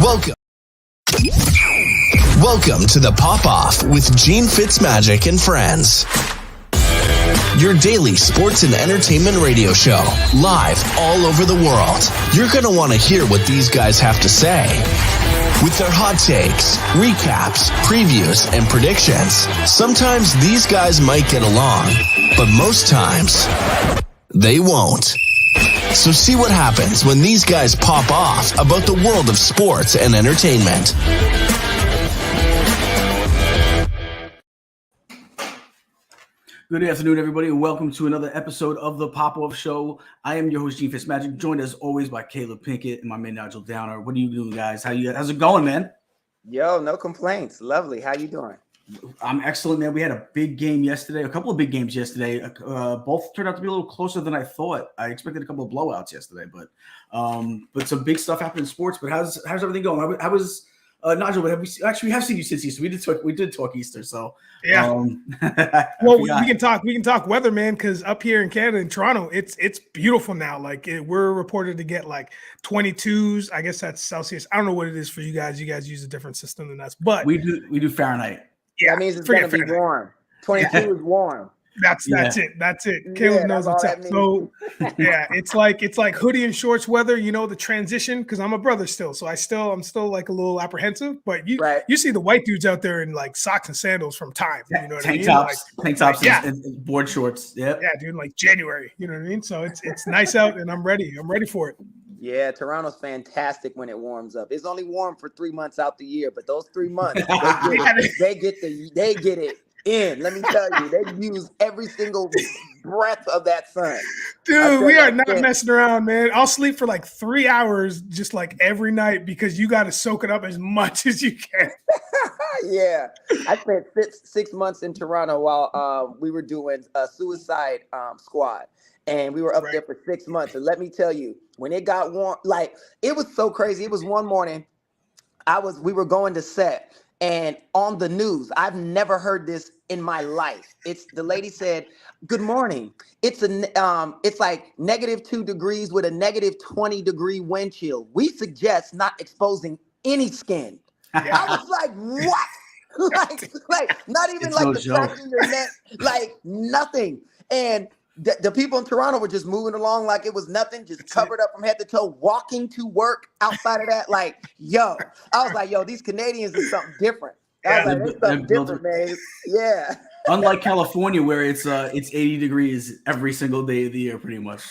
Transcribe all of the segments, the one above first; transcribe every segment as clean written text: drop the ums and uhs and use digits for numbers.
Welcome to the Pop-Off with Gene FitzMagic and friends. Your daily sports and entertainment radio show, live all over the world. You're going to want to hear what these guys have to say. With their hot takes, recaps, previews, and predictions, sometimes these guys might get along, but most times, they won't. So see what happens when these guys pop off about the world of sports and entertainment. Good afternoon, everybody, and welcome to another episode of the Pop-Off Show. I am your host, Gene FitzMagic, joined as always by Caleeb Pinkett and my man, Nigel Downer. What are you doing, guys? How's it going, man? Yo, no complaints. Lovely. How you doing? I'm excellent, man. We had a big game yesterday, a couple of big games yesterday. Both turned out to be a little closer than I thought. I expected a couple of blowouts yesterday, but some big stuff happened in sports. But how's everything going? How was Nigel? We have seen you since Easter. We did talk Easter, so yeah. Well, we can talk weather, man, because up here in Canada, in Toronto, it's beautiful now. We're reported to get like 22s. I guess that's Celsius. I don't know what it is for you guys. You guys use a different system than us, but we do Fahrenheit. Yeah, that means it's gonna be warm. 22 is warm. That's it. Caleb knows what's up. So yeah, it's like hoodie and shorts weather. You know, the transition, because I'm a brother still, so I'm still like a little apprehensive. But you see the white dudes out there in like socks and sandals from time. You know what I mean? Tank tops, and board shorts. Yeah, dude, like January. You know what I mean? So it's nice out, and I'm ready. I'm ready for it. Yeah, Toronto's fantastic when it warms up. It's only warm for 3 months out the year, but those 3 months, they get it in. Let me tell you, they use every single breath of that sun. Dude, we are not messing around, man. I'll sleep for like 3 hours just like every night because you got to soak it up as much as you can. Yeah. I spent 6 months in Toronto while we were doing a Suicide Squad. And we were up there for 6 months. And let me tell you, when it got warm, like it was so crazy. It was one morning, we were going to set, and on the news, I've never heard this in my life. The lady said, "Good morning. It's like -2 degrees with a -20-degree wind chill. We suggest not exposing any skin." I was like, what? like not even like the crack in your neck, like nothing. And the people in Toronto were just moving along like it was nothing, just covered up from head to toe, walking to work outside of that. I was like, yo, these Canadians are something different. I was like, there's something different, man. Yeah. Unlike California, where it's 80 degrees every single day of the year, pretty much.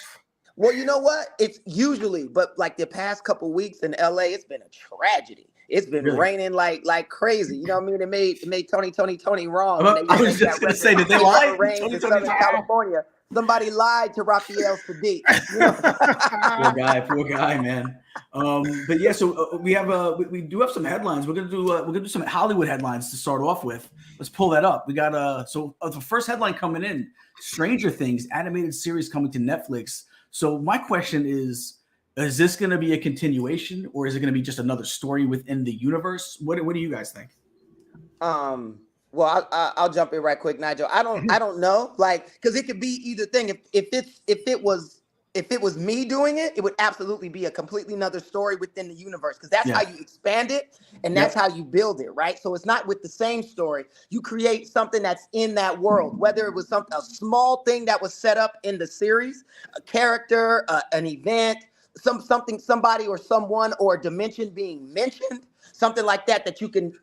Well, you know what? It's usually, but like the past couple weeks in LA, it's been a tragedy. It's been raining like crazy. You know what I mean? It made Tony wrong. I was just going to say, did they lie? Rain in Southern California. Somebody lied to Raphael Sadiq. You know? Poor guy, man. But yeah, so we do have some headlines. We're gonna do some Hollywood headlines to start off with. Let's pull that up. We got the first headline coming in: Stranger Things animated series coming to Netflix. So my question is this going to be a continuation, or is it going to be just another story within the universe? What do you guys think? Well, I'll jump in right quick, Nigel. I don't know, because it could be either thing. If it was me doing it, it would absolutely be a completely another story within the universe, because that's how you expand it and that's how you build it, right? So it's not with the same story. You create something that's in that world, whether it was a small thing that was set up in the series, a character, an event, somebody or someone or a dimension being mentioned, something like that you can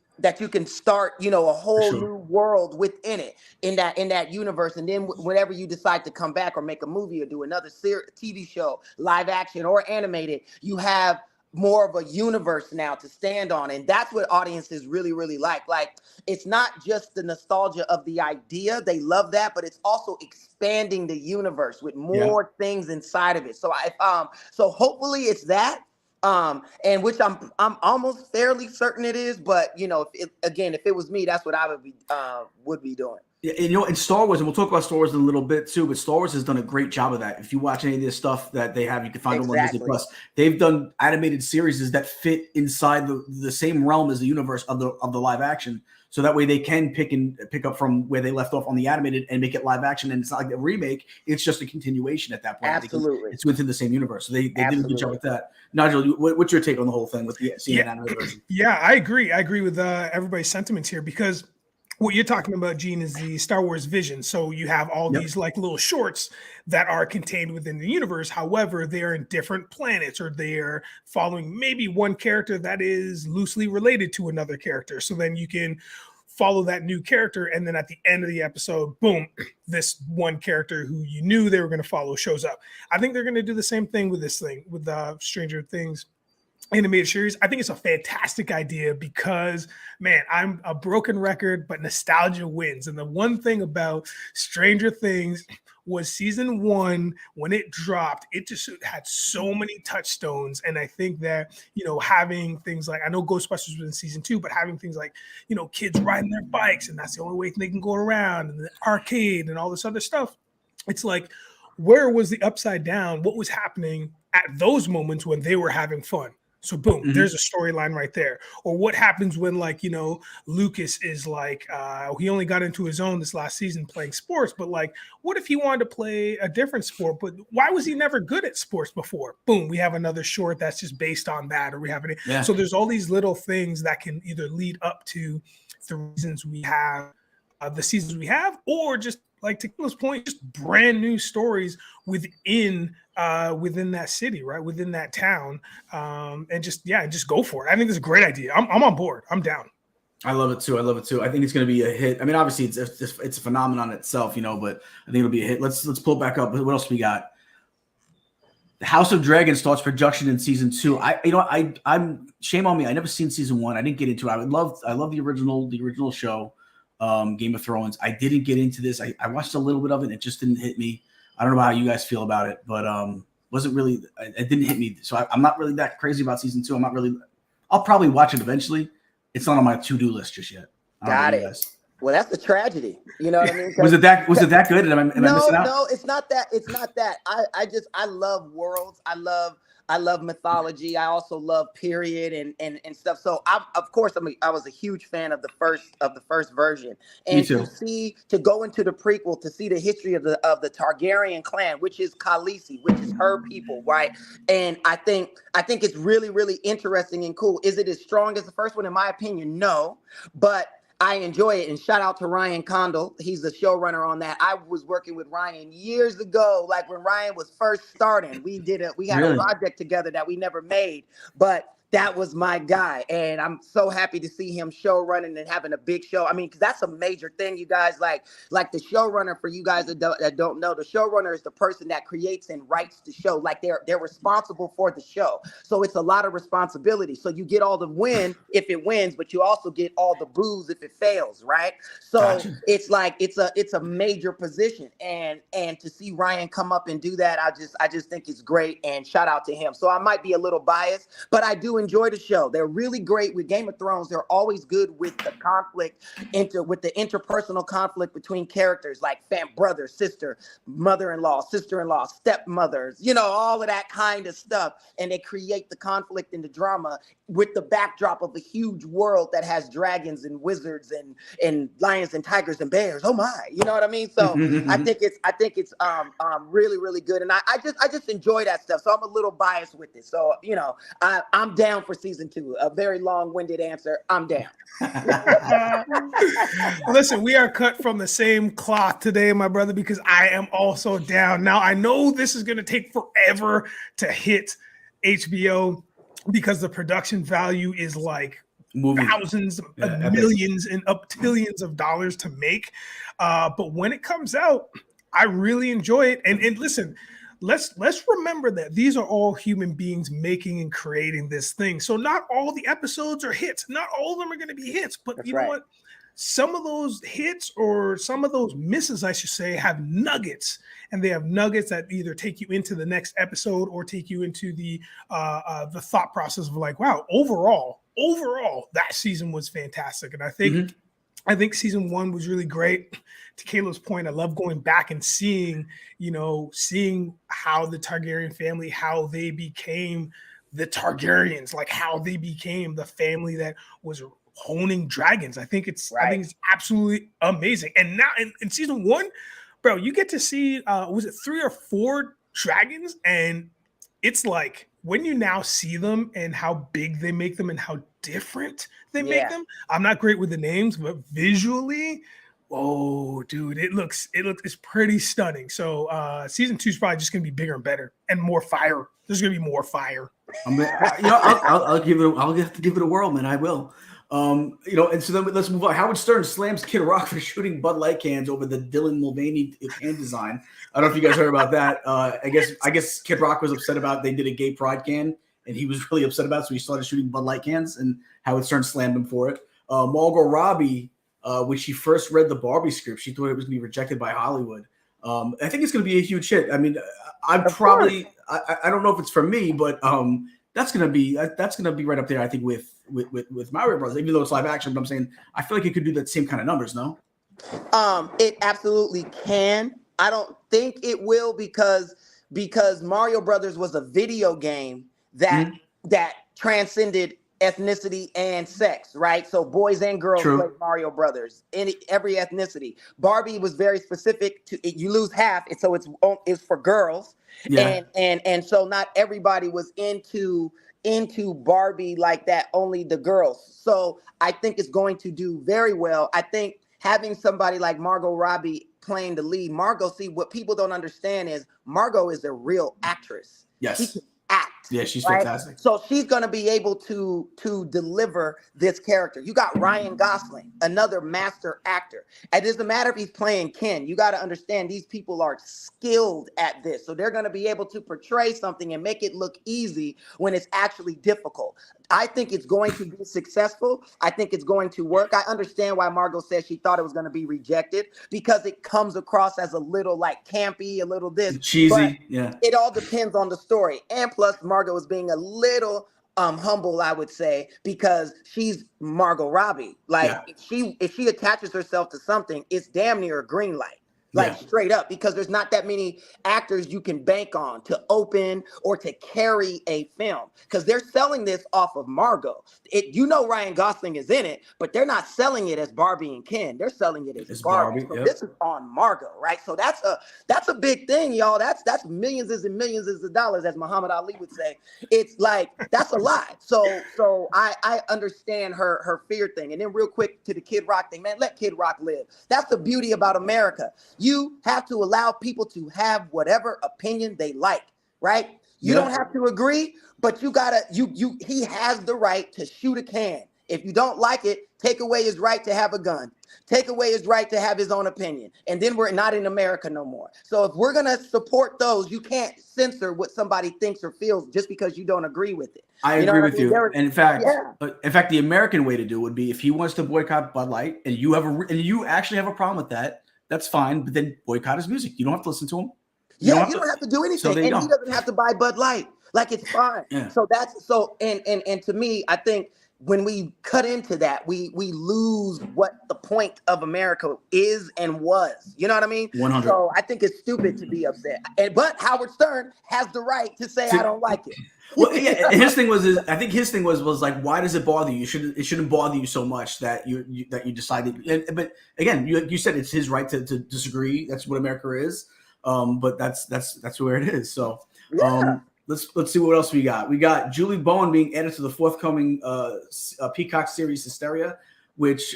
start, a whole new world within it, in that universe. And then whenever you decide to come back or make a movie or do another TV show, live action or animated, you have more of a universe now to stand on. And that's what audiences really, really like. Like, it's not just the nostalgia of the idea. They love that, but it's also expanding the universe with more things inside of it. So so hopefully it's that. And which I'm almost fairly certain it is, but if it was me, that's what I would be doing. Yeah, in Star Wars, and we'll talk about Star Wars in a little bit too, but Star Wars has done a great job of that. If you watch any of this stuff that they have, you can find them on Disney Plus. They've done animated series that fit inside the same realm as the universe of the live action. so that way they can pick up from where they left off on the animated and make it live action. And it's not like a remake; it's just a continuation at that point. Absolutely, it's within the same universe. So they did a good job with that. Nigel, what's your take on the whole thing with the CNN animated version? Yeah, I agree. I agree with everybody's sentiments here, because what you're talking about, Gene, is the Star Wars vision. So you have all these like little shorts that are contained within the universe. However, they're in different planets, or they're following maybe one character that is loosely related to another character. So then you can follow that new character, and then at the end of the episode, boom, this one character who you knew they were going to follow shows up. I think they're going to do the same thing with this thing, with Stranger Things animated series. I think it's a fantastic idea because, man, I'm a broken record, but nostalgia wins. And the one thing about Stranger Things was season 1, when it dropped, it just had so many touchstones. And I think that, having things like, I know Ghostbusters was in season 2, but having things like, kids riding their bikes, and that's the only way they can go around, and the arcade and all this other stuff. It's like, where was the upside down? What was happening at those moments when they were having fun? So boom, there's a storyline right there. Or what happens when, like, Lucas is like, he only got into his own this last season playing sports, but like, what if he wanted to play a different sport? But why was he never good at sports before? Boom, we have another short that's just based on that, or we have So there's all these little things that can either lead up to the reasons we have the seasons we have, or just, like to Kayla's point, just brand new stories within that city, right? Within that town. And just go for it. I think it's a great idea. I'm on board. I'm down. I love it too. I think it's going to be a hit. I mean, obviously it's a phenomenon itself, but I think it'll be a hit. Let's pull it back up. What else we got? The House of Dragon starts production in season 2. I'm shame on me. I never seen season 1. I didn't get into it. I love the original show. Game of Thrones. I didn't get into this. I watched a little bit of it. It just didn't hit me. I don't know how you guys feel about it, but wasn't really. It didn't hit me. So I'm not really that crazy about season 2. I'll probably watch it eventually. It's not on my to-do list just yet. Got it. Well, that's the tragedy. You know what I mean? Was it that good? Am I missing out? No, it's not that. It's not that. I love worlds. I love mythology. I also love period and stuff. So I was a huge fan of the first version. And Me too. to go into the prequel, to see the history of the Targaryen clan, which is Khaleesi, which is her people, right? And I think it's really, really interesting and cool. Is it as strong as the first one? In my opinion, no. But I enjoy it, and shout out to Ryan Condal. He's the showrunner on that. I was working with Ryan years ago, like when Ryan was first starting. We had a project together that we never made, but that was my guy, and I'm so happy to see him show running and having a big show. I mean, because that's a major thing, you guys. Like the showrunner, for you guys that don't know, the showrunner is the person that creates and writes the show. Like they're responsible for the show, so it's a lot of responsibility. So you get all the win if it wins, but you also get all the boos if it fails, right? So gotcha. It's like it's a major position, and to see Ryan come up and do that, I just think it's great, and shout out to him. So I might be a little biased, but I do enjoy the show. They're really great with Game of Thrones. They're always good with the conflict, with the interpersonal conflict between characters, like brother, sister, mother-in-law, sister-in-law, stepmothers, all of that kind of stuff. And they create the conflict and the drama with the backdrop of a huge world that has dragons and wizards and lions and tigers and bears. Oh my, you know what I mean? So I think it's really, really good. And I just enjoy that stuff. So I'm a little biased with it. So, I'm down for season 2. A very long-winded answer. I'm down. Listen, we are cut from the same cloth today, my brother, because I am also down. Now, I know this is going to take forever to hit HBO because the production value is like thousands of millions and up billions of dollars to make. But when it comes out, I really enjoy it. And listen, let's remember that these are all human beings making and creating this thing. So not all the episodes are hits. Not all of them are going to be hits. But That's know what? Some of those hits, or some of those misses, I should say, have nuggets. And they have nuggets that either take you into the next episode or take you into the thought process of like, wow, overall, that season was fantastic. And I think season 1 was really great. To Kayla's point, I love going back and seeing how the Targaryen family, how they became the Targaryens, like how they became the family that was honing dragons. I think it's absolutely amazing. And now in season 1, bro, you get to see was it 3 or 4 dragons, and it's like when you now see them and how big they make them and how different they make them. I'm not great with the names, but visually, whoa, dude, it's pretty stunning. So season 2 is probably just gonna be bigger and better and more fire. There's gonna be more fire. I'll give it a whirl, man. I will. And so then let's move on. Howard Stern slams Kid Rock for shooting Bud Light cans over the Dylan Mulvaney can design. I don't know if you guys heard about that. I guess Kid Rock was upset about they did a gay pride can, and he was really upset about it, so he started shooting Bud Light cans, and Howard Stern slammed him for it. Margot Robbie, when she first read the Barbie script, she thought it was going to be rejected by Hollywood. I think it's going to be a huge hit. I mean, I don't know if it's for me, but that's gonna be right up there, I think, with Mario Brothers, even though it's live action. But I'm saying I feel like it could do that same kind of numbers, no? It absolutely can. I don't think it will because Mario Brothers was a video game that transcended ethnicity and sex, right? So boys and girls play Mario Brothers in every ethnicity. Barbie was very specific to it. You lose half, so it's for girls. Yeah. And so not everybody was into Barbie like that, only the girls. So I think it's going to do very well. I think having somebody like Margot Robbie playing the lead, see, what people don't understand is Margot is a real actress. Yes. She can act. Yeah, she's fantastic. So she's going to be able to deliver this character. You got Ryan Gosling, another master actor. It doesn't matter if he's playing Ken. You got to understand these people are skilled at this. So they're going to be able to portray something and make it look easy when it's actually difficult. I think it's going to be successful. I think it's going to work. I understand why Margot said she thought it was going to be rejected because it comes across as a little like campy, a little this. Cheesy. Yeah. It all depends on the story. And plus Margot is being a little humble, I would say, because she's Margot Robbie. Like if she attaches herself to something, it's damn near a green light. Straight up, because there's not that many actors you can bank on to open or to carry a film, because they're selling this off of Margot. Ryan Gosling is in it, but they're not selling it as Barbie and Ken. They're selling it as Barbie. So this is on Margot, right? So that's a big thing, y'all. That's millions and millions of dollars, as Muhammad Ali would say. It's like that's a lot. So I understand her fear thing. And then real quick to the Kid Rock thing, man, let Kid Rock live. That's the beauty about America. You have to allow people to have whatever opinion they like, right? You don't have to agree, but he has the right to shoot a can. If you don't like it, take away his right to have a gun. Take away his right to have his own opinion. And then we're not in America no more. So if we're going to support those, you can't censor what somebody thinks or feels just because you don't agree with it. I agree with you. And in fact, the American way to do it would be if he wants to boycott Bud Light and you actually have a problem with that, that's fine, but then boycott his music. You don't have to listen to him. You don't have to do anything, and he doesn't have to buy Bud Light. Like, it's fine. Yeah. So and to me, I think when we cut into that, we lose what the point of America is and was. You know what I mean? 100. So I think it's stupid to be upset. But Howard Stern has the right to say I don't like it. Well, yeah, his thing was like, why does it bother you? It shouldn't bother you so much that you decided. But again, you said it's his right to disagree. That's what America is. But that's where it is. So let's see what else we got. We got Julie Bowen being added to the forthcoming Peacock series Hysteria, which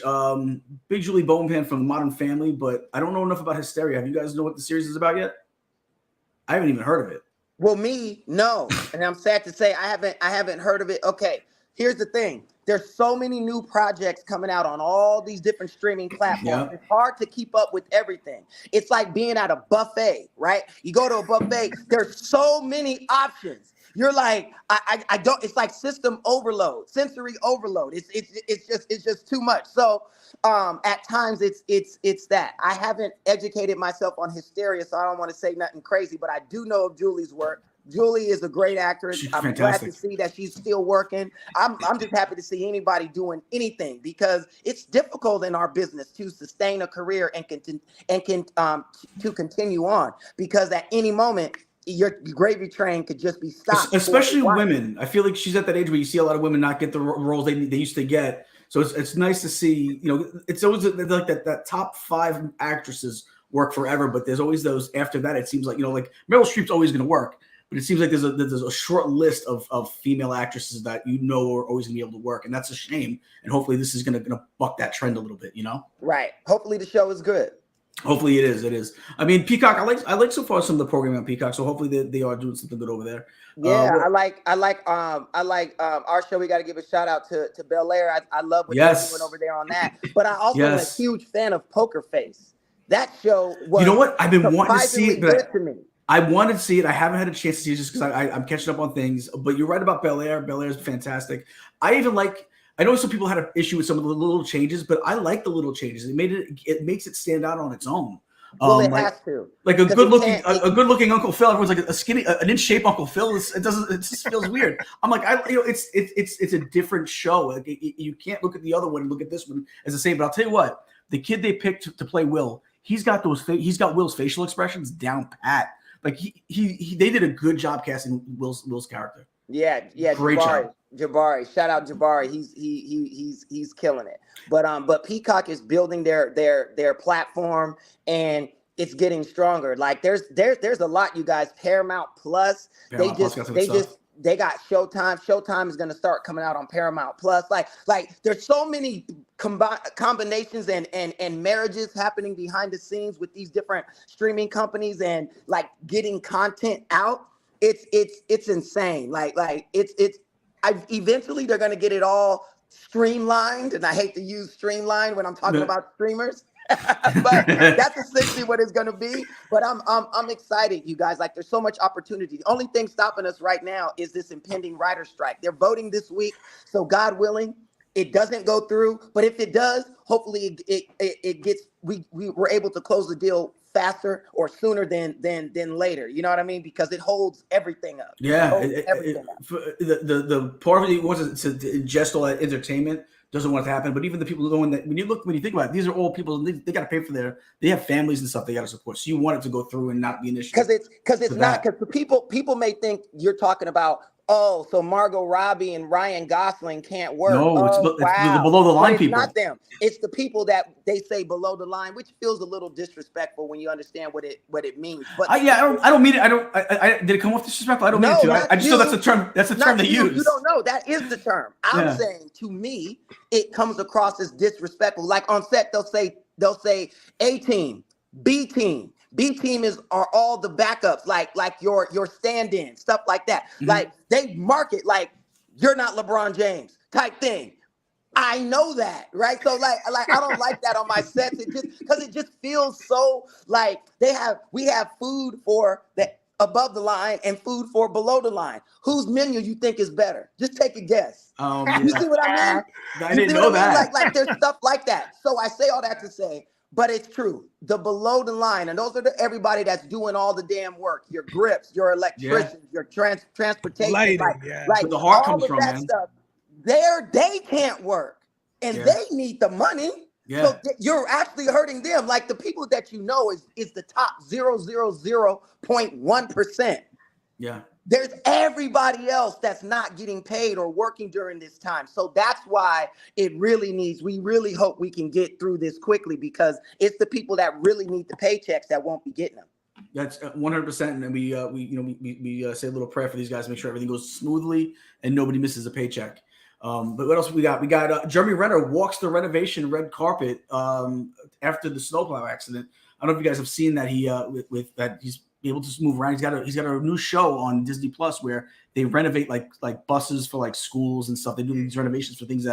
big Julie Bowen fan from Modern Family, but I don't know enough about Hysteria. Have you guys know what the series is about yet? I haven't even heard of it. Well, no. And I'm sad to say I haven't heard of it. Okay, here's the thing. There's so many new projects coming out on all these different streaming platforms. Yeah. It's hard to keep up with everything. It's like being at a buffet, right? You go to a buffet, there's so many options. You're like, I don't, it's like system overload, sensory overload. It's just too much. So at times it's that. I haven't educated myself on Hysteria, so I don't want to say nothing crazy, but I do know of Julie's work. Julie is a great actress. She's I'm fantastic. glad to see that she's still working. I'm just happy to see anybody doing anything, because it's difficult in our business to sustain a career and to continue on, because at any moment your gravy train could just be stopped. Especially women. I feel like she's at that age where you see a lot of women not get the roles they used to get. So it's nice to see, it's always like that top 5 actresses work forever, but there's always those after that. It seems like, like Meryl Streep's always going to work, but it seems like there's a short list of female actresses that are always going to be able to work. And that's a shame. And hopefully this is going to buck that trend a little bit, Right. Hopefully the show is good. Hopefully it is. It is. I mean, Peacock. I like so far some of the programming on Peacock. So hopefully they are doing something good over there. Yeah, I like our show. We got to give a shout out to Bel Air. I love what they're doing over there on that. But I also am a huge fan of Poker Face. That show was. You know what? I've been wanting to see it, but to me. I wanted to see it. I haven't had a chance to see it just because I'm catching up on things. But you're right about Bel Air. Bel Air is fantastic. I know some people had an issue with some of the little changes, but I like the little changes. It makes it stand out on its own. Well, it has to. Like a good looking Uncle Phil. Everyone's like a skinny, an inch shape Uncle Phil. It just feels weird. I'm like, it's a different show. Like you can't look at the other one and look at this one as the same. But I'll tell you what, the kid they picked to play Will, he's got Will's facial expressions down pat. Like they did a good job casting Will's character. Yeah, great job. Jabari, shout out Jabari. He's killing it. But Peacock is building their platform and it's getting stronger. Like there's a lot, you guys. Paramount Plus, they got Showtime. Showtime is going to start coming out on Paramount Plus. Like there's so many combinations and marriages happening behind the scenes with these different streaming companies and like getting content out. It's insane. Eventually they're going to get it all streamlined, and I hate to use streamlined when I'm talking about streamers, but that's essentially what it's going to be. But I'm excited, you guys. Like, there's so much opportunity. The only thing stopping us right now is this impending writer strike. They're voting this week, so God willing, it doesn't go through. But if it does, hopefully it gets. We're able to close the deal faster or sooner than later. You know what I mean? Because it holds everything up. Yeah, the part of it wants to ingest all that entertainment, doesn't want it to happen. But even the people doing that, when you think about it, these are all people. They got to pay for they have families and stuff they got to support. So you want it to go through and not be an issue. Because people may think you're talking about. Oh, so Margot Robbie and Ryan Gosling can't work. No, it's the below the line people. It's not them. It's the people that they say below the line, which feels a little disrespectful when you understand what it means. But I don't mean it. I did it come off disrespectful? I don't mean it to. I just know that's the term. That's the term they use. You don't know. That is the term. I'm saying, to me, it comes across as disrespectful. Like on set, they'll say A team, B team. B team are all the backups, like your stand-in, stuff like that. Mm-hmm. Like they market like you're not LeBron James type thing. I know that, right? So like I don't like that on my sets. It just feels so like we have food for the above the line and food for below the line. Whose menu you think is better? Just take a guess. You see what I mean? I didn't know that. Like there's stuff like that. So I say all that to say. But it's true. The below the line, and those are everybody that's doing all the damn work. Your grips, your electricians, your transportation, lighting, like where the heart comes from, man. Stuff, they can't work, and they need the money. Yeah. So you're actually hurting them. Like the people that you know is the top 0.1%. Yeah. There's everybody else that's not getting paid or working during this time. So that's why we really hope we can get through this quickly, because it's the people that really need the paychecks that won't be getting them. That's 100%. And we say a little prayer for these guys to make sure everything goes smoothly and nobody misses a paycheck. But what else we got? We got Jeremy Renner walks the renovation red carpet after the snowplow accident. I don't know if you guys have seen that with that he's able to move around. He's got a new show on Disney Plus where they renovate like buses for like schools and stuff. They do these renovations for things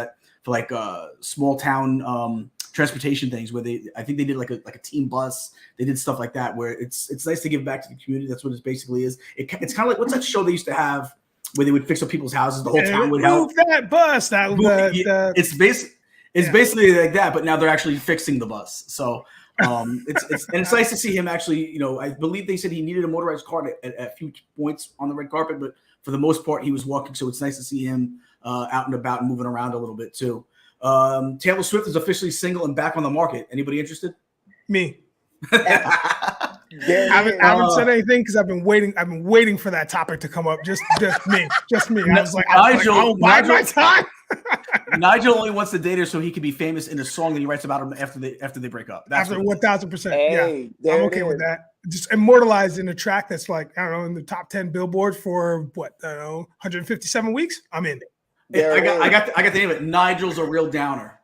for small town transportation things where I think they did like a team bus. They did stuff like that where it's nice to give back to the community. That's what it basically is. It's kind of like, what's that show they used to have where they would fix up people's houses? The whole town would help. That bus. It's basically like that, but now they're actually fixing the bus. So it's nice to see him actually. I believe they said he needed a motorized cart at a few points on the red carpet, but for the most part he was walking. So it's nice to see him out and about and moving around a little bit too. Taylor Swift is officially single and back on the market. Anybody interested? Me. I haven't said anything because I've been waiting for that topic to come up. Just me. I was like, Nigel, my time. Nigel only wants to date her so he can be famous in a song that he writes about her after they break up. That's after 1,000%. Yeah, I'm okay with that. Just immortalized in a track that's like, I don't know, in the top 10 Billboard for what, I don't know, 157 weeks. I'm in. I got the name of it. Nigel's a real downer.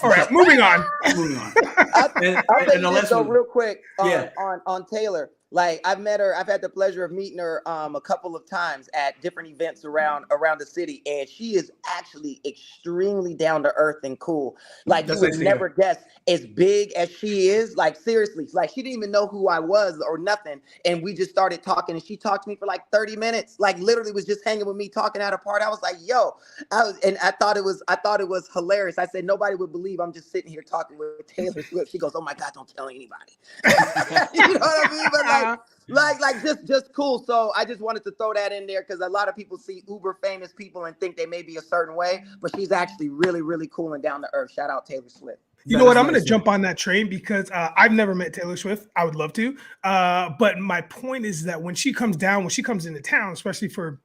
All right, moving on. I'll say this though, real quick on Taylor. Like, I've met her. I've had the pleasure of meeting her a couple of times at different events around the city, and she is actually extremely down to earth and cool. Like, you would never guess, as big as she is. Like, seriously, like she didn't even know who I was or nothing, and we just started talking, and she talked to me for like 30 minutes. Like, literally was just hanging with me, talking at a party. I was like, yo, I thought it was hilarious. I said, nobody would believe I'm just sitting here talking with Taylor Swift. She goes, oh my God, don't tell anybody. You know what I mean? But like just cool. So I just wanted to throw that in there because a lot of people see uber famous people and think they may be a certain way, but she's actually really, really cool and down to earth. Shout out Taylor Swift. You know what? I'm going to jump on that train because I've never met Taylor Swift. I would love to. But my point is that when she comes into town, especially for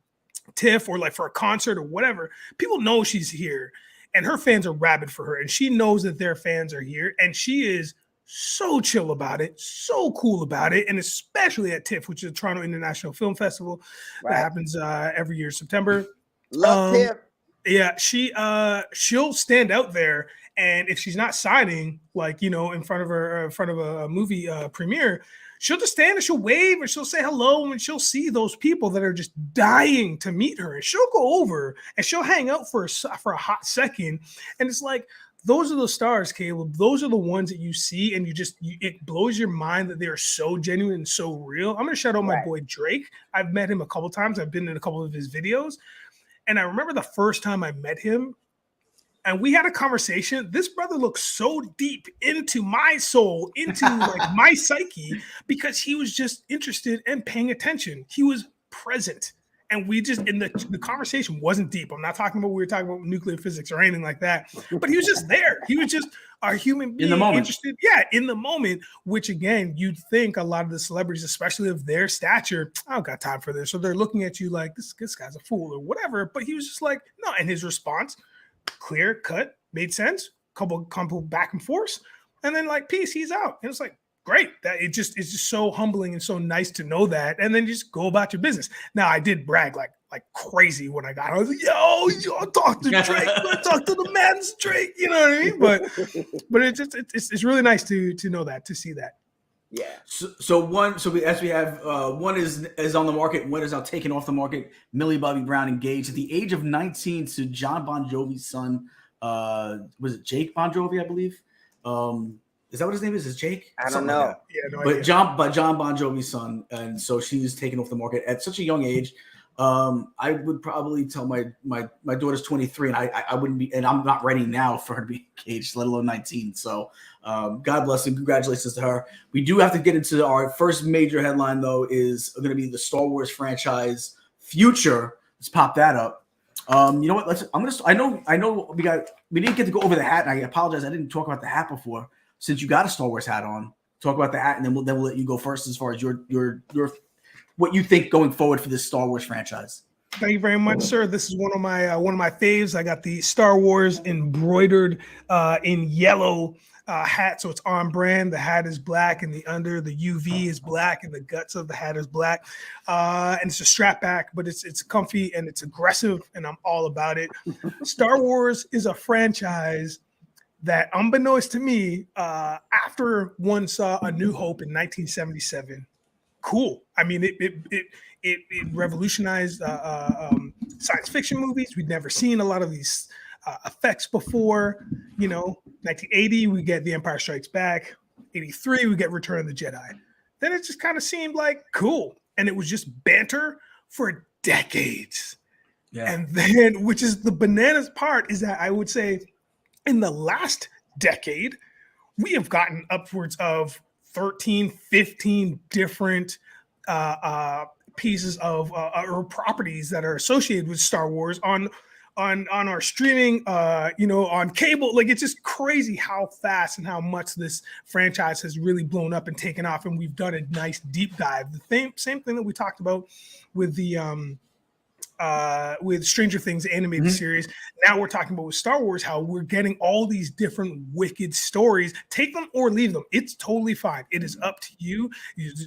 TIFF or like for a concert or whatever, people know she's here and her fans are rabid for her. And she knows that their fans are here. And she is so chill about it, so cool about it, and especially at TIFF, which is the Toronto International Film Festival that happens every year in September. Love TIFF. Yeah, she'll stand out there, and if she's not signing, like, you know, in front of a movie premiere, she'll just stand and she'll wave and she'll say hello and she'll see those people that are just dying to meet her, and she'll go over and she'll hang out for a hot second, and it's like, those are the stars, Caleb. Those are the ones that you see, and it blows your mind that they are so genuine and so real. I'm going to shout out my boy Drake. I've met him a couple times. I've been in a couple of his videos, and I remember the first time I met him, and we had a conversation. This brother looked so deep into my soul, into like my psyche, because he was just interested and paying attention. He was present. And we just, in the conversation wasn't deep. I'm not talking about, we were talking about nuclear physics or anything like that, but he was just there. He was just a human being, in the moment, interested. Yeah, in the moment, which again, you'd think a lot of the celebrities, especially of their stature, I don't got time for this. So they're looking at you like, this guy's a fool or whatever. But he was just like, no. And his response, clear cut, made sense, couple back and forth. And then like, peace, he's out. And it's like, great. That it's just so humbling and so nice to know that. And then you just go about your business. Now, I did brag like crazy when I got. I was like, yo, talk to Drake. Talk to the man's Drake. You know what I mean? But it's really nice to know that, to see that. Yeah. So one is on the market. One is now taken off the market. Millie Bobby Brown engaged at the age of 19 to John Bon Jovi's son. Was it Jake Bon Jovi, I believe? Is that what his name is? Is Jake? I don't know. Like yeah, no idea. John Bon Jovi's son, and so she's taken off the market at such a young age. I would probably tell my daughter's 23, and I wouldn't be, and I'm not ready now for her to be engaged, let alone 19. So God bless and congratulations to her. We do have to get into our first major headline, though, is going to be the Star Wars franchise future. Let's pop that up. You know what? I know we didn't get to go over the hat, and I apologize. I didn't talk about the hat before. Since you got a Star Wars hat on, talk about the hat, and then we'll let you go first as far as your what you think going forward for this Star Wars franchise. Thank you very much, sir. This is one of my faves. I got the Star Wars embroidered in yellow hat, so it's on brand. The hat is black, and the UV is black, and the guts of the hat is black. And it's a strap back, but it's comfy and it's aggressive, and I'm all about it. Star Wars is a franchise that, unbeknownst to me, after one saw A New Hope in 1977, cool. I mean, it revolutionized science fiction movies. We'd never seen a lot of these effects before. You know, 1980, we get The Empire Strikes Back. 83, we get Return of the Jedi. Then it just kind of seemed like cool. And it was just banter for decades. Yeah. And then, which is the bananas part, is that I would say, in the last decade, we have gotten upwards of 13, 15 different pieces of or properties that are associated with Star Wars on our streaming, on cable. Like, it's just crazy how fast and how much this franchise has really blown up and taken off. And we've done a nice deep dive. The same thing that we talked about with the with Stranger Things animated series. Now we're talking about with Star Wars, how we're getting all these different wicked stories. Take them or leave them. It's totally fine. It is up to you.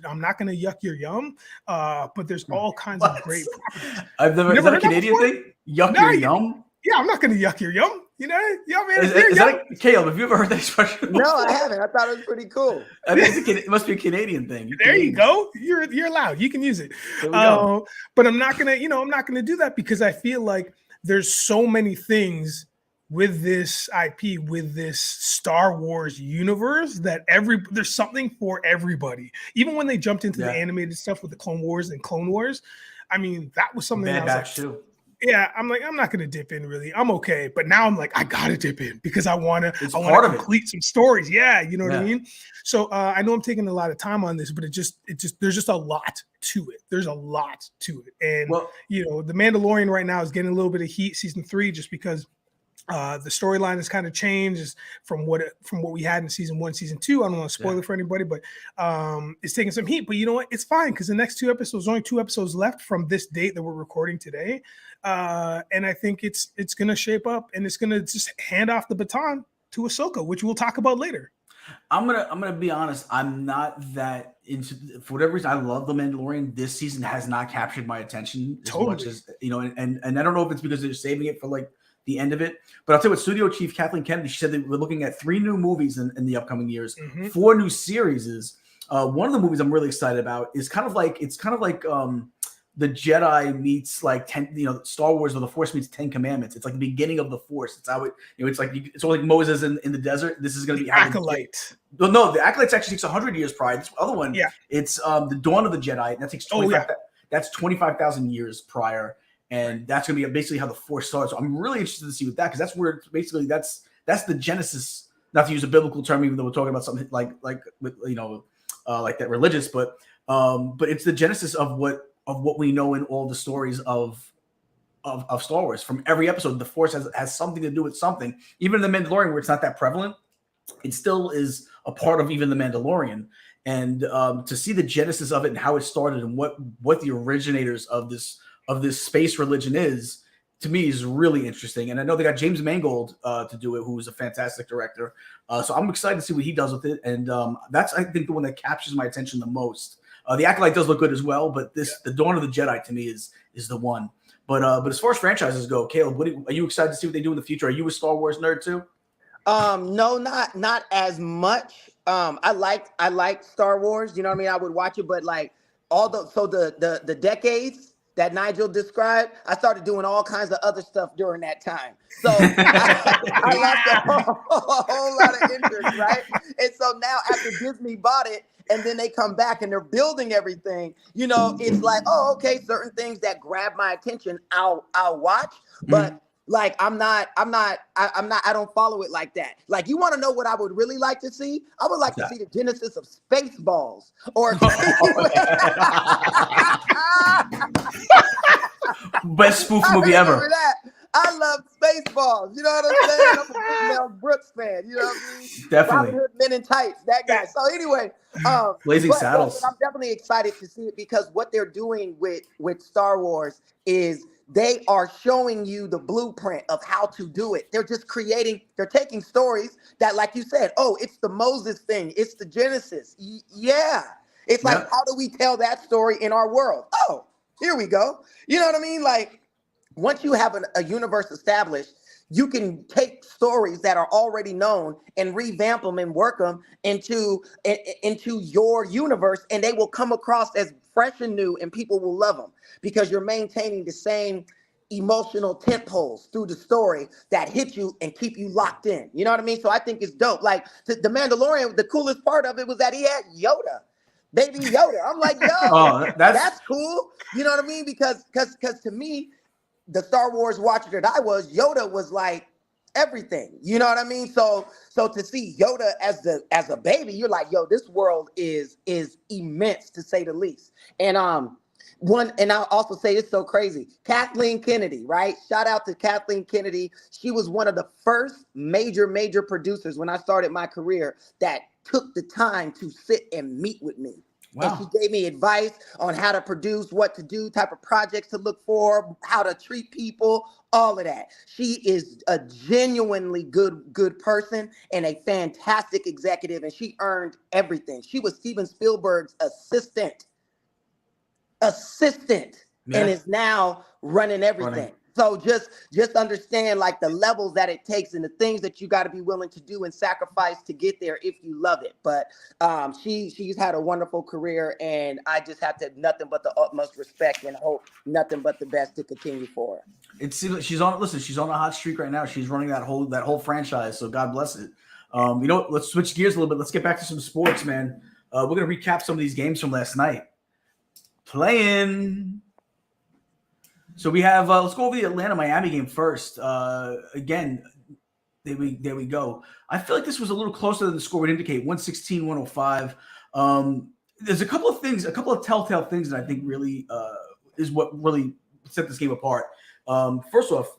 I'm not going to yuck your yum, but there's all kinds of great properties. I've never is that a Canadian thing? Yuck your yum? Yeah, I'm not going to yuck your yum. You know, yeah, man. Is that Caleb? Have you ever heard that expression? No, I haven't. I thought it was pretty cool. I think it must be a Canadian thing. There you go. You're allowed. You can use it. But I'm not gonna do that because I feel like there's so many things with this IP, with this Star Wars universe that there's something for everybody. Even when they jumped into the animated stuff with the Clone Wars and Clone Wars, I mean that was something Bad Batch too. Yeah, I'm like, I'm not gonna dip in really. I'm okay, but now I'm like, I gotta dip in because I wanna complete some stories. Yeah, you know what I mean. So I know I'm taking a lot of time on this, but there's just a lot to it. There's a lot to it, and the Mandalorian right now is getting a little bit of heat, season 3, just because the storyline has kind of changed from what we had in season 1, season 2. I don't want to spoil it for anybody, but it's taking some heat. But you know what? It's fine because the next 2 episodes, only 2 episodes left from this date that we're recording today. And I think it's going to shape up and it's going to just hand off the baton to Ahsoka, which we'll talk about later. I'm gonna be honest. I'm not that into, for whatever reason. I love The Mandalorian. This season has not captured my attention as much as and I don't know if it's because they're saving it for like the end of it. But I'll tell you what, Studio Chief Kathleen Kennedy, she said that we're looking at 3 new movies in the upcoming years, 4 new series. One of the movies I'm really excited about is kind of like the Jedi meets like Star Wars, or the Force meets 10 Commandments. It's like the beginning of the Force. It's how it, it's like it's like Moses in the desert. This is going to be Acolyte. No, the Acolytes actually takes 100 years prior. This other one, it's the Dawn of the Jedi. That takes 25,000 years prior. And that's going to be basically how the Force starts. So I'm really interested to see with that, because that's where it's basically that's the genesis. Not to use a biblical term, even though we're talking about something like that religious, but it's the genesis of what we know in all the stories of Star Wars. From every episode, the Force has something to do with something. Even in the Mandalorian, where it's not that prevalent, it still is a part of even the Mandalorian. And to see the genesis of it and how it started and what the originators of this space religion is, to me, is really interesting. And I know they got James Mangold to do it, who's a fantastic director. So I'm excited to see what he does with it. And that's, I think, the one that captures my attention the most. The Acolyte does look good as well, but the Dawn of the Jedi to me is the one. But as far as franchises go, Caleb, are you excited to see what they do in the future? Are you a Star Wars nerd too? No, not as much. I like Star Wars. You know what I mean? I would watch it, but like the decades that Nigel described, I started doing all kinds of other stuff during that time. So I lost a whole lot of interest, right? And so now after Disney bought it, and then they come back and they're building everything, it's like, oh, okay, certain things that grab my attention, I'll watch, but like I don't follow it like that. Like, you want to know what I would really like to see? I would like to see the genesis of Spaceballs, or best spoof movie ever. I love Spaceballs. You know what I'm saying? I'm a big Mel Brooks fan. You know what I mean? Definitely. Robin Hood Men in Tights, that guy. So anyway, Blazing Saddles. But I'm definitely excited to see it, because what they're doing with Star Wars is they are showing you the blueprint of how to do it. They're just they're taking stories that, like you said, oh, it's the Moses thing. It's the Genesis. Yeah. It's like, how do we tell that story in our world? Oh, here we go. You know what I mean? Like, once you have a universe established, you can take stories that are already known and revamp them and work them into your universe, and they will come across as fresh and new, and people will love them because you're maintaining the same emotional tentpoles through the story that hit you and keep you locked in. You know what I mean? So I think it's dope. Like the Mandalorian, the coolest part of it was that he had Yoda. Baby Yoda. I'm like, yo, that's cool. You know what I mean? Because to me, the Star Wars watcher that I was, Yoda was like everything. You know what I mean? So to see Yoda as a baby, you're like, yo, this world is immense, to say the least. And I'll also say it's so crazy. Kathleen Kennedy, right? Shout out to Kathleen Kennedy. She was one of the first major producers when I started my career that took the time to sit and meet with me. Wow. And she gave me advice on how to produce, what to do, type of projects to look for, how to treat people, all of that. She is a genuinely good person and a fantastic executive, and she earned everything. She was Steven Spielberg's assistant, and is now running everything. So just understand like the levels that it takes and the things that you got to be willing to do and sacrifice to get there if you love it. But she's had a wonderful career, and I just have to have nothing but the utmost respect and hope nothing but the best to continue for her. She's on a hot streak right now. She's running that whole franchise. So God bless it. Let's switch gears a little bit. Let's get back to some sports, man. We're gonna recap some of these games from last night. Playing. So we have, let's go over the Atlanta-Miami game first. Again, there we go. I feel like this was a little closer than the score would indicate, 116-105. There's a couple of telltale things that I think really is what really set this game apart. First off,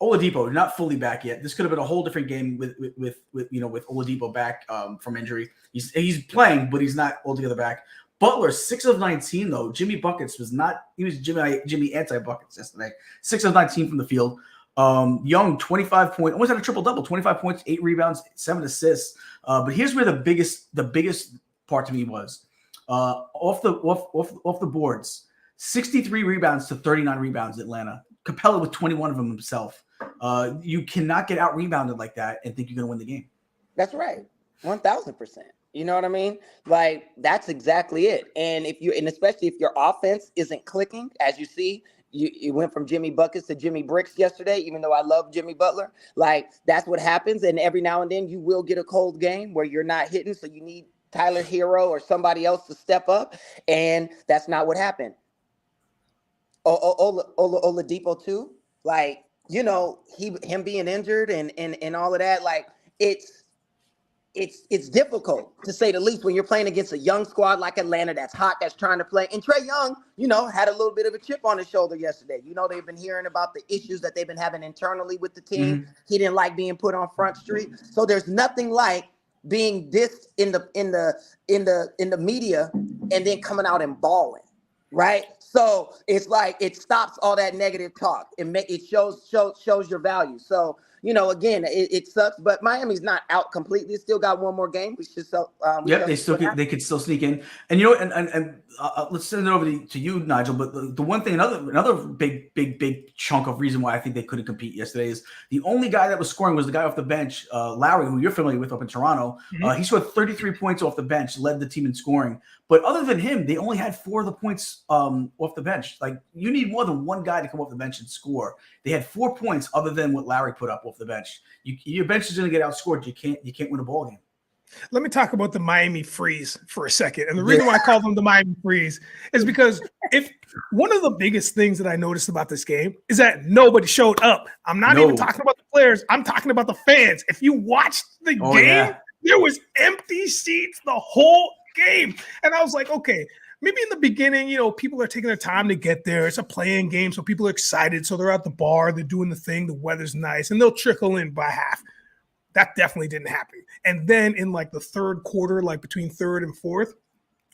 Oladipo not fully back yet. This could have been a whole different game with Oladipo back from injury. He's playing, but he's not altogether back. Butler, 6 of 19, though. Jimmy Buckets was not – he was Jimmy anti-Buckets yesterday. 6 of 19 from the field. Young, 25 points – almost had a triple-double, 25 points, 8 rebounds, 7 assists. But here's where the biggest part to me was. Off the boards, 63 rebounds to 39 rebounds, Atlanta. Capella with 21 of them himself. You cannot get out-rebounded like that and think you're going to win the game. That's right. 1,000%. You know what I mean? Like, that's exactly it. And especially if your offense isn't clicking, as you see, you went from Jimmy Buckets to Jimmy Bricks yesterday, even though I love Jimmy Butler. Like, that's what happens. And every now and then you will get a cold game where you're not hitting. So you need Tyler Hero or somebody else to step up. And that's not what happened. Oladipo too. Like, him being injured and all of that, like, it's difficult, to say the least, when you're playing against a young squad like Atlanta that's hot, that's trying to play. And Trae Young, had a little bit of a chip on his shoulder yesterday. They've been hearing about the issues that they've been having internally with the team. Mm-hmm. He didn't like being put on Front Street. So there's nothing like being dissed in the media and then coming out and balling, right? So it's like it stops all that negative talk. It shows your value. So again, it sucks, but Miami's not out completely. It's still got one more game. They could still sneak in. And let's send it over to you, Nigel. But the one thing, another big chunk of reason why I think they couldn't compete yesterday is the only guy that was scoring was the guy off the bench, Lowry, who you're familiar with up in Toronto. Mm-hmm. He scored 33 points off the bench, led the team in scoring. But other than him, they only had 4 of the points off the bench. Like, you need more than one guy to come off the bench and score. They had 4 points other than what Lowry put up off the bench. Your bench is going to get outscored. You can't win a ball game. Let me talk about the Miami Freeze for a second. And the reason why I call them the Miami Freeze is because if one of the biggest things that I noticed about this game is that nobody showed up. I'm not even talking about the players. I'm talking about the fans. If you watched the game, there was empty seats the whole game. And I was like, okay, maybe in the beginning, people are taking their time to get there. It's a playing game, so people are excited. So they're at the bar, they're doing the thing, the weather's nice, and they'll trickle in by half. That definitely didn't happen. And then in like the third quarter, like between third and fourth,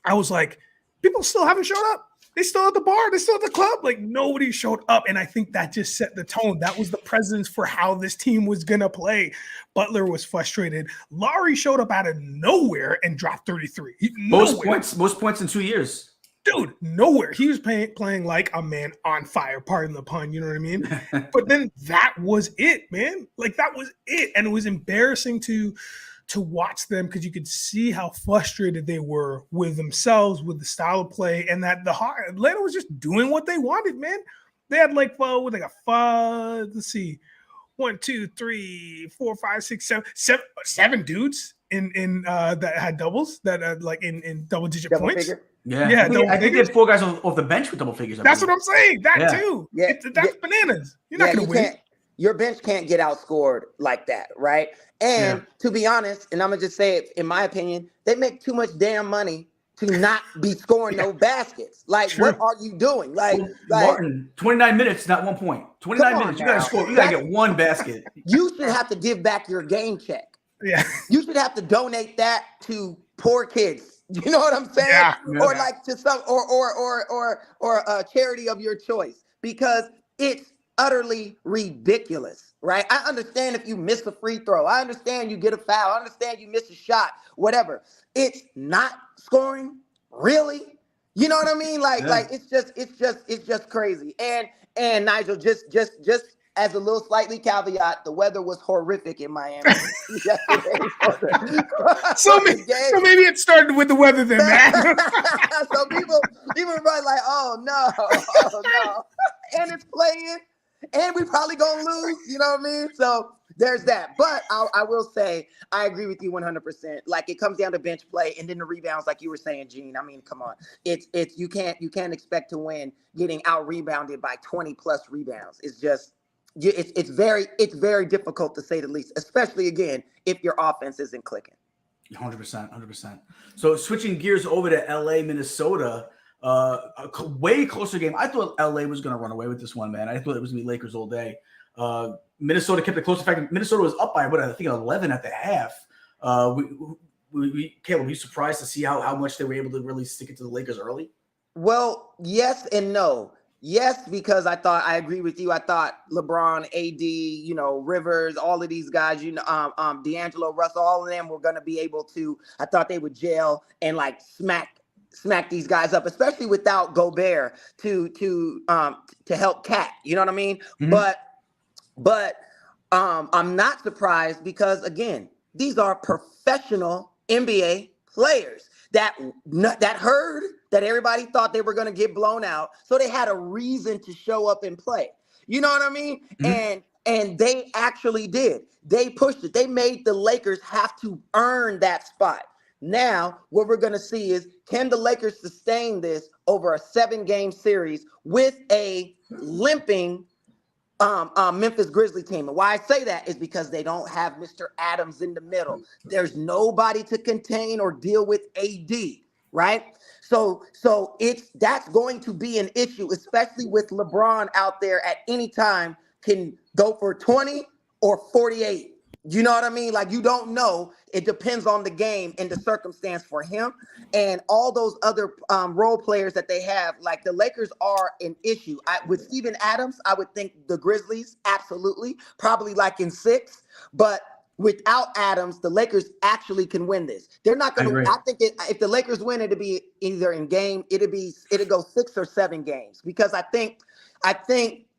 I was like, people still haven't showed up. They still at the bar. They still at the club. Like, nobody showed up. And I think that just set the tone. That was the presence for how this team was going to play. Butler was frustrated. Lowry showed up out of nowhere and dropped 33. Most points in 2 years. Dude, nowhere. He was playing like a man on fire, pardon the pun, you know what I mean? But then that was it, man. Like, that was it. And it was embarrassing to watch them because you could see how frustrated they were with themselves, with the style of play, and that Atlanta was just doing what they wanted, man. They had like, let's see, 1, 2, 3, 4, 5, 6, 7 dudes in that had doubles that in double-digit points. Figure. Yeah, I think they had 4 guys off the bench with double figures. That's what I'm saying. That too. Yeah, that's bananas. You're not going to win. Your bench can't get outscored like that, right? And to be honest, and I'm going to just say it, in my opinion, they make too much damn money to not be scoring no baskets. Like, what are you doing? Like, Martin, 29 minutes, not 1 point. 29 minutes, you got to score. You got to get one basket. You should have to give back your game check. Yeah. You should have to donate that to poor kids You know what I'm saying? Yeah. Or like to some or a charity of your choice, because it's utterly ridiculous, right? I understand if you miss a free throw. I understand you get a foul. I understand you miss a shot, whatever. It's not scoring, really. You know what I mean? Like it's just crazy. And Nigel, just as a little slightly caveat, the weather was horrific in Miami yesterday. So maybe it started with the weather then, man. So people were probably like, oh no. And it's playing, and we probably gonna lose, you know what I mean? So there's that. But I will say, I agree with you 100%. Like, it comes down to bench play and then the rebounds, like you were saying, Gene. I mean, come on. It's you can't expect to win getting out rebounded by 20 plus rebounds. It's just it's very difficult, to say the least, especially again if your offense isn't clicking. 100%. So switching gears over to LA, Minnesota, a way closer game. I thought LA was going to run away with this one, man. I thought it was going to be Lakers all day. Minnesota kept it close. In fact, Minnesota was up by, I think 11 at the half. Caleb, were you surprised to see how much they were able to really stick it to the Lakers early? Well, yes and no. Yes, because I agree with you. I thought LeBron, AD, Rivers, all of these guys, D'Angelo Russell, all of them were going to be able to. I thought they would gel and like smack these guys up, especially without Gobert to help Cat. You know what I mean? Mm-hmm. But I'm not surprised because, again, these are professional NBA players that heard that everybody thought they were going to get blown out. So they had a reason to show up and play. You know what I mean? Mm-hmm. And they actually did. They pushed it. They made the Lakers have to earn that spot. Now, what we're going to see is, can the Lakers sustain this over a 7-game series with a limping Memphis Grizzlies team? And why I say that is because they don't have Mr. Adams in the middle. There's nobody to contain or deal with AD, right? So that's going to be an issue, especially with LeBron out there at any time can go for 20 or 48. You know what I mean? Like, you don't know. It depends on the game and the circumstance for him and all those other role players that they have. Like, the Lakers are an issue. With Steven Adams, I would think the Grizzlies, absolutely, probably like in 6. But without Adams, the Lakers actually can win this. They're not going to. I think if the Lakers win, it'll be either in game. It'll go 6 or 7 games, because I think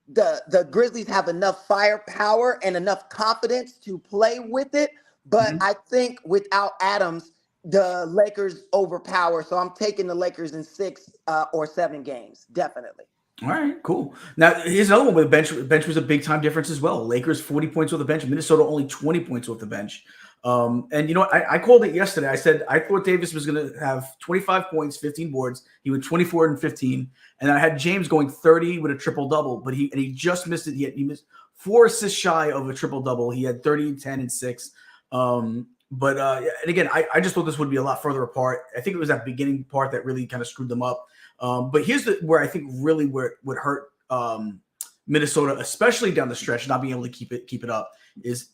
the Grizzlies have enough firepower and enough confidence to play with it. But I think without Adams, the Lakers overpower. So I'm taking the Lakers in 6 or 7 games, definitely. All right, cool. Now, here's another one where the bench was a big-time difference as well. Lakers, 40 points off the bench. Minnesota, only 20 points off the bench. And you know what? I called it yesterday. I said I thought Davis was going to have 25 points, 15 boards. He went 24 and 15. And I had James going 30 with a triple-double, but he just missed it. He missed 4 assists shy of a triple-double. He had 30, 10, and 6. And again, I just thought this would be a lot further apart. I think it was that beginning part that really kind of screwed them up. But here's where I think really where it would hurt Minnesota, especially down the stretch, not being able to keep it up, is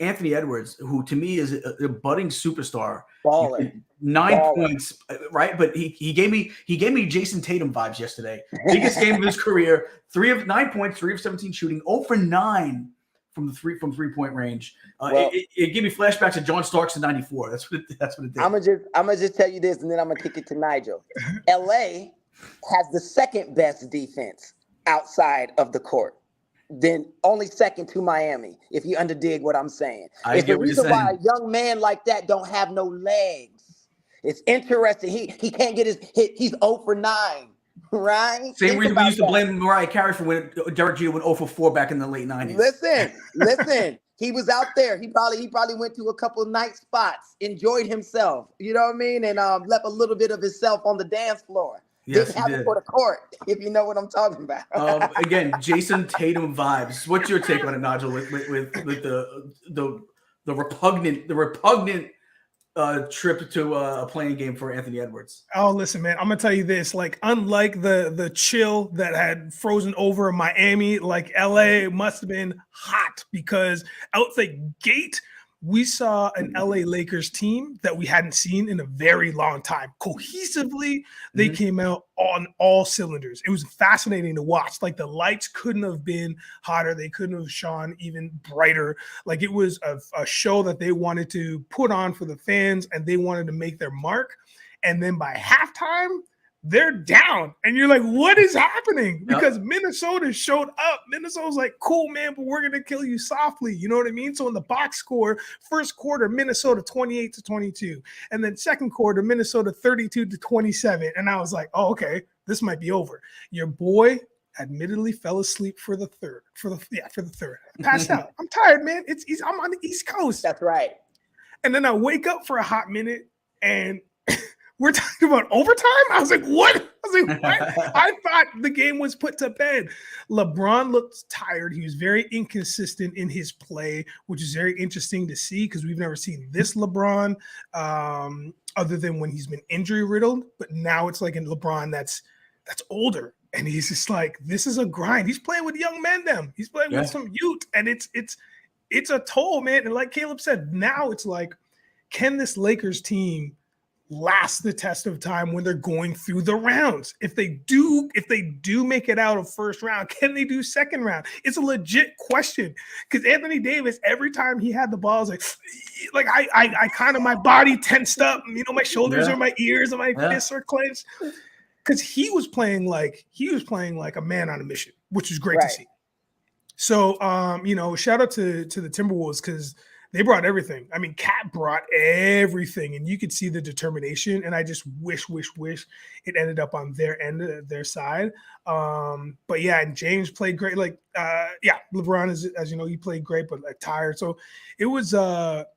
Anthony Edwards, who to me is a budding superstar. Balling. 9 points, right? But he gave me Jason Tatum vibes yesterday. Biggest game of his career. 3 of 9 points, 3 of 17 shooting, 0 for 9 from 3-point range. It gave me flashbacks to John Starks in '94. That's what it did. I'm gonna just tell you this, and then I'm gonna kick it to Nigel. LA has the second best defense outside of the court. Then only second to Miami, if you underdig what I'm saying. It's the reason why a young man like that don't have no legs. It's interesting. He can't get his hit. He's 0 for 9, right? Same reason we used to blame Mariah Carey for when Derek Jeter went 0 for 4 back in the late 90s. Listen. He was out there. He probably went to a couple of night spots, enjoyed himself. You know what I mean? And left a little bit of himself on the dance floor. Yes, didn't have to for the court, if you know what I'm talking about. Again, Jason Tatum vibes. What's your take on it, Nigel? With the repugnant trip to a playing game for Anthony Edwards? Oh, listen, man, I'm gonna tell you this. Like, unlike the chill that had frozen over Miami, like LA must have been hot, because out the gate, we saw an LA Lakers team that we hadn't seen in a very long time. Cohesively, they came out on all cylinders. It was fascinating to watch. Like, the lights couldn't have been hotter. They couldn't have shone even brighter. Like, it was a show that they wanted to put on for the fans, and they wanted to make their mark. And then by halftime, they're down. And you're like, what is happening? Because Minnesota showed up. Minnesota's like, cool, man, but we're going to kill you softly. You know what I mean? So in the box score, first quarter, Minnesota 28-22. And then second quarter, Minnesota 32-27. And I was like, oh, okay, this might be over. Your boy admittedly fell asleep for the third. For the third. I passed out. I'm tired, man. I'm on the East Coast. That's right. And then I wake up for a hot minute, and we're talking about overtime? I was like, what? What? I thought the game was put to bed. LeBron looked tired. He was very inconsistent in his play, which is very interesting to see because we've never seen this LeBron other than when he's been injury-riddled. But now it's like a LeBron that's older. And he's just like, this is a grind. He's playing with young men, them. He's playing with some youth. And it's a toll, man. And like Caleb said, now it's like, can this Lakers team last the test of time when they're going through the rounds? If they do make it out of first round, can they do second round? It's a legit question because Anthony Davis, every time he had the ball, I was like I kind of, my body tensed up, my shoulders or my ears and my fists are clenched because he was playing like a man on a mission, which is great to see. So shout out to the Timberwolves because they brought everything. I mean, Cat brought everything, and you could see the determination. And I just wish it ended up on their end, their side. But yeah, and James played great. Like, LeBron is, as you know, he played great, but like tired. So it was a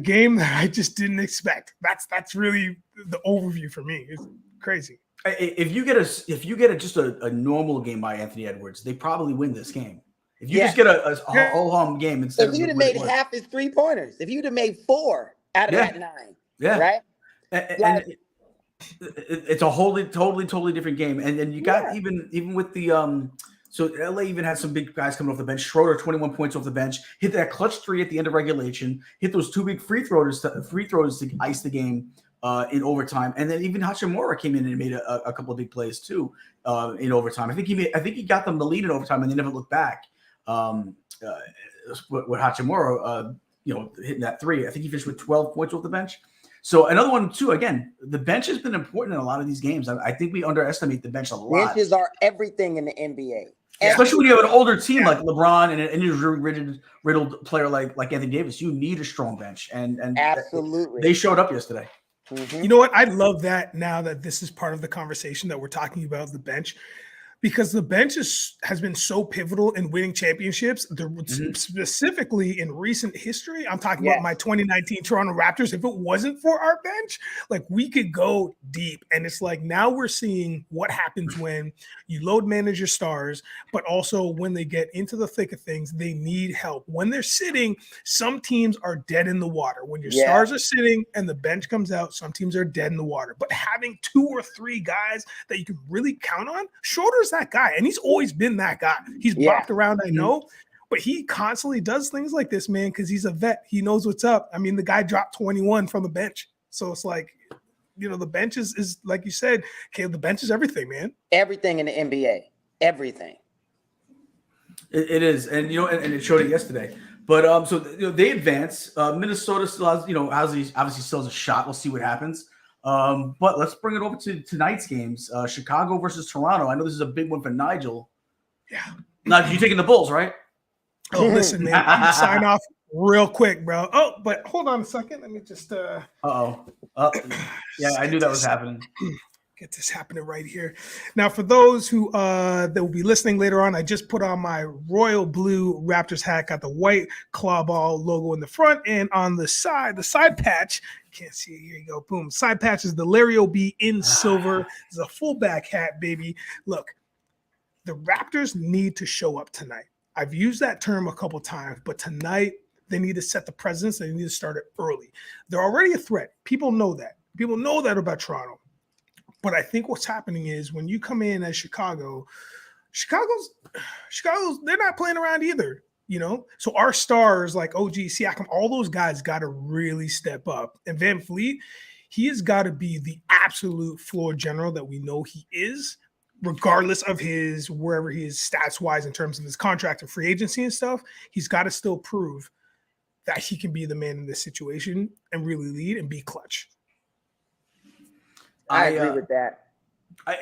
game that I just didn't expect. That's really the overview for me. It's crazy. If you get just a normal game by Anthony Edwards, they probably win this game. If you just get a whole home game instead if you'd have made half his 3-pointers, if you'd have made 4 out of that 9, right? And it's a totally different game. And you got even with the so LA even had some big guys coming off the bench. Schroeder, 21 points off the bench, hit that clutch 3 at the end of regulation, hit those 2 big free throws to ice the game in overtime. And then even Hachimura came in and made a couple of big plays too in overtime. I think he got them the lead in overtime and they never looked back. With Hachimura, hitting that 3, I think he finished with 12 points off the bench. So another one too. Again, the bench has been important in a lot of these games. I think we underestimate the bench a lot. Benches are everything in the NBA, especially when you have an older team like LeBron and an injury-riddled player like Anthony Davis. You need a strong bench, and absolutely, they showed up yesterday. Mm-hmm. You know what? I love that now that this is part of the conversation that we're talking about the bench. Because the bench has been so pivotal in winning championships, specifically in recent history. I'm talking about my 2019 Toronto Raptors. If it wasn't for our bench, like we could go deep. And it's like now we're seeing what happens when you load manage your stars, but also when they get into the thick of things, they need help. When they're sitting, some teams are dead in the water. When your stars are sitting and the bench comes out, some teams are dead in the water. But having 2 or 3 guys that you can really count on, Schroeder's that guy, and he's always been that guy. He's bopped around, I know, but he constantly does things like this, man, because he's a vet. He knows what's up. I mean, the guy dropped 21 from the bench, so it's like, the bench is like you said, Caleb, the bench is everything, man. Everything in the NBA, everything. It is, and and it showed it yesterday. But so they advance. Minnesota still has, obviously still has a shot. We'll see what happens. But let's bring it over to tonight's games. Chicago versus Toronto. I know this is a big one for Nigel. Yeah. Now, you taking the Bulls, right? Oh, listen, man. I'm going to sign off real quick, bro. Oh, but hold on a second. Let me just yeah, I knew that was happening. Get this happening right here. Now, for those who that will be listening later on, I just put on my royal blue Raptors hat, got the white claw ball logo in the front, and on the side patch, you can't see it, here you go, boom. Side patch is the Larry O.B. in silver. It's a fullback hat, baby. Look, the Raptors need to show up tonight. I've used that term a couple times, but tonight they need to set the presence. They need to start it early. They're already a threat. People know that. People know that about Toronto. But I think what's happening is when you come in as Chicago's they're not playing around either. So our stars like OG, Siakam, all those guys got to really step up. And Van Fleet, he has got to be the absolute floor general that we know he is, regardless of wherever he is stats wise in terms of his contract and free agency and stuff. He's got to still prove that he can be the man in this situation and really lead and be clutch. I agree with that.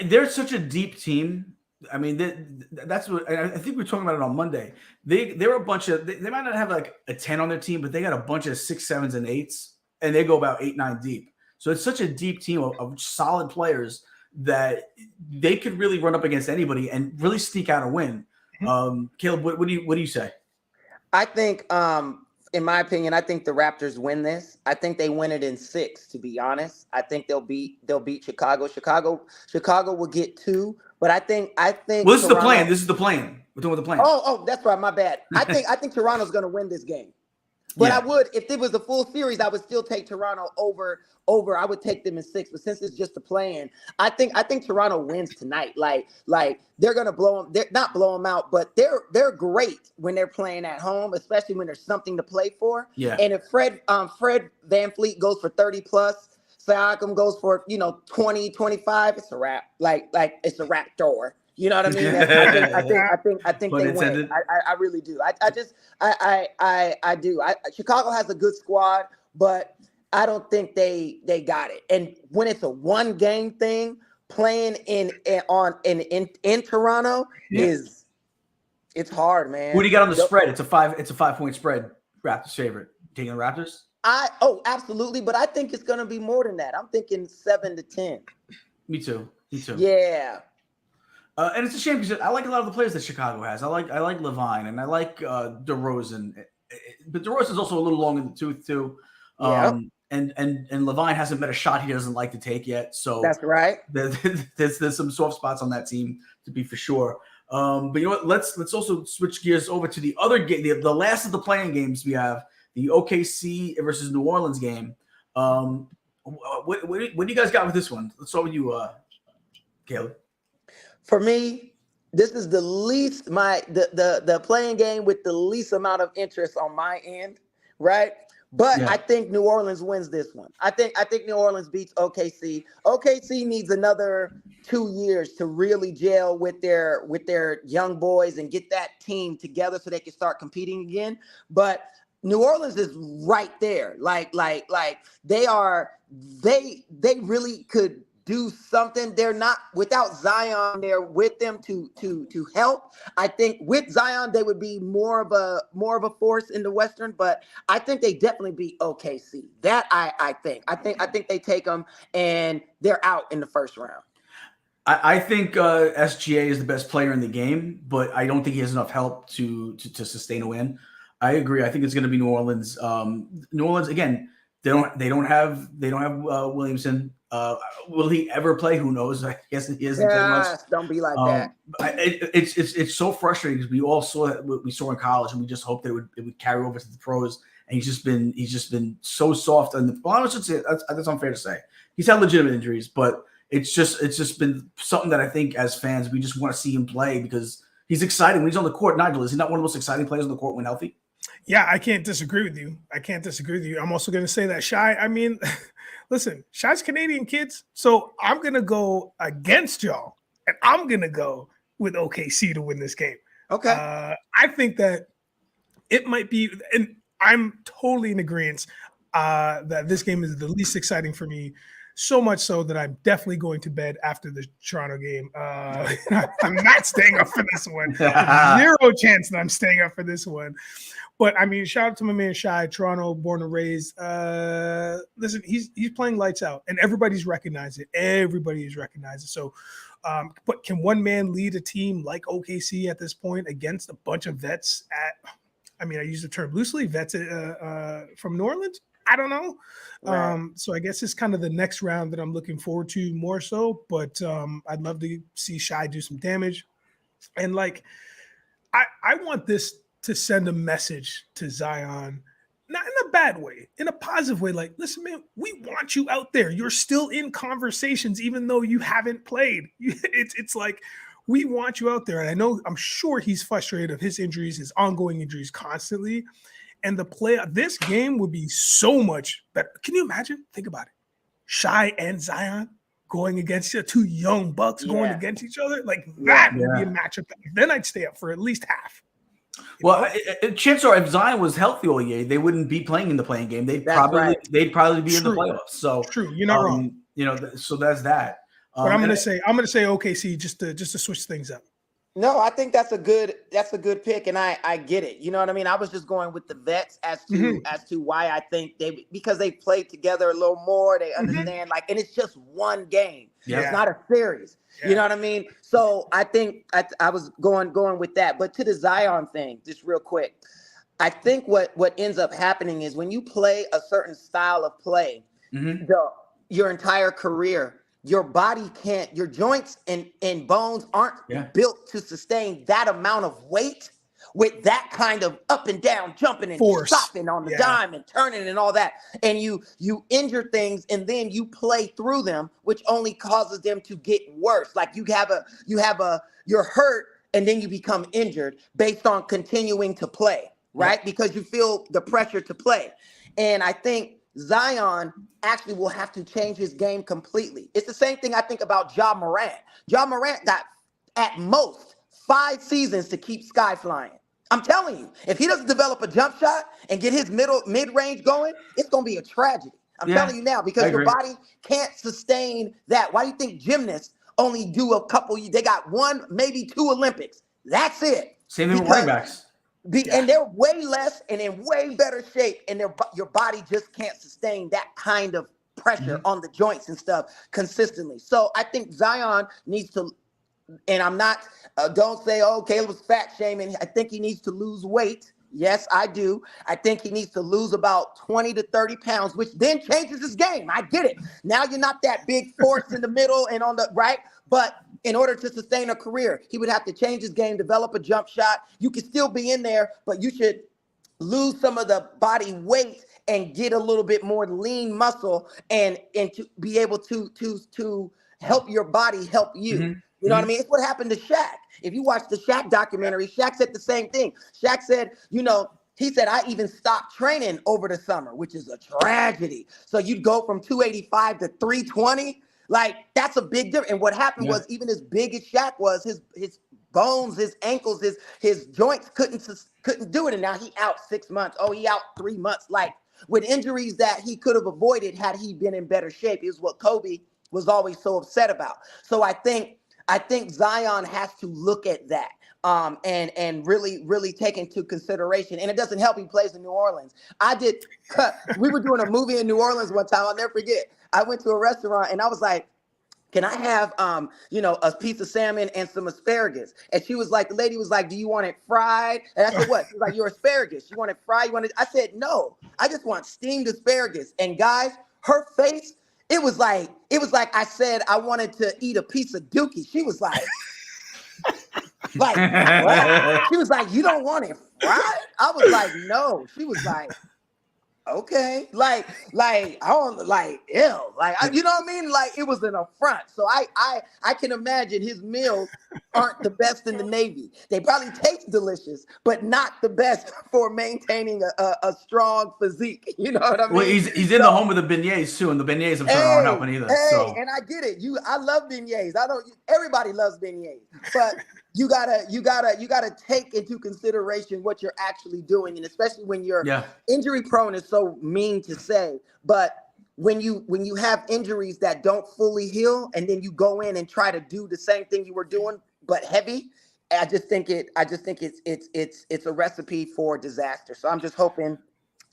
They're such a deep team. I mean, that's what I think we were talking about it on Monday. They're a bunch of they might not have like a 10 on their team, but they got a bunch of 6, 7s, and 8s, and they go about 8, 9 deep. So it's such a deep team of solid players that they could really run up against anybody and really sneak out a win. Caleb, what do you say? I think, in my opinion, I think the Raptors win this. I think they win it in 6. To be honest, I think they'll beat Chicago. Chicago will get 2. But I think. Well, this is the plan. This is the plan. We're doing the plan. Oh, that's right. My bad. I think Toronto's going to win this game. But I would, if it was a full series, I would still take Toronto over. I would take them in 6. But since it's just a plan, I think Toronto wins tonight. Like they're going to blow them. They're not blow them out, but they're great when they're playing at home, especially when there's something to play for. Yeah. And if Fred VanVleet goes for 30 plus. Siakam goes for 20, 25. It's a wrap. Like it's a wrap door. You know what I mean? I think they win. I really do. I do. Chicago has a good squad, but I don't think they got it. And when it's a 1-game thing, playing in Toronto it's hard, man. What do you got on the spread? It's a 5-point spread. Raptors favorite. Taking the Raptors? Absolutely, but I think it's gonna be more than that. I'm thinking 7-10. Me too. Yeah. And it's a shame because I like a lot of the players that Chicago has. I like Levine and I like DeRozan, but DeRozan's also a little long in the tooth too. And Levine hasn't met a shot he doesn't like to take yet. So that's right. There's some soft spots on that team to be for sure. But you know what? Let's also switch gears over to the other game, the last of the playing games we have. The OKC versus New Orleans game. What do you guys got with this one? Let's start with you, Caleb. For me, this is the least the playing game with the least amount of interest on my end, right? But I think New Orleans wins this one. I think New Orleans beats OKC. OKC needs another 2 years to really gel with their young boys and get that team together so they can start competing again. But New Orleans is right there. Like they really could do something. They're not without Zion there with them to help. I think with Zion they would be more of a force in the Western, but I think they definitely beat OKC. That I think they take them and they're out in the first round. I think SGA is the best player in the game, but I don't think he has enough help to sustain a win. I agree. I think it's going to be New Orleans. New Orleans again. They don't have Williamson. Will he ever play? Who knows? I guess he hasn't played much. Don't be like that. It's so frustrating because we all saw what we saw in college, and we just hoped that it would carry over to the pros. And he's just been so soft. And I should say that's unfair to say. He's had legitimate injuries, but it's just been something that I think as fans we just want to see him play because he's exciting when he's on the court. Nigel, is he not one of the most exciting players on the court when healthy? Yeah, I can't disagree with you. I'm also going to say that Shy, I mean, listen, Shy's Canadian, kids. So I'm going to go against y'all, and I'm going to go with OKC to win this game. Okay. I think that it might be, and I'm totally in agreement that this game is the least exciting for me. So much so that I'm definitely going to bed after the Toronto game. I'm not staying up for this one. Zero chance that I'm staying up for this one. But I mean, shout out to my man Shy, Toronto, born and raised. Listen, he's playing lights out, and everybody's recognized it. Everybody is recognized it. So, but can one man lead a team like OKC at this point against a bunch of vets? I use the term loosely, vets from New Orleans. I don't know. Right. So I guess it's kind of the next round that I'm looking forward to more so. But I'd love to see Shy do some damage, and I want this to send a message to Zion, not in a bad way, in a positive way. Like, listen, man, we want you out there. You're still in conversations, even though you haven't played. It's like We want you out there. And I'm sure he's frustrated of his injuries, his ongoing injuries constantly. And this game would be so much better. Can you imagine? Think about it. Shai and Zion going against two young bucks going against each other. Like that would be a matchup. Then I'd stay up for at least half. Well, chances are if Zion was healthy all year, they wouldn't be playing in the playing game. They'd probably be in the playoffs. So true. You're not wrong. So that's that. But I'm gonna say OKC just to switch things up. No, I think that's a good pick, and I get it. You know what I mean? I was just going with the vets as to why I think because they played together a little more. They understand and it's just one game. Yeah. It's not a series. Yeah. You know what I mean? So I think I was going with that. But to the Zion thing, just real quick, I think what ends up happening is when you play a certain style of play, your entire career, your body can't, your joints and bones aren't built to sustain that amount of weight with that kind of up and down, jumping and stopping on the dime and turning and all that. And you injure things and then you play through them, which only causes them to get worse. Like you're hurt and then you become injured based on continuing to play, right? Yeah. Because you feel the pressure to play. And I think Zion actually will have to change his game completely. It's the same thing I think about Ja Morant. Ja Morant got at most 5 seasons to keep sky flying. I'm telling you, if he doesn't develop a jump shot and get his mid-range going, it's going to be a tragedy. I'm telling you now, because your body can't sustain that. Why do you think gymnasts only do a couple? They got 1, maybe 2 Olympics. That's it. Same thing with running backs. And they're way less and in way better shape, and your body just can't sustain that kind of pressure on the joints and stuff consistently. So I think Zion needs to, and I'm not, don't say, Caleb was fat shaming. I think he needs to lose weight. Yes, I do. I think he needs to lose about 20 to 30 pounds, which then changes his game. I get it. Now you're not that big force in the middle and on the right, but in order to sustain a career, he would have to change his game, develop a jump shot. You can still be in there, but you should lose some of the body weight and get a little bit more lean muscle and to be able to help your body help you. You know what I mean? It's what happened to Shaq. If you watch the Shaq documentary, Shaq said the same thing. Shaq said, he said, I even stopped training over the summer, which is a tragedy. So you'd go from 285 to 320. Like, that's a big difference. And what happened was, even as big as Shaq was, his bones, his ankles, his joints couldn't do it. And now he out 6 months. He out 3 months. Like, with injuries that he could have avoided had he been in better shape, is what Kobe was always so upset about. So I think Zion has to look at that and really, really take into consideration. And it doesn't help he plays in New Orleans. We were doing a movie in New Orleans one time. I'll never forget. I went to a restaurant and I was like, can I have, a piece of salmon and some asparagus? And she was like, the lady was like, do you want it fried? And I said, what? She was like, your asparagus. You want it fried? I said, no, I just want steamed asparagus. And guys, her face, it was like I said I wanted to eat a piece of dookie. She was like, what? She was like, you don't want it fried? I was like, no. She was like, okay, like I don't like ew, like you know what I mean? Like, it was an affront. So I can imagine his meals aren't the best in the Navy. They probably taste delicious, but not the best for maintaining a strong physique. You know what I mean? Well, he's in the home of the beignets too, and the beignets I'm sure aren't helping either. So. And I get it. I love beignets. Everybody loves beignets, but. You gotta take into consideration what you're actually doing, and especially when you're injury prone is so mean to say, but when you have injuries that don't fully heal, and then you go in and try to do the same thing you were doing but heavy, I just think it's a recipe for disaster. So I'm just hoping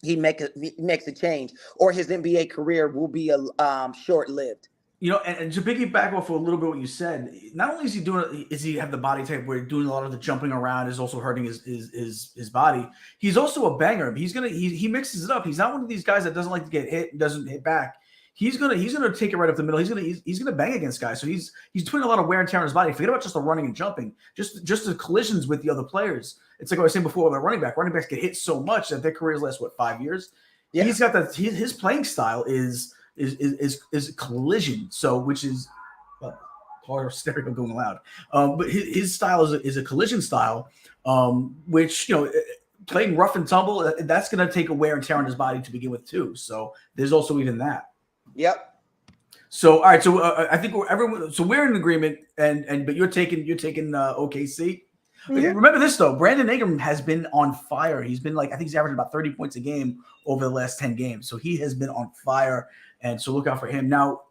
he makes a change, or his NBA career will be short-lived. And to piggyback off a little bit what you said, not only is he have the body type where doing a lot of the jumping around is also hurting his body. He's also a banger. He mixes it up. He's not one of these guys that doesn't like to get hit and doesn't hit back. He's gonna take it right up the middle. He's gonna bang against guys. So he's putting a lot of wear and tear on his body. Forget about just the running and jumping, just the collisions with the other players. It's like I was saying before with a running back. Running backs get hit so much that their careers last 5 years. Yeah. He's got his playing style is collision. So which is car stereo going loud. But his style is a collision style, which, playing rough and tumble, that's going to take a wear and tear on his body to begin with too. So there's also even that. Yep. So all right, so I think we're in agreement, but you're taking OKC. Yeah. Remember this though, Brandon Ingram has been on fire. He's been I think he's averaging about 30 points a game over the last 10 games. So he has been on fire, and so look out for him. Now,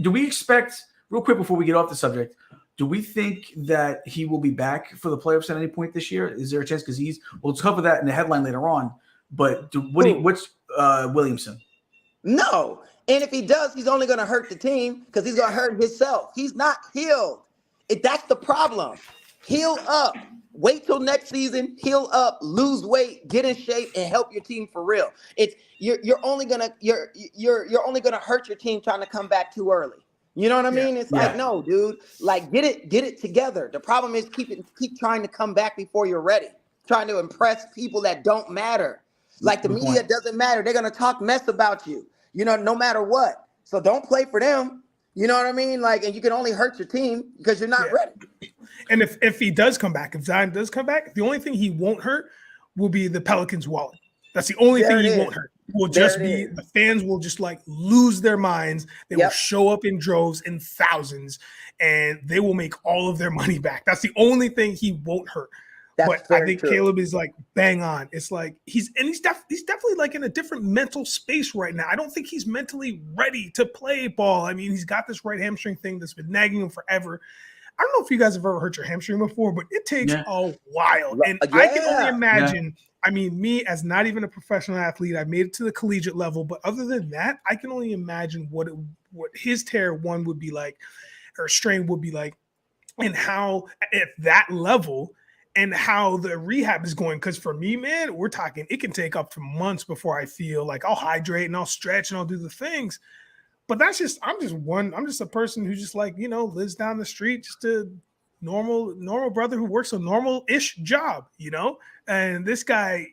do we expect, real quick before we get off the subject, do we think that he will be back for the playoffs at any point this year? Is there a chance? Because we'll cover that in the headline later on. But what's Williamson? No. And if he does, he's only going to hurt the team because he's going to hurt himself. He's not healed. That's the problem. Heal up. Wait till next season. Heal up. Lose weight. Get in shape and help your team for real. You're only gonna hurt your team trying to come back too early. You know what I mean? It's like, no, dude. Get it together. The problem is keep trying to come back before you're ready. Trying to impress people that don't matter. Like the media doesn't matter. They're gonna talk mess about you. No matter what. So don't play for them. You know what I mean? And you can only hurt your team because you're not ready. And if he does come back, if Zion does come back, the only thing he won't hurt will be the Pelicans' wallet. That's the only thing he won't hurt. The fans will just lose their minds. They will show up in droves in thousands, and they will make all of their money back. That's the only thing he won't hurt. But I think Caleeb is bang on. It's he's definitely in a different mental space right now. I don't think he's mentally ready to play ball. I mean, he's got this right hamstring thing that's been nagging him forever. I don't know if you guys have ever hurt your hamstring before, but it takes a while. And I can only imagine, I mean, me as not even a professional athlete, I made it to the collegiate level, but other than that, I can only imagine what his tear one would be like, or strain would be like, and how at that level and how the rehab is going. Because for me, man, we're talking, it can take up to months before I feel I'll hydrate and I'll stretch and I'll do the things. But I'm just a person who just lives down the street, just a normal brother who works a normal-ish job, and this guy,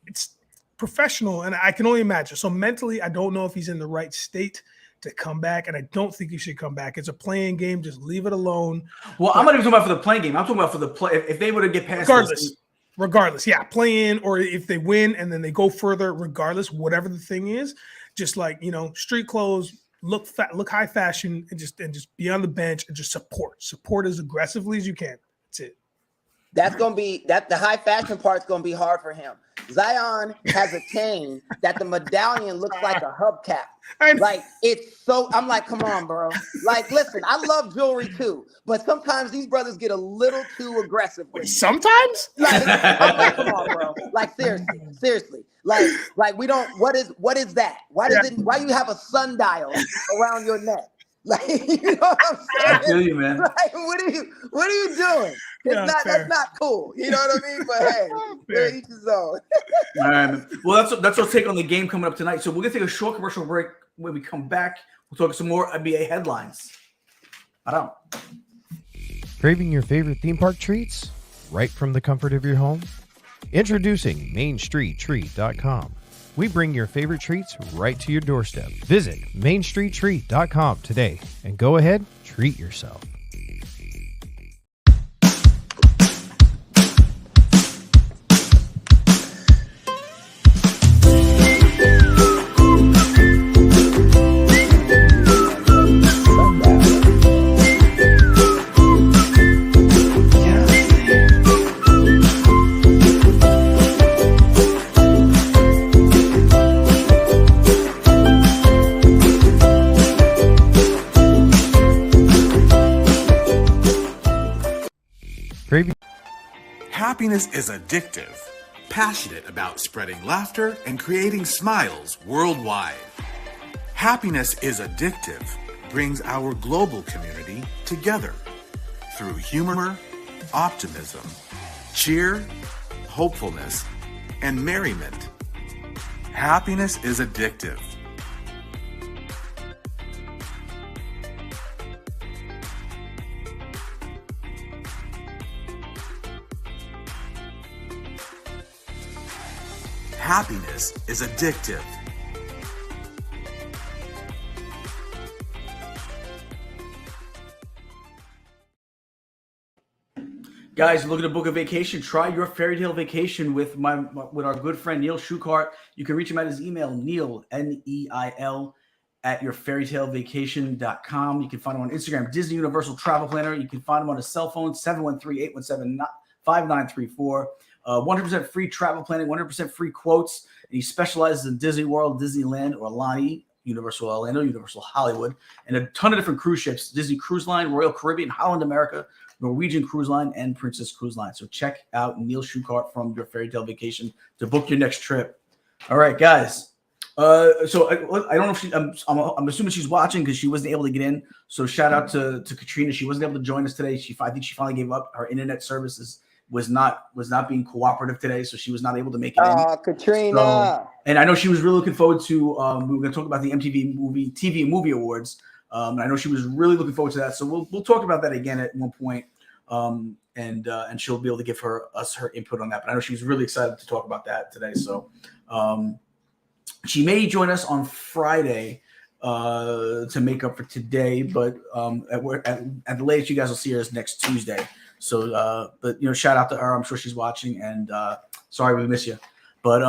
it's professional. And I can only imagine. So mentally, I don't know if he's in the right state to come back, and I don't think he should come back. It's a playing game. Just leave it alone. Well, I'm not even talking about for the playing game. I'm talking about for the play. If they were to get past regardless, play in, or if they win and then they go further, regardless, whatever the thing is, just street clothes, look high fashion, and just be on the bench and just support as aggressively as you can. That's it. That's gonna be the high fashion part's gonna be hard for him. Zion has a chain that the medallion looks like a hubcap. It's so, I'm come on, bro. Listen, I love jewelry too, but sometimes these brothers get a little too aggressive with it. Sometimes? I'm come on, bro. Seriously. We don't, what is that? Why you have a sundial around your neck? You know what I'm saying? I feel you, man. What are you doing? That's not cool. You know what I mean? But hey, each his own. All right, man. Well, that's our take on the game coming up tonight. So we're gonna take a short commercial break. When we come back, we'll talk some more NBA headlines. Craving your favorite theme park treats right from the comfort of your home? Introducing MainStreetTreat.com. We bring your favorite treats right to your doorstep. Visit MainStreetTreat.com today and go ahead, treat yourself. Happiness is addictive. Passionate about spreading laughter and creating smiles worldwide. Happiness is addictive brings our global community together through humor, optimism, cheer, hopefulness, and merriment. Happiness is addictive. Happiness is addictive. Guys, looking to book a vacation, try your fairy tale vacation with our good friend Neil Schuchart. You can reach him at his email, Neil, Neil, at yourfairytalevacation.com. You can find him on Instagram, Disney Universal Travel Planner. You can find him on his cell phone, 713-817-5934. 100% free travel planning, 100% free quotes. And he specializes in Disney World, Disneyland, Orlando, Universal Orlando, Universal Hollywood, and a ton of different cruise ships: Disney Cruise Line, Royal Caribbean, Holland America, Norwegian Cruise Line, and Princess Cruise Line. So check out Neil Schuchart from Your Fairy Tale Vacation to book your next trip. All right, guys. So I don't know if I'm assuming she's watching because she wasn't able to get in. So shout out to Katrina. She wasn't able to join us today. I think she finally gave up. Her internet services was not being cooperative today, so she was not able to make it in. Katrina. So, and I know she was really looking forward to. We were going to talk about the MTV TV and Movie Awards. And I know she was really looking forward to that. So we'll talk about that again at one point. And she'll be able to give us her input on that. But I know she was really excited to talk about that today. So she may join us on Friday to make up for today. But at the latest, you guys will see her next Tuesday. So, but shout out to her. I'm sure she's watching. And sorry we miss you. But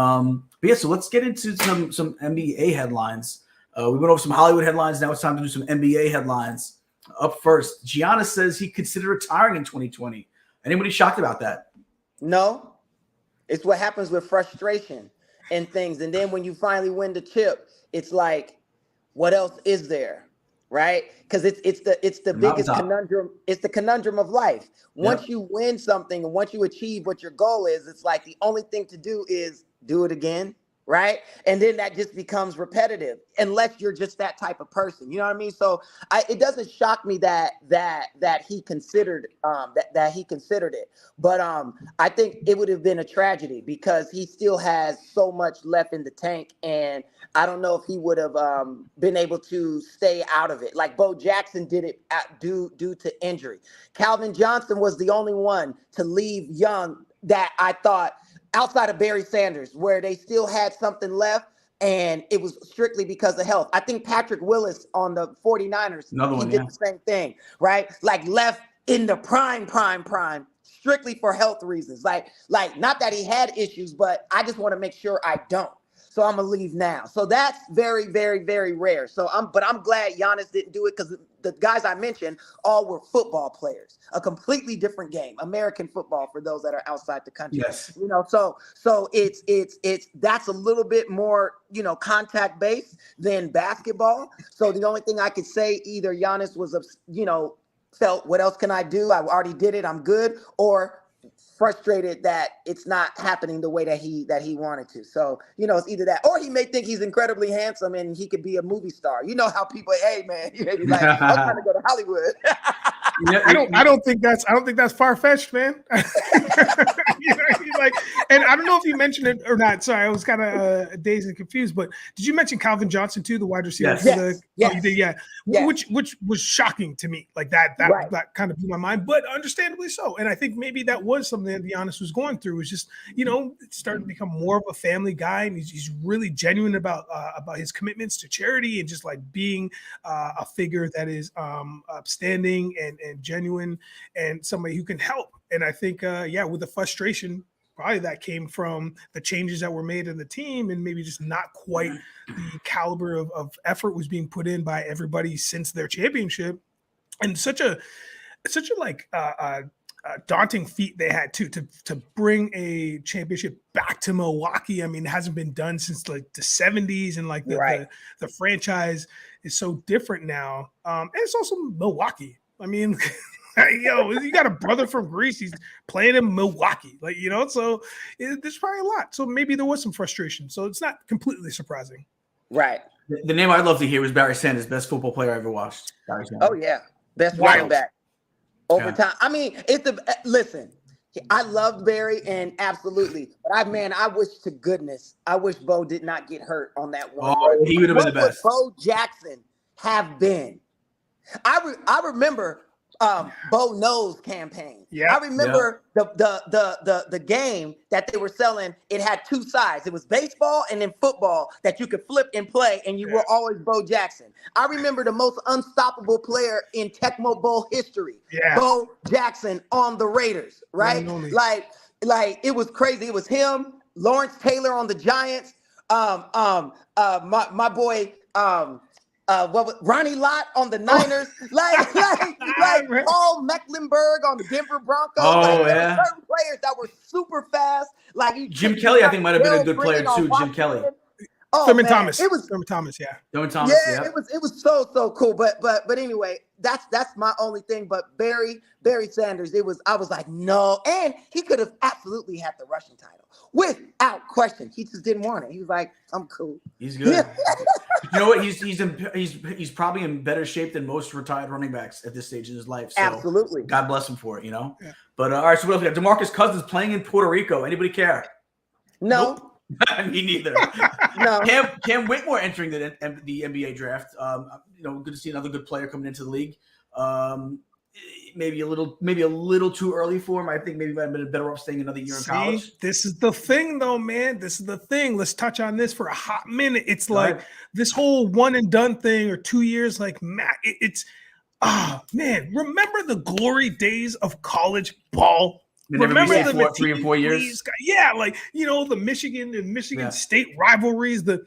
yeah. So let's get into some NBA headlines. We went over some Hollywood headlines. Now it's time to do some NBA headlines. Up first, Giannis says he considered retiring in 2020. Anybody shocked about that? No. It's what happens with frustration and things. And then when you finally win the chip, it's like, what else is there? Right? Because it's the biggest conundrum. It's the conundrum of life. Once you win something and once you achieve what your goal is, it's like the only thing to do is do it again. Right. And then that just becomes repetitive unless you're just that type of person. You know what I mean? So it doesn't shock me that he considered that he considered it. But I think it would have been a tragedy because he still has so much left in the tank. And I don't know if he would have been able to stay out of it. Like Bo Jackson did it due to injury. Calvin Johnson was the only one to leave young that I thought, outside of Barry Sanders, where they still had something left, and it was strictly because of health. I think Patrick Willis on the 49ers, did the same thing, right? Like left in the prime, strictly for health reasons. Like not that he had issues, but I just want to make sure I don't. So I'm gonna leave now. So that's very, very, very rare. So I'm glad Giannis didn't do it because the guys I mentioned all were football players, a completely different game, American football for those that are outside the country. Yes. So it's that's a little bit more, contact based than basketball. So the only thing I could say, either Giannis was, felt, what else can I do? I already did it. I'm good. Or frustrated that it's not happening the way that he wanted to. So, it's either that or he may think he's incredibly handsome and he could be a movie star. You know how people, hey man, you may be like, I'm trying to go to Hollywood. I don't think that's far-fetched, man. And I don't know if you mentioned it or not. Sorry, I was kind of dazed and confused. But did you mention Calvin Johnson too, the wide receiver? Yes. Oh, you did, yeah. Which was shocking to me. Like that kind of blew my mind, but understandably so. And I think maybe that was something that Giannis was going through. Was just starting to become more of a family guy, and he's really genuine about his commitments to charity and just like being a figure that is upstanding and genuine and somebody who can help. And I think, with the frustration, probably that came from the changes that were made in the team and maybe just not quite the caliber of effort was being put in by everybody since their championship. And such a daunting feat they had to bring a championship back to Milwaukee. I mean, it hasn't been done since like the 70s, and like the franchise is so different now. And it's also Milwaukee. I mean, you got a brother from Greece. He's playing in Milwaukee, so there's probably a lot. So maybe there was some frustration. So it's not completely surprising. Right. The name I'd love to hear was Barry Sanders, best football player I ever watched. Oh yeah. Best running back over time. I mean, listen, I loved Barry and absolutely, but I wish to goodness, I wish Bo did not get hurt on that one. Oh, he would have been the best. What would Bo Jackson have been? I remember Bo Knows campaign. Yeah. I remember the game that they were selling. It had two sides. It was baseball and then football that you could flip and play, and you were always Bo Jackson. I remember the most unstoppable player in Tecmo Bowl history, Bo Jackson on the Raiders, right? Like it was crazy. It was him, Lawrence Taylor on the Giants, my boy. Ronnie Lott on the Niners, like Paul Mecklenburg on the Denver Broncos. Oh, There were certain players that were super fast. Like Jim Kelly, I think might have been a good player too. Jim Kelly. Oh, Thurman man. Thomas. It was Thurman Thomas, yeah. Thurman Thomas, yeah. It was so cool. But anyway, that's my only thing. But Barry Sanders, I was like, no, and he could have absolutely had the rushing title without question. He just didn't want it. He was like, I'm cool. He's good. You know what? He's probably in better shape than most retired running backs at this stage in his life. So absolutely. God bless him for it, you know? Yeah. But all right, so what else we got? DeMarcus Cousins playing in Puerto Rico. Anybody care? No. Nope. Me neither. No. Cam Whitmore entering the NBA draft. Good to see another good player coming into the league. Maybe a little too early for him. I think maybe might have been better off staying another year in college. This is the thing, though, man. This is the thing. Let's touch on this for a hot minute. It's this whole one and done thing or 2 years. Like, man, remember the glory days of college ball? Remember the 3 and 4 years? Yeah, the Michigan and Michigan State rivalries, the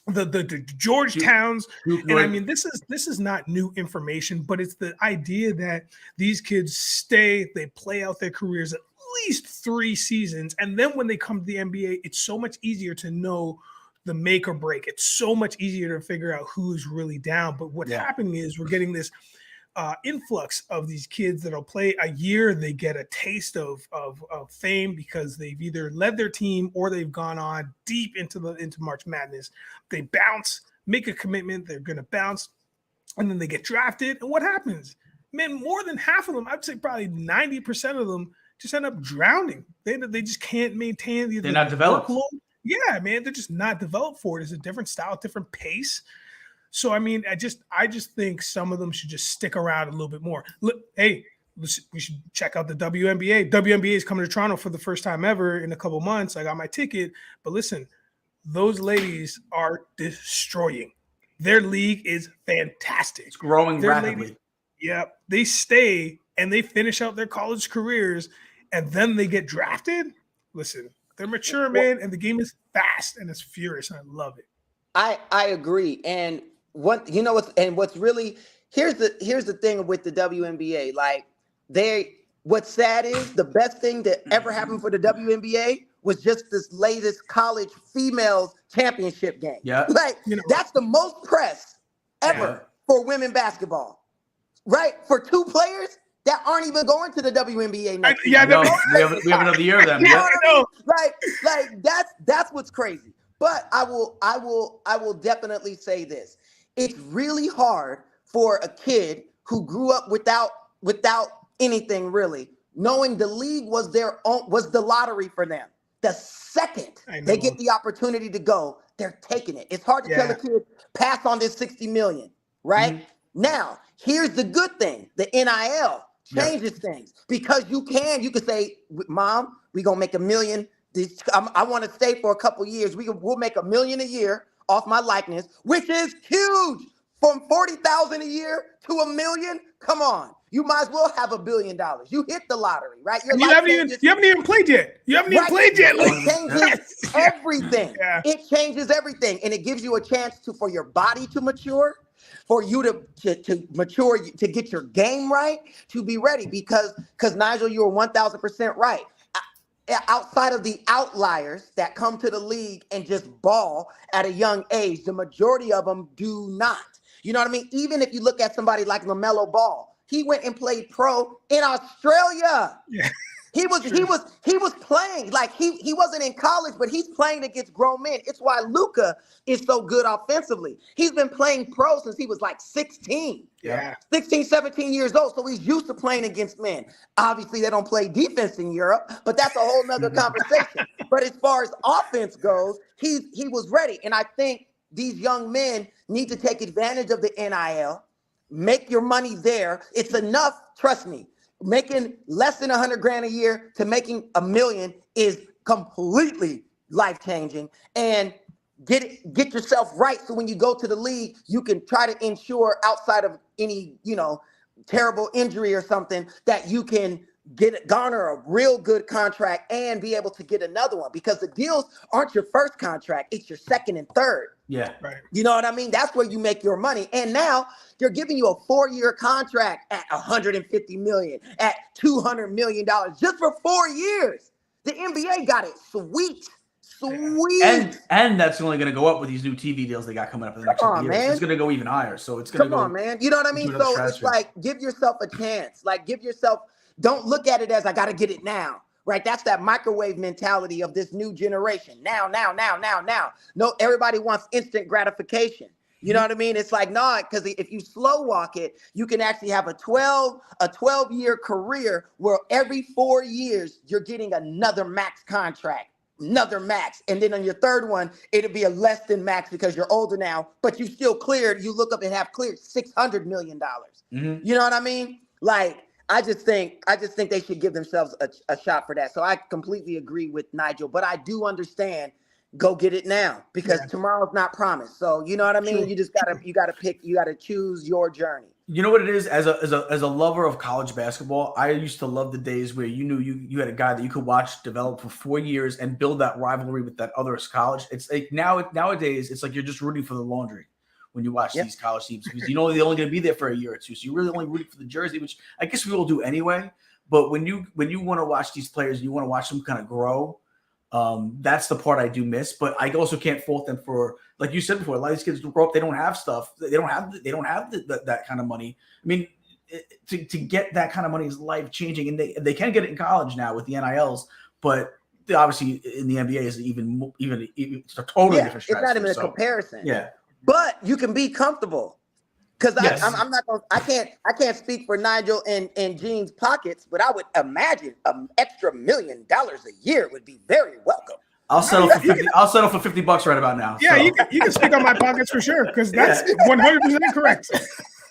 Georgetowns, and I mean this is not new information, but it's the idea that these kids they play out their careers at least 3 seasons, and then when they come to the NBA, it's so much easier to know the make or break. It's so much easier to figure out who's really down. But what's happening is we're getting this influx of these kids that'll play a year, they get a taste of fame because they've either led their team or they've gone on deep into March Madness. They bounce, make a commitment, they're going to bounce, and then they get drafted. And what happens? Man, more than half of them, I'd say probably 90% of them, just end up drowning. They just can't maintain they're not developed. Workload. Yeah, man, they're just not developed for it. It's a different style, different pace. So, I mean, I just think some of them should just stick around a little bit more. Look, hey, we should check out the WNBA. WNBA is coming to Toronto for the first time ever in a couple months. I got my ticket. But listen, those ladies are destroying. Their league is fantastic. It's growing rapidly. They stay and they finish out their college careers, and then they get drafted. Listen, they're mature, man, and the game is fast and it's furious, and I love it. I agree. And what's really here's the thing with the WNBA. Like what's sad is the best thing that ever happened for the WNBA was just this latest college females championship game. Yeah. That's the most press ever for women basketball. Right? For 2 players that aren't even going to the WNBA next year. We have another year of them. That's what's crazy. But I will definitely say this. It's really hard for a kid who grew up without anything really, knowing the league was the lottery for them. The second they get the opportunity to go, they're taking it. It's hard to tell a kid, pass on this $60 million, right? Mm-hmm. Now, here's the good thing. The NIL changes things because you can say, Mom, we're going to make $1 million. I want to stay for a couple years. We'll make $1 million a year off my likeness, which is huge. From $40,000 a year to $1 million. Come on, you might as well have $1 billion. You hit the lottery, right? You haven't even played yet. It changes everything. It changes everything, and it gives you a chance for your body to mature, for you to mature, to get your game right, to be ready. Because Nigel, you were 1,000% right. Outside of the outliers that come to the league and just ball at a young age, the majority of them do not. You know what I mean? Even if you look at somebody like LaMelo Ball, he went and played pro in Australia. Yeah. He was playing like he wasn't in college, but he's playing against grown men. It's why Luka is so good offensively. He's been playing pro since he was like 16. Yeah. 16, 17 years old. So he's used to playing against men. Obviously, they don't play defense in Europe, but that's a whole nother conversation. But as far as offense goes, he was ready. And I think these young men need to take advantage of the NIL. make your money there. It's enough, trust me. Making less than $100,000 a year to making $1 million is completely life-changing. And get yourself right, so when you go to the league, you can try to ensure, outside of any, terrible injury or something, that you can garner a real good contract and be able to get another one, because the deals aren't your first contract, it's your second and third. Yeah. Right. You know what I mean? That's where you make your money. And now they're giving you a 4-year contract at $150 million, at $200 million, just for 4 years. The NBA got it sweet. And that's only going to go up with these new TV deals they got coming up in the next couple years. Man. It's going to go even higher. So it's going to go. Come on, man. You know what I mean? So it's like, give yourself a chance. Like, don't look at it as I got to get it now, right? That's that microwave mentality of this new generation. Now. No, everybody wants instant gratification. You know what I mean? It's like, no, because if you slow walk it, you can actually have a 12-year career where every 4 years you're getting another max contract. Another max, and then on your third one it'll be a less than max because you're older now, but you still cleared. You look up and have cleared $600 million. You know what I mean? Like, I just think they should give themselves a shot for that. So I completely agree with Nigel, but I do understand. Go get it now, because tomorrow's not promised. So you know what I mean? True. You just gotta choose your journey. You know what it is? As a lover of college basketball, I used to love the days where you knew you had a guy that you could watch develop for 4 years and build that rivalry with that other college. It's like nowadays, it's like you're just rooting for the laundry when you watch these college teams, because they're only going to be there for a year or two. So you're really only rooting for the jersey, which I guess we all do anyway. But when you want to watch these players, you want to watch them kind of grow. That's the part I do miss, but I also can't fault them for, like you said before, a lot of these kids grow up, they don't have stuff. They don't have that kind of money. I mean, to get that kind of money is life changing, and they can get it in college now with the NILs, but obviously in the NBA is even it's a totally different strategy. It's not even a comparison. Yeah, but you can be comfortable. Because I'm not gonna, I can't speak for Nigel and Gene's pockets, but I would imagine an extra $1 million a year would be very welcome. I'll settle for $50. I'll settle for $50 right about now. Yeah, so. you can speak on my pockets for sure, because that's 100% correct.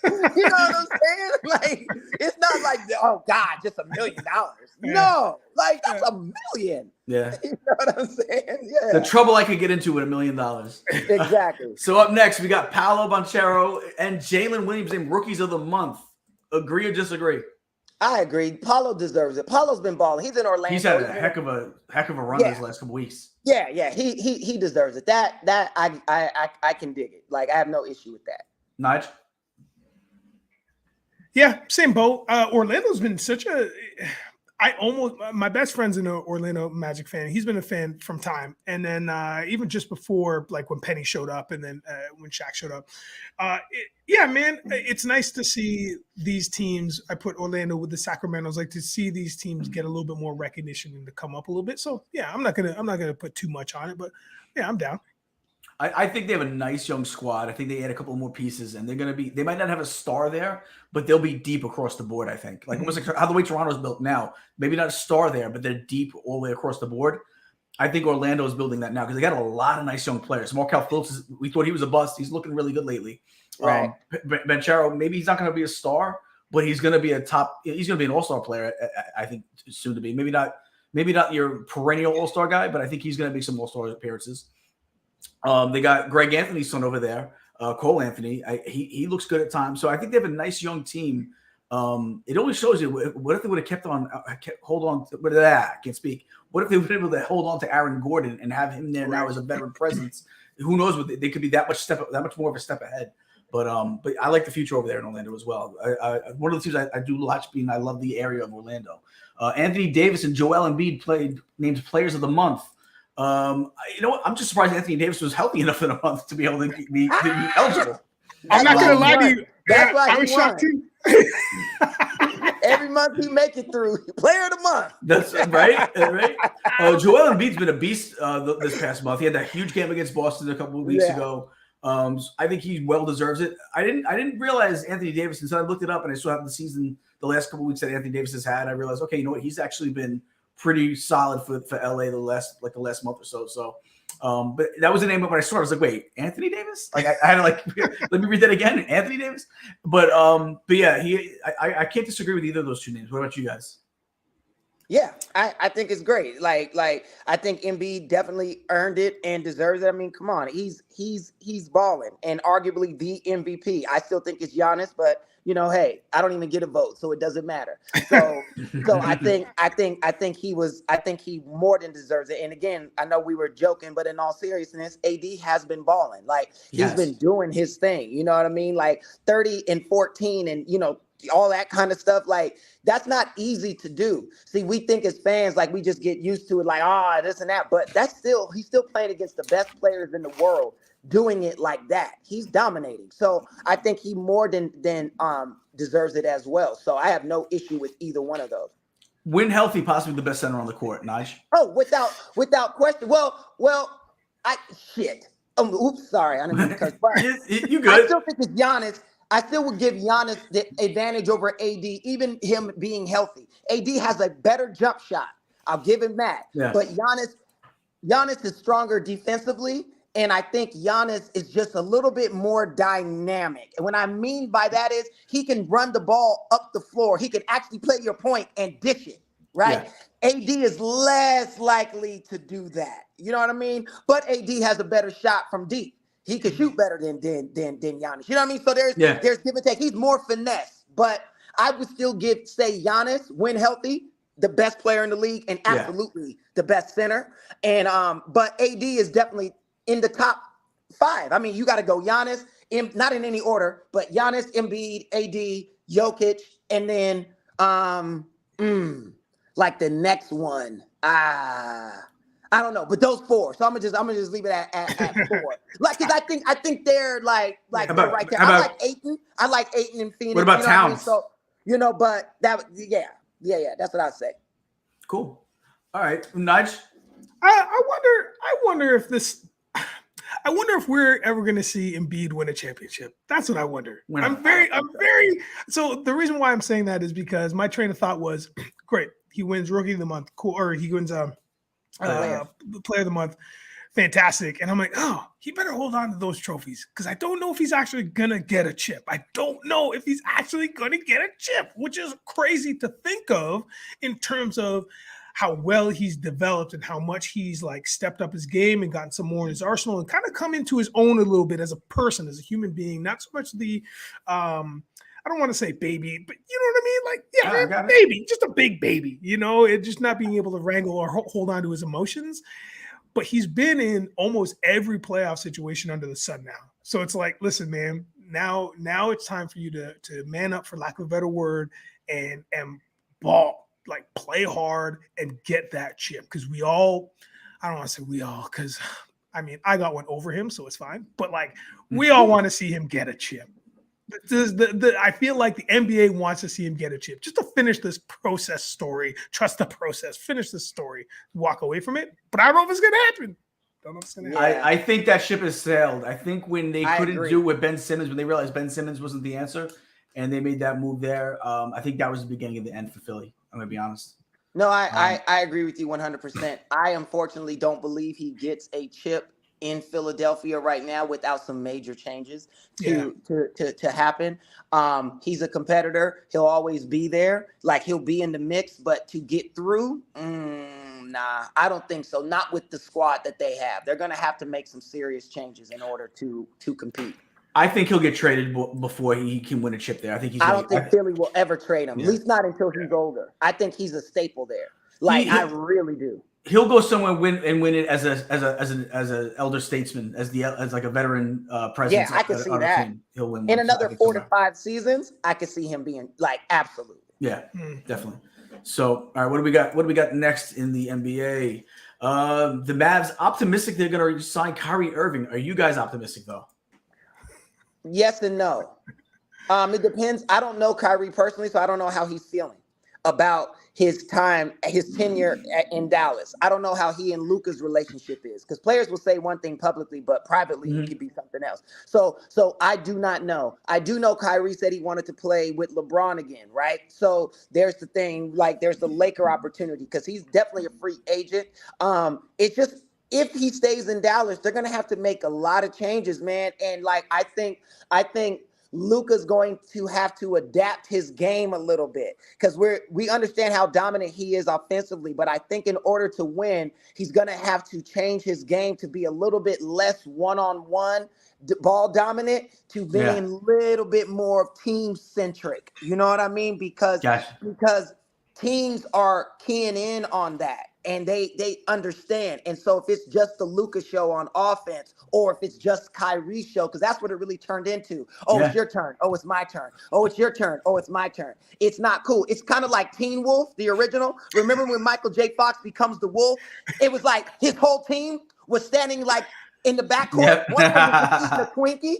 You know what I'm saying? Like, it's not like, oh God, just $1 million. No, like that's $1 million. Yeah. You know what I'm saying? Yeah. The trouble I could get into with $1 million. Exactly. So up next, we got Paolo Banchero and Jalen Williams named Rookies of the Month. Agree or disagree? I agree. Paolo deserves it. Paolo's been balling. He's in Orlando. He's had a heck of a run these last couple weeks. Yeah. He deserves it. That I can dig it. Like, I have no issue with that. Nigel? Yeah, same boat. Orlando's been such a. My best friend's an Orlando Magic fan. He's been a fan from time, and then even just before, like when Penny showed up, and then when Shaq showed up. Man, it's nice to see these teams. I put Orlando with the Sacramentos, like to see these teams get a little bit more recognition and to come up a little bit. So yeah, I'm not gonna put too much on it, but yeah, I'm down. I think they have a nice young squad. I think they add a couple more pieces, and they might not have a star there, but they'll be deep across the board, I think. Like almost like how the way Toronto's built now. Maybe not a star there, but they're deep all the way across the board. I think Orlando is building that now because they got a lot of nice young players. Markel Phillips, we thought he was a bust. He's looking really good lately. Right. Banchero, maybe he's not going to be a star, but he's going to be he's going to be an all-star player, I think, soon to be. Maybe not your perennial all-star guy, but I think he's going to make some all-star appearances. They got Greg Anthony's son over there, Cole Anthony. He looks good at times. So I think they have a nice young team. It only shows you what if they would have I can't speak. What if they would have been able to hold on to Aaron Gordon and have him there now as a veteran presence? Who knows what they could be that much more of a step ahead. But I like the future over there in Orlando as well. One of the teams I do watch being I love the area of Orlando. Anthony Davis and Joel Embiid named Players of the Month. You know what? I'm just surprised Anthony Davis was healthy enough in a month to be able to be eligible. I'm not going to lie to you. That's why I was shocked too. Every month he make it through Player of the Month. That's right. Joel Embiid's been a beast this past month. He had that huge game against Boston a couple of weeks ago. I think he well deserves it. I didn't realize Anthony Davis until I looked it up and I saw the season the last couple of weeks that Anthony Davis has had. I realized, okay, you know what? He's actually been pretty solid for LA the last month or so. So But that was the name of what I saw. I was like, wait, Anthony Davis? Like I had to like let me read that again. Anthony Davis. But yeah, I can't disagree with either of those two names. What about you guys? Yeah, I think it's great. Like I think Embiid definitely earned it and deserves it. I mean, come on, he's balling and arguably the MVP. I still think it's Giannis, but hey, I don't even get a vote, so it doesn't matter. So I think he more than deserves it. And again, I know we were joking, but in all seriousness, AD has been balling. Like he's been doing his thing. You know what I mean? Like 30 and 14 and all that kind of stuff. Like that's not easy to do. See, we think as fans, like we just get used to it, like, this and that, but he's still playing against the best players in the world doing it like that. He's dominating. So I think he more than deserves it as well. So I have no issue with either one of those. When healthy, possibly the best center on the court, Nige. Oh, without question. Well, oops, sorry. I didn't mean to curse. You good. I still think it's Giannis. I still would give Giannis the advantage over AD, even him being healthy. AD has a better jump shot. I'll give him that. Yeah. But Giannis is stronger defensively, and I think Giannis is just a little bit more dynamic. And what I mean by that is he can run the ball up the floor. He can actually play your point and dish it, right? Yeah. AD is less likely to do that. You know what I mean? But AD has a better shot from deep. He could shoot better than Giannis. You know what I mean? So there's give and take. He's more finesse, but I would still say Giannis, when healthy, the best player in the league and absolutely the best center. And but AD is definitely in the top 5. I mean, you got to go Giannis, not in any order, but Giannis, Embiid, AD, Jokic, and then like the next one. I don't know, but those 4. So I'm gonna just leave it at 4. Like, because I think they're like they're right there. I like Ayton and Phoenix. What about Towns? I mean? So but that that's what I'd say. Cool. All right, Nige. I wonder if we're ever going to see Embiid win a championship. That's what I wonder. I'm very. So the reason why I'm saying that is because my train of thought was, great, he wins Rookie of the Month, cool, or he wins Player of the Month, fantastic. And I'm like, he better hold on to those trophies because I don't know if he's actually gonna get a chip. Which is crazy to think of in terms of how well he's developed and how much he's like stepped up his game and gotten some more in his arsenal and kind of come into his own a little bit as a person, as a human being, not so much the I don't want to say baby, but you know what I mean? Like, baby, just a big baby, it just not being able to wrangle or hold on to his emotions. But he's been in almost every playoff situation under the sun now. So it's like, listen, man, now it's time for you to man up, for lack of a better word, and ball, like play hard and get that chip. Because I don't want to say we all, because I mean, I got one over him, so it's fine. But like, we all want to see him get a chip. I feel like the NBA wants to see him get a chip just to finish this process story. Trust the process. Finish this story. Walk away from it. But I don't know if it's going to happen. Don't know if it's going to happen. I think that ship has sailed. I think when they couldn't do with Ben Simmons, when they realized Ben Simmons wasn't the answer, and they made that move there, I think that was the beginning of the end for Philly. I'm going to be honest. No, I agree with you 100%. I unfortunately don't believe he gets a chip in Philadelphia right now without some major changes to happen. He's a competitor. He'll always be there. Like, he'll be in the mix, but to get through, nah, I don't think so. Not with the squad that they have. They're going to have to make some serious changes in order to compete. I think he'll get traded before he can win a chip there. I don't think Philly will ever trade him, at least not until he's older. I think he's a staple there. I really do. He'll go somewhere and win it as an elder statesman, as like a veteran president. Yeah, I can see that. He'll win in another 4 to 5 seasons. I could see him being like absolutely. Yeah, definitely. So, all right, what do we got? What do we got next in the NBA? The Mavs optimistic they're going to sign Kyrie Irving. Are you guys optimistic though? Yes and no. It depends. I don't know Kyrie personally, so I don't know how he's feeling about his tenure in Dallas. I don't know how he and Luka's relationship is, because players will say one thing publicly, but privately he could be something else. So I do not know. I do know Kyrie said he wanted to play with LeBron again, right? So there's the thing, like there's the Laker opportunity, because he's definitely a free agent. It's just if he stays in Dallas, they're going to have to make a lot of changes, man. And like, I think Luka's going to have to adapt his game a little bit, because we understand how dominant he is offensively. But I think in order to win, he's going to have to change his game to be a little bit less one-on-one ball dominant to being a little bit more team centric. You know what I mean? Because teams are keying in on that. And they understand. And so if it's just the Luka show on offense, or if it's just Kyrie's show, because that's what it really turned into. Oh, it's your turn. Oh, it's my turn. Oh, it's your turn. Oh, it's my turn. It's not cool. It's kind of like Teen Wolf, the original. Remember when Michael J. Fox becomes the wolf? It was like his whole team was standing like in the backcourt. Yep. One of them was eating a Twinkie,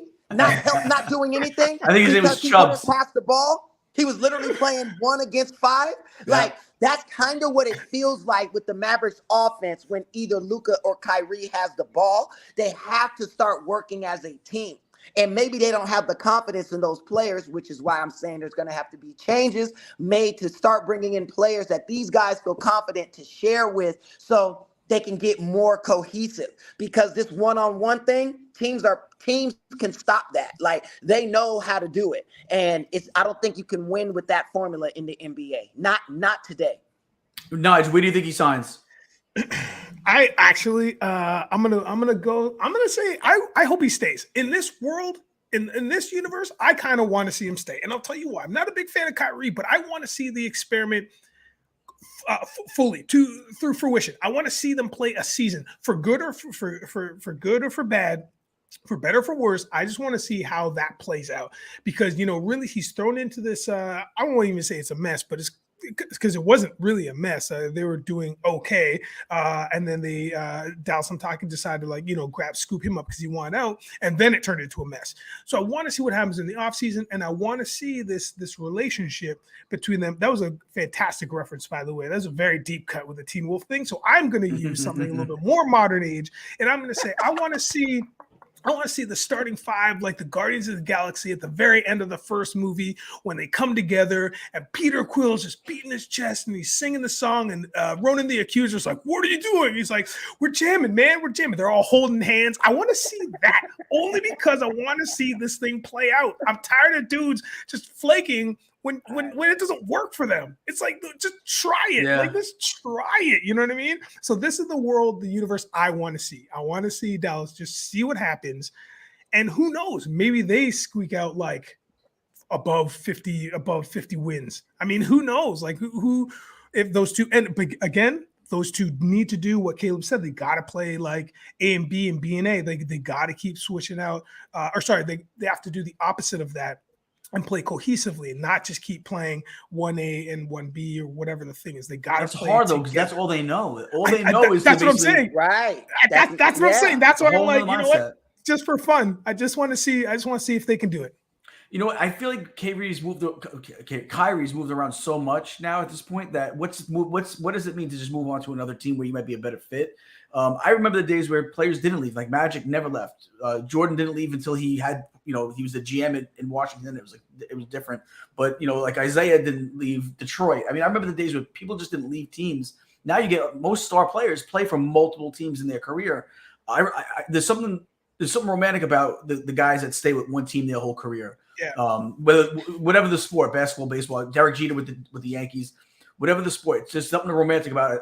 not doing anything. I think his name was Chubbs. He pass the ball. He was literally playing 1 against 5. Like, that's kind of what it feels like with the Mavericks offense when either Luka or Kyrie has the ball. They have to start working as a team. And maybe they don't have the confidence in those players, which is why I'm saying there's going to have to be changes made to start bringing in players that these guys feel confident to share with, so they can get more cohesive. Because this one-on-one thing, teams can stop that. Like, they know how to do it. And I don't think you can win with that formula in the NBA. Not today. Nigel, where do you think he signs? I actually I'm gonna say I hope he stays. In this world, in this universe, I kind of want to see him stay. And I'll tell you why. I'm not a big fan of Kyrie, but I want to see the experiment fully through fruition. I want to see them play a season, for good or for good or for bad, for better or for worse. I just want to see how that plays out, because really he's thrown into this. I won't even say it's a mess, but it's because it wasn't really a mess. They were doing okay, and then Dawson decided to scoop him up because he wanted out, and then it turned into a mess. So I want to see what happens in the offseason, and I want to see this relationship between them. That was a fantastic reference, by the way. That's a very deep cut with the Teen Wolf thing. So I'm going to use something a little bit more modern age, and I'm going to say I want to see the starting 5, like the Guardians of the Galaxy at the very end of the first movie, when they come together and Peter Quill's just beating his chest and he's singing the song, and Ronan the Accuser's like, "What are you doing?" He's like, "We're jamming, man. We're jamming." They're all holding hands. I want to see that, only because I want to see this thing play out. I'm tired of dudes just flaking when it doesn't work for them. It's like, just try it. Like, just try it. You know what I mean? So this is the world, the universe I want to see. I want to see Dallas just see what happens. And who knows? Maybe they squeak out like above 50 wins. I mean, who knows? Like, who if those two, and again, those two need to do what Caleeb said. They got to play like A and B and B and A. They got to keep switching out. They have to do the opposite of that and play cohesively, and not just keep playing 1A and 1B or whatever the thing is. They got to play. It's hard though, because that's all they know. All they know is that's what I'm saying. Right. That's what I'm saying. That's what I'm like. You know what? Just for fun, I just want to see if they can do it. You know what? I feel like Kyrie's moved around so much now at this point that what does it mean to just move on to another team where you might be a better fit? I remember the days where players didn't leave. Like Magic never left. Jordan didn't leave until he had, he was the GM in Washington. It was different. But like Isaiah didn't leave Detroit. I mean, I remember the days where people just didn't leave teams. Now you get most star players play for multiple teams in their career. There's something romantic about the guys that stay with one team their whole career. Yeah. Whatever the sport, basketball, baseball, Derek Jeter with the Yankees, whatever the sport, it's just something romantic about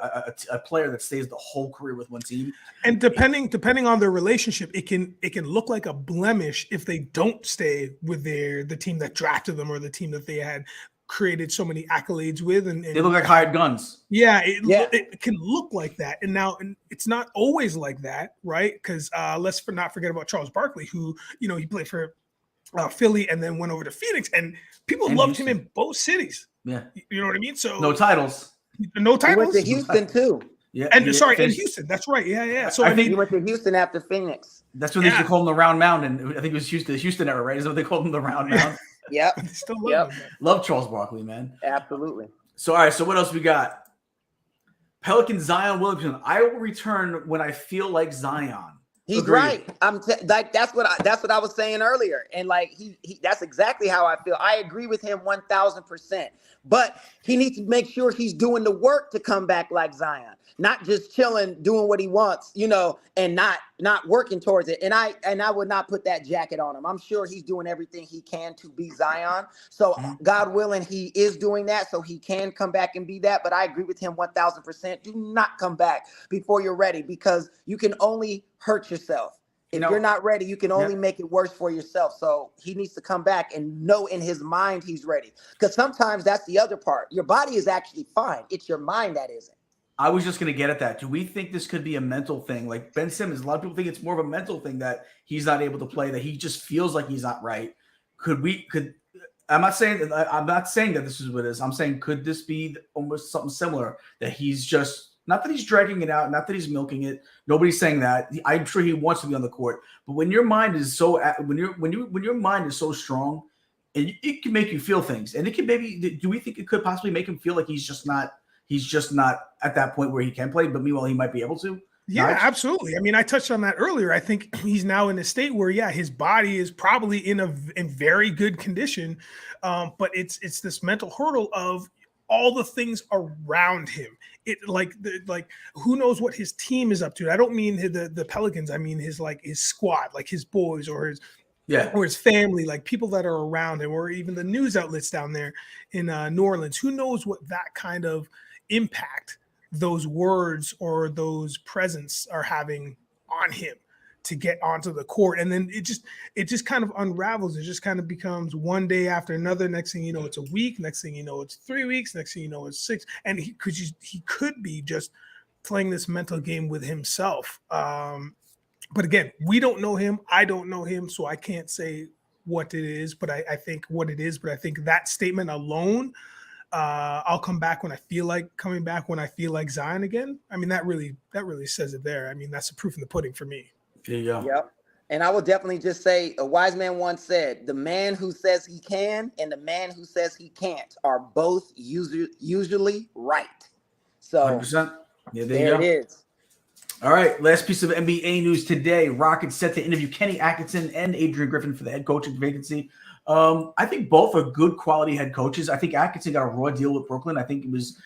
a player that stays the whole career with one team. And depending on their relationship, it can look like a blemish if they don't stay with the team that drafted them or the team that they had created so many accolades with, and they look like hired guns. Yeah, it can look like that, and it's not always like that, right? Because let's not forget about Charles Barkley, who he played for Philly and then went over to Phoenix, and people loved him in both cities. Yeah, you know what I mean. So no titles. He went to Houston too. Yeah, in Houston. That's right. Yeah. So I think he went to Houston after Phoenix. That's what they used to call him, the Round Mound, and I think it was the Houston era, right? Is that what they called him, the Round Mound? Yep. Still love him, man. Love Charles Barkley, man. Absolutely. So all right. So what else we got? Pelican Zion Williamson. I will return when I feel like Zion. He's Agreed. right. Like that's what I was saying earlier, and like he that's exactly how I feel. I agree with him 1,000%. But he needs to make sure he's doing the work to come back like Zion, not just chilling, doing what he wants, and not working towards it. And I would not put that jacket on him. I'm sure he's doing everything he can to be Zion. So God willing, he is doing that, so he can come back and be that. But I agree with him 1,000%. Do not come back before you're ready, because you can only hurt yourself. If you're not ready, you can only make it worse for yourself. So he needs to come back and know in his mind he's ready. Because sometimes that's the other part. Your body is actually fine. It's your mind that isn't. I was just going to get at that. Do we think this could be a mental thing? Like Ben Simmons, a lot of people think it's more of a mental thing that he's not able to play, that he just feels like he's not right. I'm not saying that this is what it is. I'm saying, could this be almost something similar, that he's just, not that he's dragging it out, not that he's milking it. Nobody's saying that. I'm sure he wants to be on the court, but when your mind is so when your mind is so strong, and it can make you feel things, and it can maybe. Do we think it could possibly make him feel like he's just not at that point where he can play, but meanwhile he might be able to? Yeah, absolutely. I mean, I touched on that earlier. I think he's now in a state where, his body is probably in very good condition, but it's this mental hurdle of all the things around him. Like who knows what his team is up to. I don't mean the Pelicans. I mean his squad, like his boys or his family, like people that are around him, or even the news outlets down there in New Orleans. Who knows what that kind of impact those words or those presence are having on him to get onto the court. And then it just kind of unravels. It just kind of becomes one day after another. Next thing you know, it's a week. Next thing you know, it's 3 weeks. Next thing you know, it's 6. And he could be just playing this mental game with himself. But again, we don't know him. I don't know him, so I can't say what it is, but I think what it is. But I think that statement alone, I'll come back when I feel like coming back, when I feel like Zion again. I mean, that really says it there. I mean, that's the proof in the pudding for me. There you go. Yep. And I will definitely just say, a wise man once said, the man who says he can and the man who says he can't are both usually right. So 100%. Yeah, there it is. All right, last piece of NBA news today. Rockets set to interview Kenny Atkinson and Adrian Griffin for the head coaching vacancy. I think both are good quality head coaches. I think Atkinson got a raw deal with Brooklyn. I think it was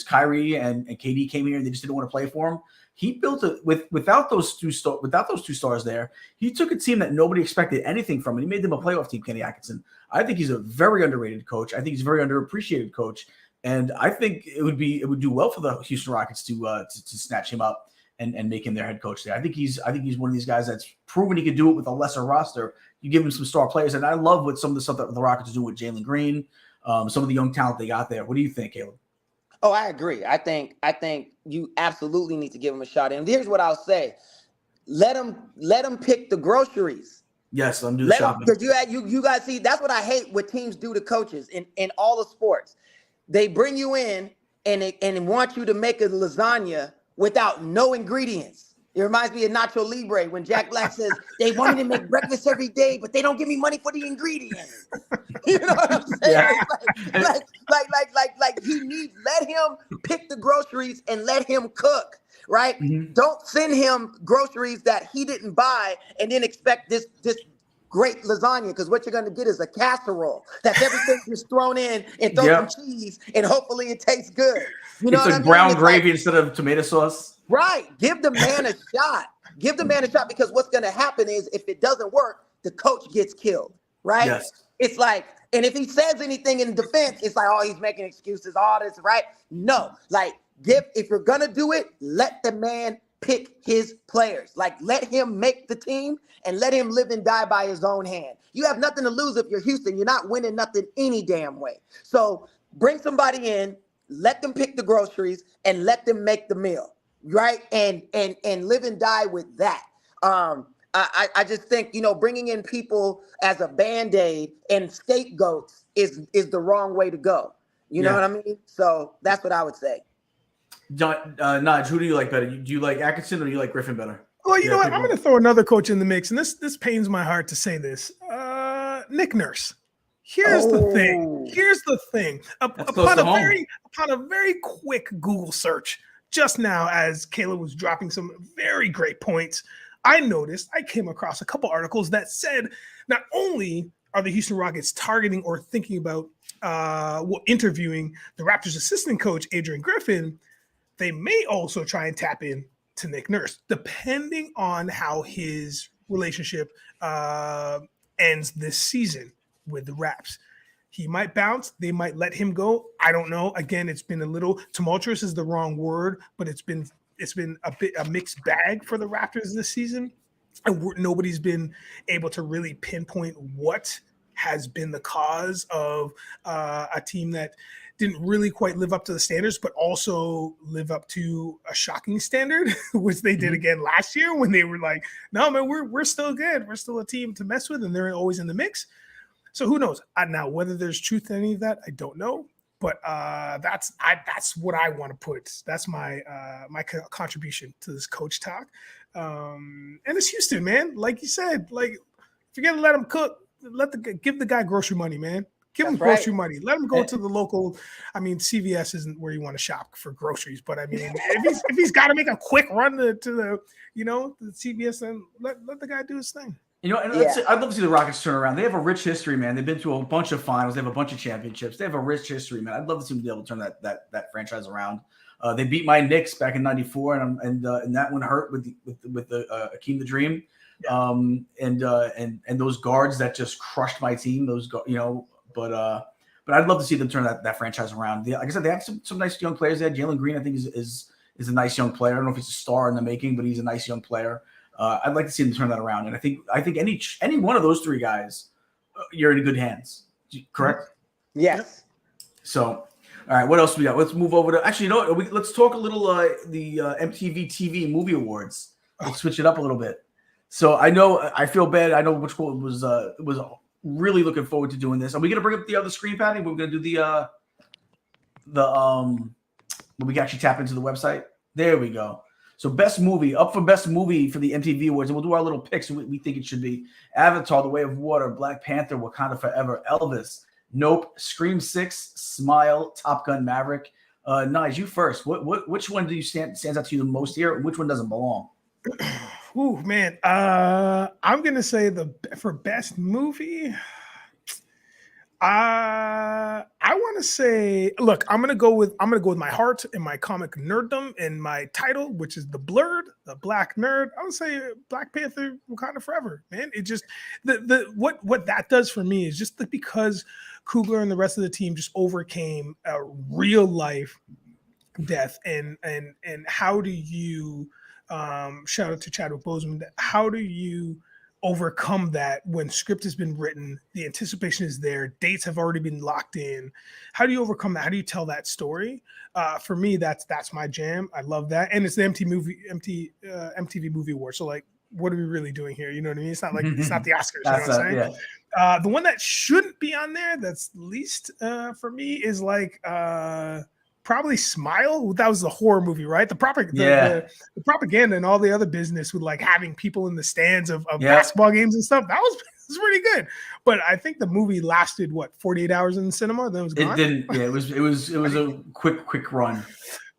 Kyrie and KD came here and they just didn't want to play for him. He built it without those two stars there. He took a team that nobody expected anything from, and he made them a playoff team. Kenny Atkinson. I think he's a very underrated coach. I think he's a very underappreciated coach, and I think it would do well for the Houston Rockets to snatch him up and make him their head coach there. I think he's one of these guys that's proven he could do it with a lesser roster. You give him some star players, and I love what some of the stuff that the Rockets do with Jalen Green, some of the young talent they got there. What do you think, Caleb? Oh, I agree. I think you absolutely need to give him a shot. And here's what I'll say: let him pick the groceries. Yes, let him do the shopping. Because you guys see, that's what I hate what teams do to coaches in all the sports. They bring you in and want you to make a lasagna without no ingredients. It reminds me of Nacho Libre when Jack Black says they want me to make breakfast every day, but they don't give me money for the ingredients. You know what I'm saying? Yeah. Let him pick the groceries and let him cook, right? Mm-hmm. Don't send him groceries that he didn't buy and then expect this great lasagna, because what you're going to get is a casserole that's everything just thrown in and throw some cheese and hopefully it tastes good. You know, it's like brown gravy instead of tomato sauce. Right. Give the man a shot. Give the man a shot, because what's going to happen is if it doesn't work, the coach gets killed. Right. Yes. It's like, and if he says anything in defense, it's like, oh, he's making excuses, all this, right? No, like, if you're going to do it, let the man pick his players. Like, let him make the team and let him live and die by his own hand. You have nothing to lose if you're Houston. You're not winning nothing any damn way. So bring somebody in, let them pick the groceries, and let them make the meal. Right. And live and die with that. I just think, bringing in people as a Band-Aid and scapegoats is the wrong way to go. You know what I mean? So that's what I would say. Nige, who do you like better? Do you like Atkinson or do you like Griffin better? Well, you know what? I'm going to throw another coach in the mix, and this pains my heart to say this. Nick Nurse. Here's the thing. Upon a very quick Google search, just now, as Caleb was dropping some very great points, I came across a couple articles that said not only are the Houston Rockets targeting or thinking about interviewing the Raptors assistant coach, Adrian Griffin, they may also try and tap in to Nick Nurse, depending on how his relationship ends this season with the Raps. He might bounce. They might let him go. I don't know. Again, it's been a little tumultuous is the wrong word, but it's been a mixed bag for the Raptors this season. And nobody's been able to really pinpoint what has been the cause of a team that didn't really quite live up to the standards, but also live up to a shocking standard, which they did again last year when they were like, no, man, we're still good. We're still a team to mess with, and they're always in the mix. So who knows? Now, whether there's truth to any of that, I don't know. But that's what I want to put. That's my my contribution to this coach talk. And it's Houston, man. Like you said, like if you're gonna let him cook, give the guy grocery money, man. Give him grocery money. Let him go to the local. I mean, CVS isn't where you want to shop for groceries, but I mean, if he's got to make a quick run to the the CVS, then let the guy do his thing. And I'd love to see the Rockets turn around. They have a rich history, man. They've been through a bunch of finals. They have a bunch of championships. They have a rich history, man. I'd love to see them be able to turn that franchise around. They beat my Knicks back in '94, and that one hurt with the Akeem the Dream, and those guards that just crushed my team. But I'd love to see them turn that franchise around. Like I said, they have some nice young players. They had Jalen Green. I think is a nice young player. I don't know if he's a star in the making, but he's a nice young player. I'd like to see them turn that around, and I think any one of those three guys, you're in good hands. Correct? Yes. So, all right, what else we got? Let's move over to let's talk a little the MTV TV Movie Awards. Let's switch it up a little bit. So I feel bad. I know which one was really looking forward to doing this. Are we gonna bring up the other screen, Patty? We're gonna do the when we can actually tap into the website. There we go. So best movie for the MTV Awards, and we'll do our little picks. We think it should be Avatar: The Way of Water, Black Panther, Wakanda Forever, Elvis, Nope, Scream 6, Smile, Top Gun: Maverick. Nige, you first. Which one do you stands out to you the most here, and which one doesn't belong? Ooh, man. I'm gonna say for best movie. I want to say, look, I'm gonna go with my heart and my comic nerddom and my title, which is the Black Nerd. I would say Black Panther, Wakanda Forever, man. It just what that does for me is just because Coogler and the rest of the team just overcame a real life death, and how do you shout out to Chadwick Boseman? How do you overcome that when script has been written, the anticipation is there, dates have already been locked in? How do you overcome that? How do you tell that story? For me, that's my jam. I love that, and it's the MTV Movie Award. So like, what are we really doing here? You know what I mean? It's not like it's not the Oscars. You know what I'm saying? Yeah. The one that shouldn't be on there, that's least for me, is like probably Smile. That was the horror movie, right? The propaganda and all the other business with like having people in the stands of basketball games and stuff. That was pretty good. But I think the movie lasted 48 hours in the cinema. Then it was gone. It didn't. Yeah, it was a quick run.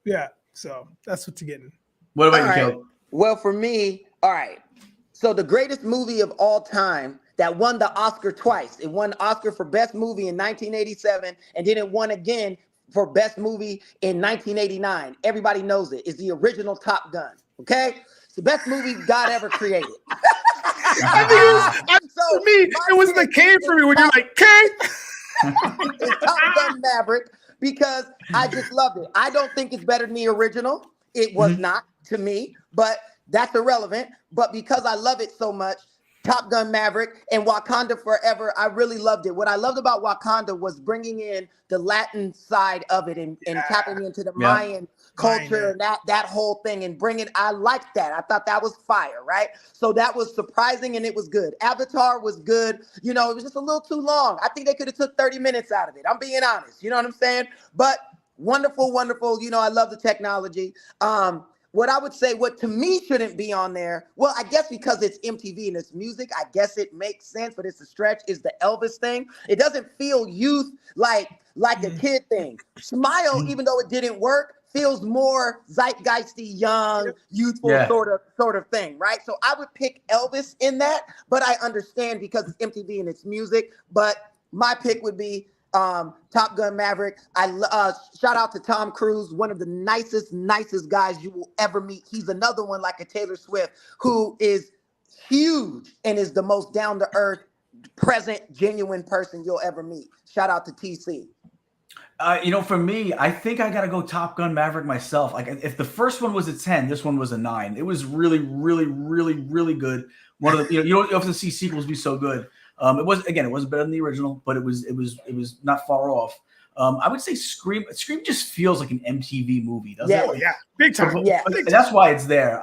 Yeah. So that's what you're getting. What about you, Caleb? Well, for me, all right. So the greatest movie of all time that won the Oscar twice. It won Oscar for Best Movie in 1987, and then it won again for Best Movie in 1989. Everybody knows it. It's the original Top Gun. Okay? It's the best movie God ever created. For me, it was the K for me when you're like, K. It's Top Gun Maverick because I just loved it. I don't think it's better than the original. It was not to me, but that's irrelevant. But because I love it so much, Top Gun Maverick and Wakanda Forever, I really loved it. What I loved about Wakanda was bringing in the Latin side of it and tapping into the Mayan culture and that whole thing and bringing. I liked that. I thought that was fire, right? So that was surprising and it was good. Avatar was good. You know, it was just a little too long. I think they could have took 30 minutes out of it. I'm being honest. You know what I'm saying? But wonderful, wonderful. You know, I love the technology. What I would say, what to me shouldn't be on there, well, I guess because it's MTV and it's music, I guess it makes sense, but it's a stretch, is the Elvis thing. It doesn't feel youth like a kid thing. Smile, even though it didn't work, feels more zeitgeisty, young, youthful sort of thing, right? So I would pick Elvis in that, but I understand because it's MTV and it's music. But my pick would be Top Gun Maverick. Shout out to Tom Cruise, one of the nicest guys you will ever meet. He's another one like a Taylor Swift who is huge and is the most down-to-earth, present, genuine person you'll ever meet. Shout out to TC. For me, I think I got to go Top Gun Maverick myself. Like, if the first one was a 10, this one was a 9. It was really, really, really, really good. One of the, you don't have to see sequels be so good. It wasn't better than the original, but it was not far off. I would say Scream just feels like an MTV movie, doesn't it? Oh, yeah, big time. And that's why it's there.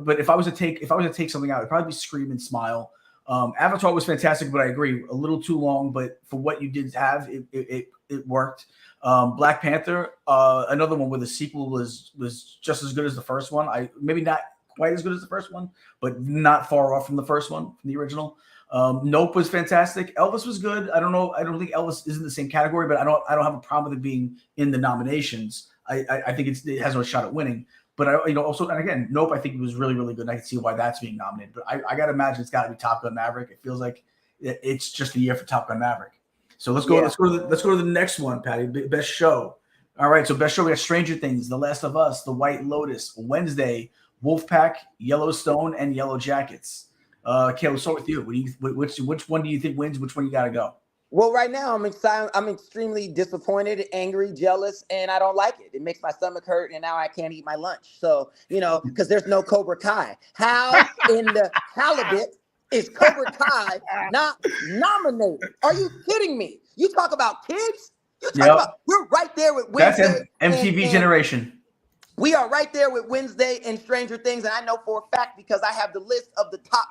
But if I was to take something out, it'd probably be Scream and Smile. Avatar was fantastic, but I agree, a little too long. But for what you did have, it worked. Black Panther, another one where the sequel was just as good as the first one. Maybe not quite as good as the first one, but not far off from the first one, from the original. Nope was fantastic. Elvis was good. I don't know. I don't think Elvis is in the same category, but I don't have a problem with it being in the nominations. I think it has no shot at winning. But also, and again, Nope, I think it was really, really good. And I can see why that's being nominated. But I got to imagine it's got to be Top Gun Maverick. It feels like it's just a year for Top Gun Maverick. So let's go. Yeah. Let's go to the next one, Patty. Best show. All right. So best show, we got Stranger Things, The Last of Us, The White Lotus, Wednesday, Wolfpack, Yellowstone, and Yellow Jackets. Okay, we'll start with you. Which one do you think wins? Which one you got to go? Well, right now I'm extremely disappointed, angry, jealous, and I don't like it. It makes my stomach hurt, and now I can't eat my lunch. So, because there's no Cobra Kai. How in the halibut is Cobra Kai not nominated? Are you kidding me? You talk about kids? You talk about, we're right there with Wednesday. That's MTV generation. We are right there with Wednesday and Stranger Things, and I know for a fact because I have the list of the top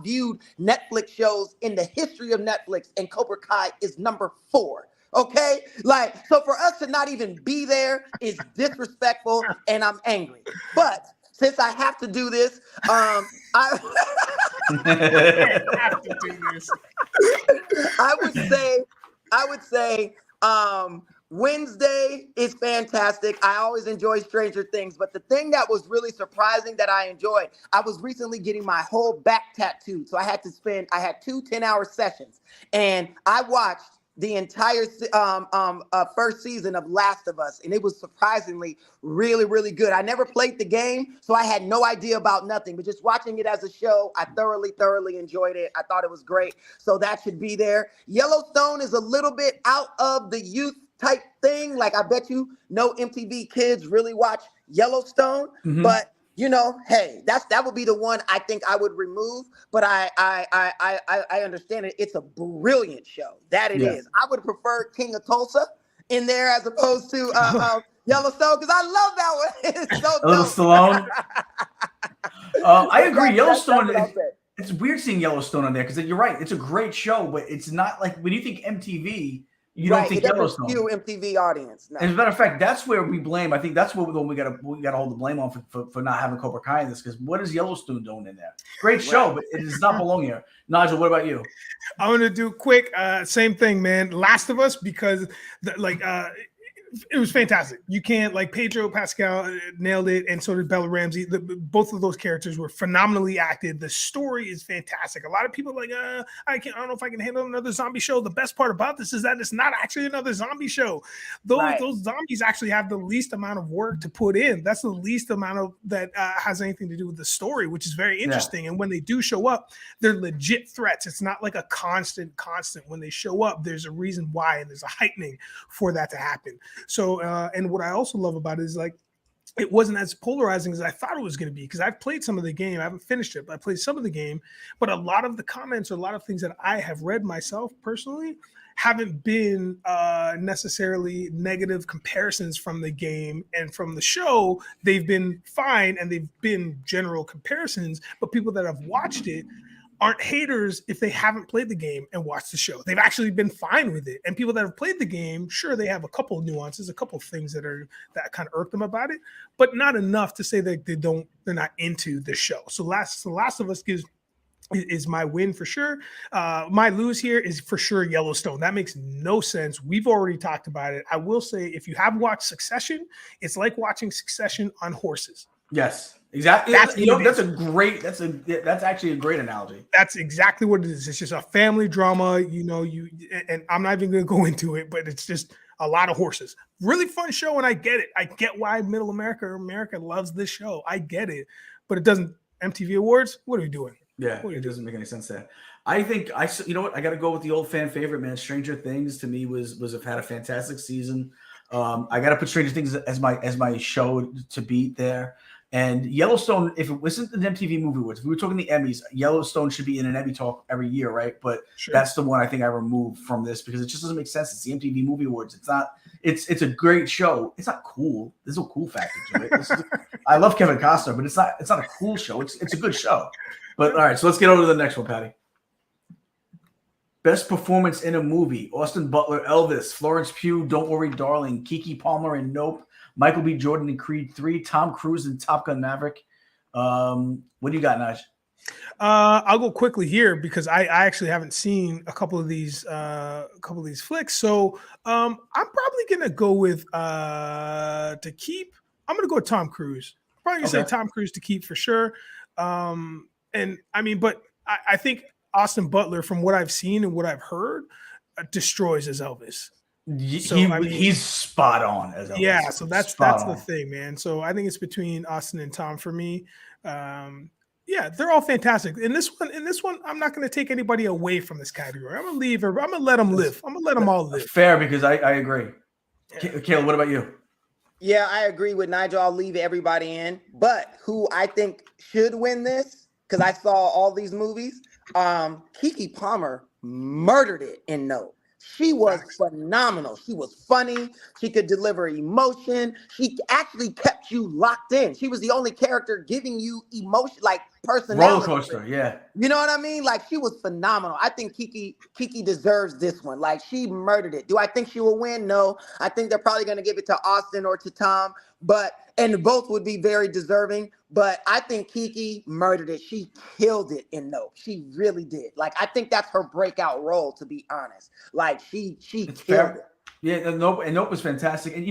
viewed Netflix shows in the history of Netflix, and Cobra Kai is number 4. Okay, so for us to not even be there is disrespectful, and I'm angry. But since I have to do this, I would say. Wednesday is fantastic. I always enjoy Stranger Things, but the thing that was really surprising that I enjoyed, I was recently getting my whole back tattooed. So I had 2 10-hour sessions, and I watched the entire first season of Last of Us, and it was surprisingly really, really good. I never played the game, so I had no idea about nothing, but just watching it as a show, I thoroughly enjoyed it. I thought it was great, so that should be there. Yellowstone is a little bit out of the youth type thing. Like, I bet you no MTV kids really watch Yellowstone, but hey, that would be the one I think I would remove. But I understand it. It's a brilliant show. That it is. I would prefer King of Tulsa in there as opposed to Yellowstone, because I love that one. It's so dope. Stallone. I agree. Yellowstone. It's weird seeing Yellowstone on there because you're right. It's a great show, but it's not like when you think MTV. You don't think Yellowstone? Few MTV audience. No. As a matter of fact, that's where we blame. I think that's what we got to hold the blame on for not having Cobra Kai in this, because what is Yellowstone doing in there? Great show, but it does not belong here. Nigel, what about you? I'm gonna do quick. Same thing, man. Last of Us, because it was fantastic. You can't, Pedro Pascal nailed it, and so did Bella Ramsey. Both of those characters were phenomenally acted. The story is fantastic. A lot of people are like, I don't know if I can handle another zombie show. The best part about this is that it's not actually another zombie show. Those zombies actually have the least amount of work to put in. That's the least amount of that has anything to do with the story, which is very interesting. And when they do show up, they're legit threats. It's not like a constant. When they show up, there's a reason why, and there's a heightening for that to happen. So, and what I also love about it is it wasn't as polarizing as I thought it was going to be, because I've played some of the game. I haven't finished it, but I played some of the game. But a lot of the comments or a lot of things that I have read myself personally haven't been necessarily negative comparisons from the game and from the show. They've been fine, and they've been general comparisons, but people that have watched it aren't haters if they haven't played the game and watched the show. They've actually been fine with it. And people that have played the game, sure, they have a couple of nuances, a couple of things that kind of irk them about it, but not enough to say that they're not into the show. So Last of Us gives is my win for sure. My lose here is for sure Yellowstone. That makes no sense. We've already talked about it. I will say, if you have watched Succession, it's like watching Succession on horses. Yes, exactly. That's actually a great analogy. That's exactly what it is. It's just a family drama, and I'm not even going to go into it, but it's just a lot of horses. Really fun show, and I get it. I get why Middle America loves this show. I get it, but it doesn't. MTV Awards, what are we doing? Yeah, it doesn't make any sense there. I think you know what? I got to go with the old fan favorite, man. Stranger Things to me was have had a fantastic season. I got to put Stranger Things as my show to beat there. And Yellowstone, if it wasn't an MTV Movie Awards, if we were talking the Emmys, Yellowstone should be in an Emmy talk every year, right? But that's the one I think I removed from this because it just doesn't make sense. It's the MTV Movie Awards. It's not. It's a great show. It's not cool. There's no cool factor to it. I love Kevin Costner, but it's not a cool show. It's a good show. But all right, so let's get over to the next one, Patty. Best performance in a movie: Austin Butler, Elvis; Florence Pugh, Don't Worry, Darling; Keke Palmer in Nope; Michael B. Jordan in Creed 3; Tom Cruise in Top Gun: Maverick. What do you got, Naj? I'll go quickly here because I actually haven't seen a couple of these flicks. So I'm probably gonna go with to keep. I'm gonna go with Tom Cruise. Probably gonna say Tom Cruise to keep for sure. And I mean, but I think Austin Butler, from what I've seen and what I've heard, destroys as Elvis. So he's spot on as Elvis. Yeah, so that's the thing, man. So I think it's between Austin and Tom for me. Yeah, they're all fantastic. In this one, I'm not going to take anybody away from this category. I'm going to let them live. I'm going to let them all live. Fair, because I agree. Yeah. Caleb, what about you? Yeah, I agree with Nigel. I'll leave everybody in. But who I think should win this, because I saw all these movies, Keke Palmer murdered it in Nope. She was phenomenal. She was funny. She could deliver emotion. She actually kept you locked in. She was the only character giving you emotion, like personality. Roller coaster, yeah. You know what I mean? Like, she was phenomenal. I think Keke deserves this one. Like, she murdered it. Do I think she will win? No. I think they're probably going to give it to Austin or to Tom, and both would be very deserving. But I think Keke murdered it. She killed it in Nope. She really did. Like, I think that's her breakout role, to be honest. Like, she killed it. Yeah, Nope was fantastic. And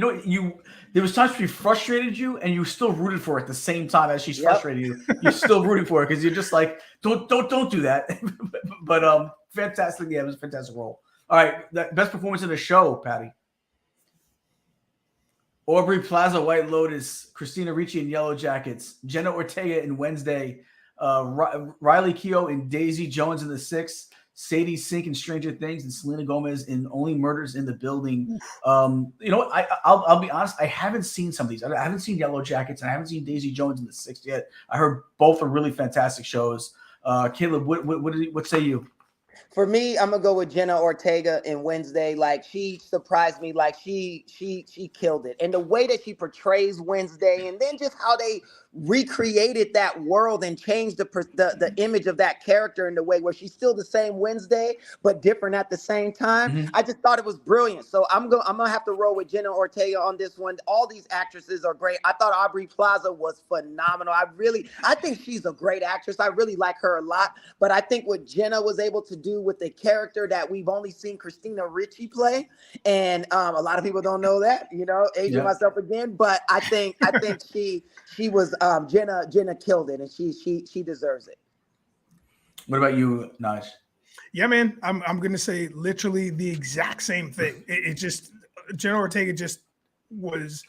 there was times she frustrated you, and you still rooted for it at the same time as she's frustrated you. You're still rooting for it because you're just like, don't do that. But fantastic. Yeah, it was a fantastic role. All right, best performance in the show, Patty. Aubrey Plaza, White Lotus; Christina Ricci in Yellow Jackets; Jenna Ortega in Wednesday; Riley Keough in Daisy; Jones in The Sixth; Sadie Sink in Stranger Things; and Selena Gomez in Only Murders in the Building. I'll be honest, I haven't seen some of these. I haven't seen Yellow Jackets, and I haven't seen Daisy Jones in The Sixth yet. I heard both are really fantastic shows. Caleb, what say you? For me, I'm gonna go with Jenna Ortega in Wednesday. Like, she surprised me. Like, she killed it. And the way that she portrays Wednesday, and then just how they recreated that world and changed the image of that character in the way where she's still the same Wednesday but different at the same time. Mm-hmm. I just thought it was brilliant. So I'm gonna have to roll with Jenna Ortega on this one. All these actresses are great. I thought Aubrey Plaza was phenomenal. I think she's a great actress. I really like her a lot. But I think what Jenna was able to do with the character that we've only seen Christina Ricci play, and a lot of people don't know that, aging myself again, but I think she was Jenna killed it, and she deserves it. What about you, Naj? Yeah, man, I'm gonna say literally the exact same thing. It just, Jenna Ortega just was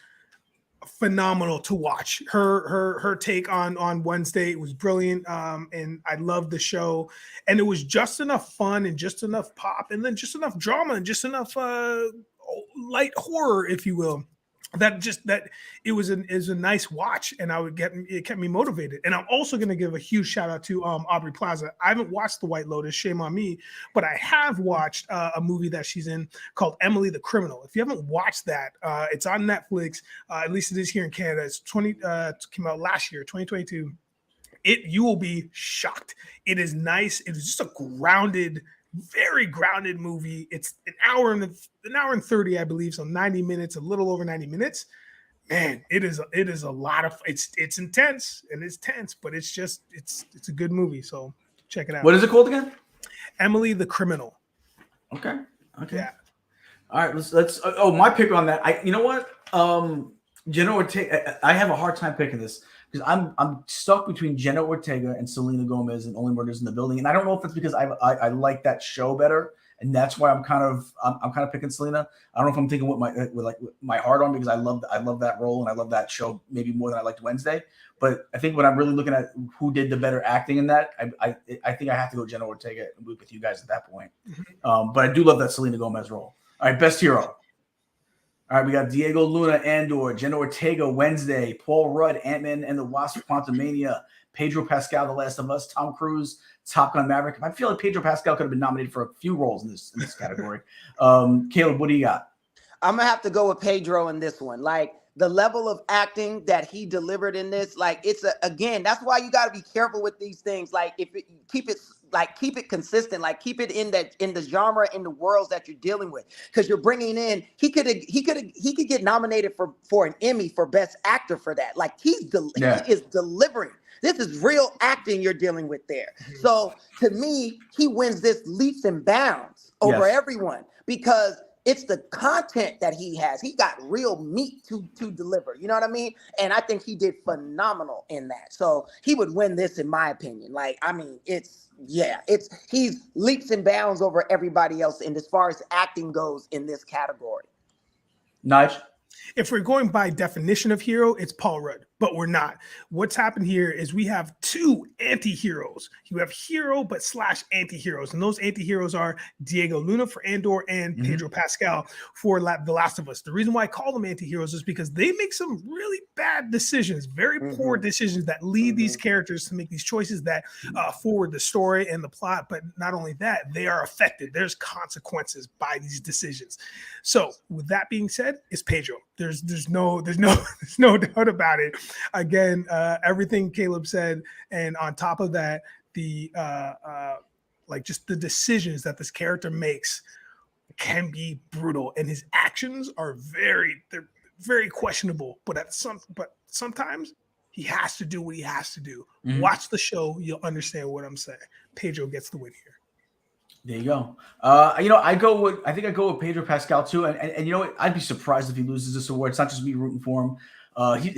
phenomenal to watch. Her take on Wednesday was brilliant, and I loved the show. And it was just enough fun and just enough pop, and then just enough drama and just enough light horror, if you will. That it was a nice watch, and it kept me motivated. And I'm also going to give a huge shout out to Aubrey Plaza. I haven't watched The White Lotus, shame on me, but I have watched a movie that she's in called Emily the Criminal. If you haven't watched that, it's on Netflix. At least it is here in Canada. It's came out last year, 2022. You will be shocked. It is nice. It is just a very grounded movie. It's an hour and 30, I believe, so 90 minutes, a little over 90 minutes. Man, it is a lot of, it's intense and it's tense, but it's a good movie. So Check it out. What is it called again? Emily the Criminal. Okay. Yeah. All right. Let's. Oh, my pick on that. You know what? Jenna Ortega. I have a hard time picking this because I'm stuck between Jenna Ortega and Selena Gomez and Only Murders in the Building, and I don't know if it's because I like that show better, and that's why I'm kind of picking Selena. I don't know if I'm thinking with my heart on because I love that role and I love that show maybe more than I liked Wednesday. But I think when I'm really looking at who did the better acting in that, I think I have to go Jenna Ortega and move with you guys at that point. But I do love that Selena Gomez role. All right, best hero. All right, we got Diego Luna, Andor, Jenna Ortega, Wednesday, Paul Rudd, Ant-Man and the Wasp, Quantumania, Pedro Pascal, The Last of Us, Tom Cruise, Top Gun Maverick. I feel like Pedro Pascal could have been nominated for a few roles in this category. Caleb, what do you got? I'm going to have to go with Pedro in this one. Like, the level of acting that he delivered in this, like, again, that's why you got to be careful with these things. Like, keep it consistent, like keep it in the genre, in the worlds that you're dealing with, because you're bringing in. He could get nominated for an Emmy for Best Actor for that. Like, he is delivering. This is real acting you're dealing with there. So to me, he wins this leaps and bounds over everyone because it's the content that he has. He got real meat to deliver. You know what I mean? And I think he did phenomenal in that. So he would win this, in my opinion. Like, I mean, he's leaps and bounds over everybody else in as far as acting goes in this category. Nigel? If we're going by definition of hero, it's Paul Rudd, but we're not. What's happened here is we have two anti-heroes. You have hero, but / anti-heroes. And those anti-heroes are Diego Luna for Andor and Pedro Pascal for The Last of Us. The reason why I call them anti-heroes is because they make some really bad decisions, very poor decisions that lead these characters to make these choices that forward the story and the plot. But not only that, they are affected. There's consequences by these decisions. So with that being said, it's Pedro. There's no doubt about it. Again, everything Caleb said, and on top of that, the just the decisions that this character makes can be brutal, and his actions are they're very questionable. But sometimes he has to do what he has to do. Watch the show, you'll understand what I'm saying. Pedro gets the win here. There you go. I think I go with Pedro Pascal too. And you know what? I'd be surprised if he loses this award. It's not just me rooting for him.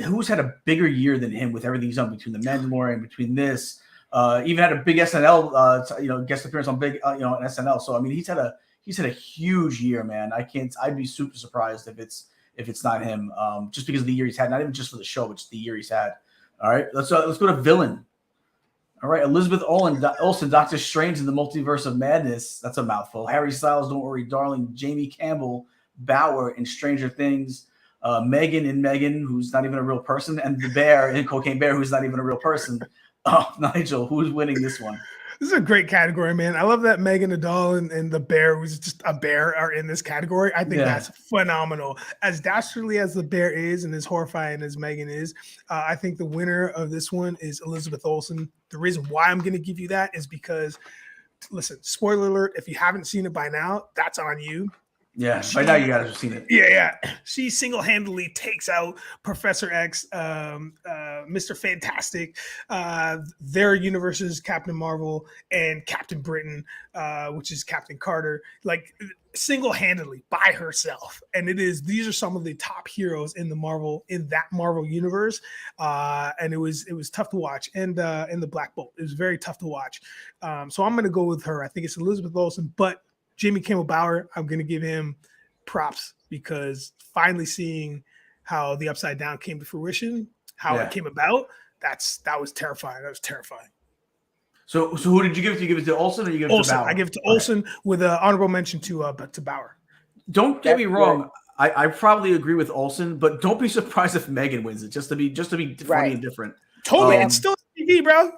Who's had a bigger year than him with everything he's done between the Mandalorian, between this, even had a big SNL, guest appearance on big, on SNL. So I mean, he's had a huge year, man. I'd be super surprised if it's not him, just because of the year he's had, not even just for the show, but just the year he's had. All right, let's go to villain. All right, Elizabeth Olsen, Doctor Strange in the Multiverse of Madness. That's a mouthful. Harry Styles, Don't Worry, Darling. Jamie Campbell, Bauer in Stranger Things. Megan in Megan, who's not even a real person. And the Bear in Cocaine Bear, who's not even a real person. Nigel, who's winning this one? This is a great category, man. I love that Megan the doll and the bear, who's just a bear, are in this category. I think that's phenomenal. As dastardly as the bear is and as horrifying as Megan is, I think the winner of this one is Elizabeth Olsen. The reason why I'm going to give you that is because, listen, spoiler alert, if you haven't seen it by now, that's on you. Yeah, by now you guys have seen it. Yeah. She single-handedly takes out Professor X, Mr. Fantastic, their universes, Captain Marvel, and Captain Britain, which is Captain Carter, like single-handedly by herself. And these are some of the top heroes in that Marvel universe. And it was tough to watch. And in the Black Bolt, it was very tough to watch. So I'm going to go with her. I think it's Elizabeth Olsen, but Jamie Campbell Bauer, I'm going to give him props because finally seeing how the Upside Down came to fruition, how it came about, that was terrifying. That was terrifying. So who did you give it to? You give it to Olsen or you give it to Bauer? I give it to Olsen with an honorable mention to Bauer. Don't get me wrong. I probably agree with Olsen, but don't be surprised if Megan wins it. Just to be funny and different. Totally, it's still TV, bro.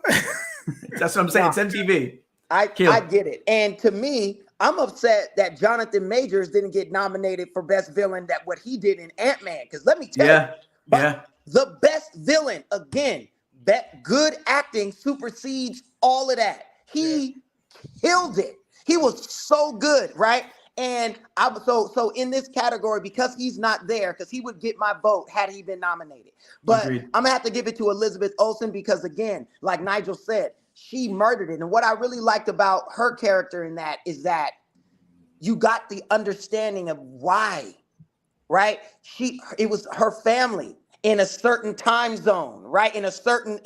That's what I'm saying. It's MTV. I get it. And to me, I'm upset that Jonathan Majors didn't get nominated for Best Villain, that what he did in Ant-Man. Because let me tell you, the best villain, again, good acting supersedes all of that. He killed it. He was so good, right? And so in this category, because he's not there, because he would get my vote had he been nominated. But I'm going to have to give it to Elizabeth Olsen because, again, like Nigel said, she murdered it. And what I really liked about her character in that is that you got the understanding of why, right? It was her family in a certain time zone, right? In a certain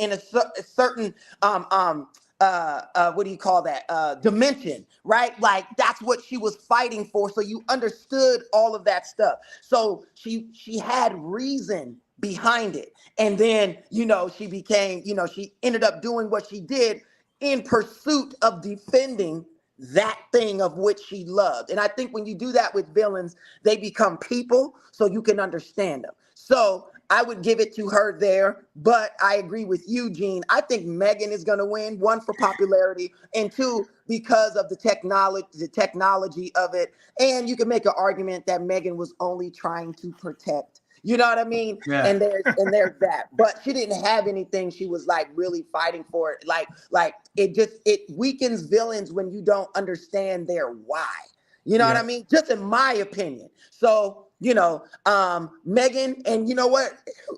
what do you call that? Dimension, right? Like that's what she was fighting for. So you understood all of that stuff. So she had reason behind it. And then, she became, she ended up doing what she did in pursuit of defending that thing of which she loved. And I think when you do that with villains, they become people so you can understand them. So I would give it to her there, but I agree with you, Gene. I think Megan is going to win, one, for popularity, and two, because of the technology of it. And you can make an argument that Megan was only trying to protect. You know what I mean? Yeah. And there's that. But she didn't have anything she was like really fighting for it. Like it weakens villains when you don't understand their why. You know what I mean? Just in my opinion. So, Megan, and you know what?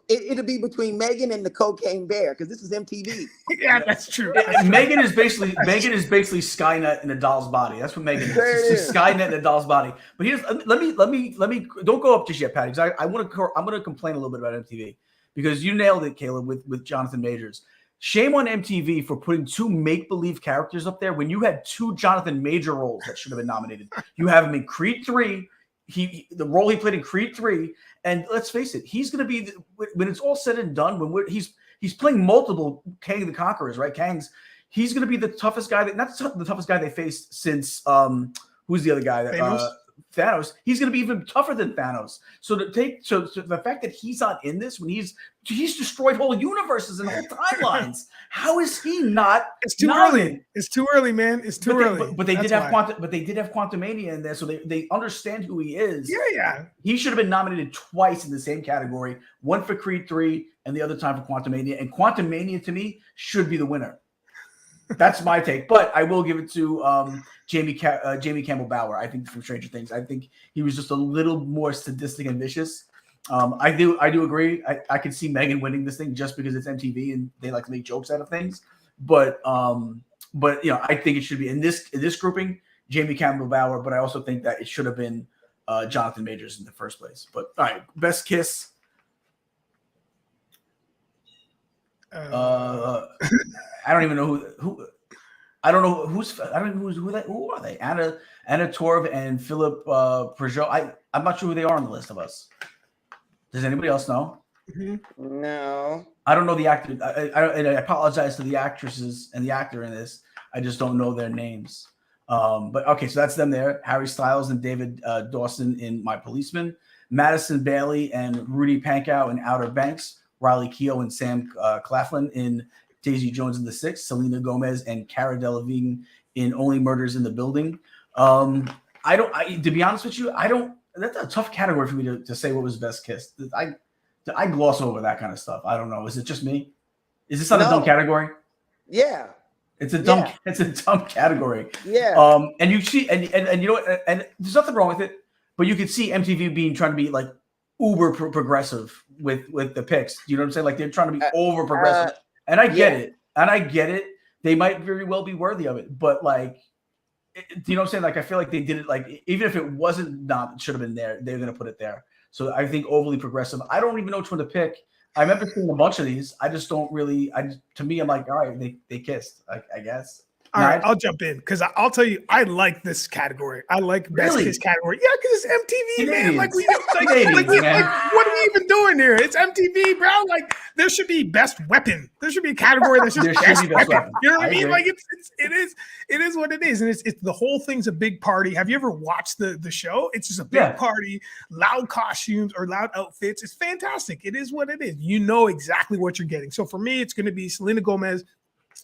It'll be between Megan and the Cocaine Bear because this is MTV. Yeah, that's true. Megan is basically Skynet in a doll's body. That's what Megan is. She's Skynet in a doll's body. But here's let me don't go up just yet, Patty, because I'm gonna complain a little bit about MTV because you nailed it, Caleb, with Jonathan Majors. Shame on MTV for putting two make-believe characters up there when you had two Jonathan Major roles that should have been nominated. You have him in Creed 3. The role he played in Creed 3, and let's face it, he's going to be when it's all said and done. He's playing multiple Kang the Conquerors, right? He's going to be the toughest guy not the toughest guy they faced since who's the other guy that Thanos. He's going to be even tougher than Thanos. So the fact that he's not in this when he's destroyed whole universes and whole timelines. How is he not? It's too early. It's too early, man. It's too early. But they did have Quantumania in there, so they understand who he is. Yeah. He should have been nominated twice in the same category, one for Creed 3 and the other time for Quantumania. And Quantumania to me should be the winner. That's my take, but I will give it to Jamie Campbell Bower. I think from Stranger Things, I think he was just a little more sadistic and vicious. I do agree. I could see Megan winning this thing just because it's MTV and they like to make jokes out of things. But I think it should be in this grouping, Jamie Campbell Bower. But I also think that it should have been Jonathan Majors in the first place. But all right, best kiss. I don't even know who. I don't know who are they? Anna Torv and Philip Peugeot. I'm not sure who they are on the list of us. Does anybody else know? No. I don't know the actor. And I apologize to the actresses and the actor in this. I just don't know their names. But okay, so that's them there. Harry Styles and David Dawson in My Policeman. Madison Bailey and Rudy Pankow in Outer Banks. Riley Keough and Sam Claflin in Daisy Jones and the Six. Selena Gomez and Cara Delevingne in Only Murders in the Building. To be honest with you, that's a tough category for me to say what was best kiss. I gloss over that kind of stuff. I don't know. Is it just me? Is this not a dumb category? Yeah. It's a dumb category. Yeah. And you see, and you know what, and there's nothing wrong with it, but you could see MTV trying to be like uber progressive with the picks. You know what I'm saying? Like they're trying to be over progressive. And I get it. They might very well be worthy of it, but like, you know what I'm saying? Like, I feel like they did it. Like, even if it wasn't it should have been there. They're going to put it there. So I think overly progressive. I don't even know which one to pick. I remember seeing a bunch of these. I just don't really. To me, I'm like, all right, they kissed. I guess. All right, I'll jump in because I'll tell you, I like this category. I like best kiss category. Yeah, because it's MTV, man. Like, what are we even doing here? It's MTV, bro. Like, there should be best weapon. There should be a category that's just best weapon. You know what I mean? Like, it is what it is, and it's the whole thing's a big party. Have you ever watched the show? It's just a big party, loud costumes or loud outfits. It's fantastic. It is what it is. You know exactly what you're getting. So for me, it's going to be Selena Gomez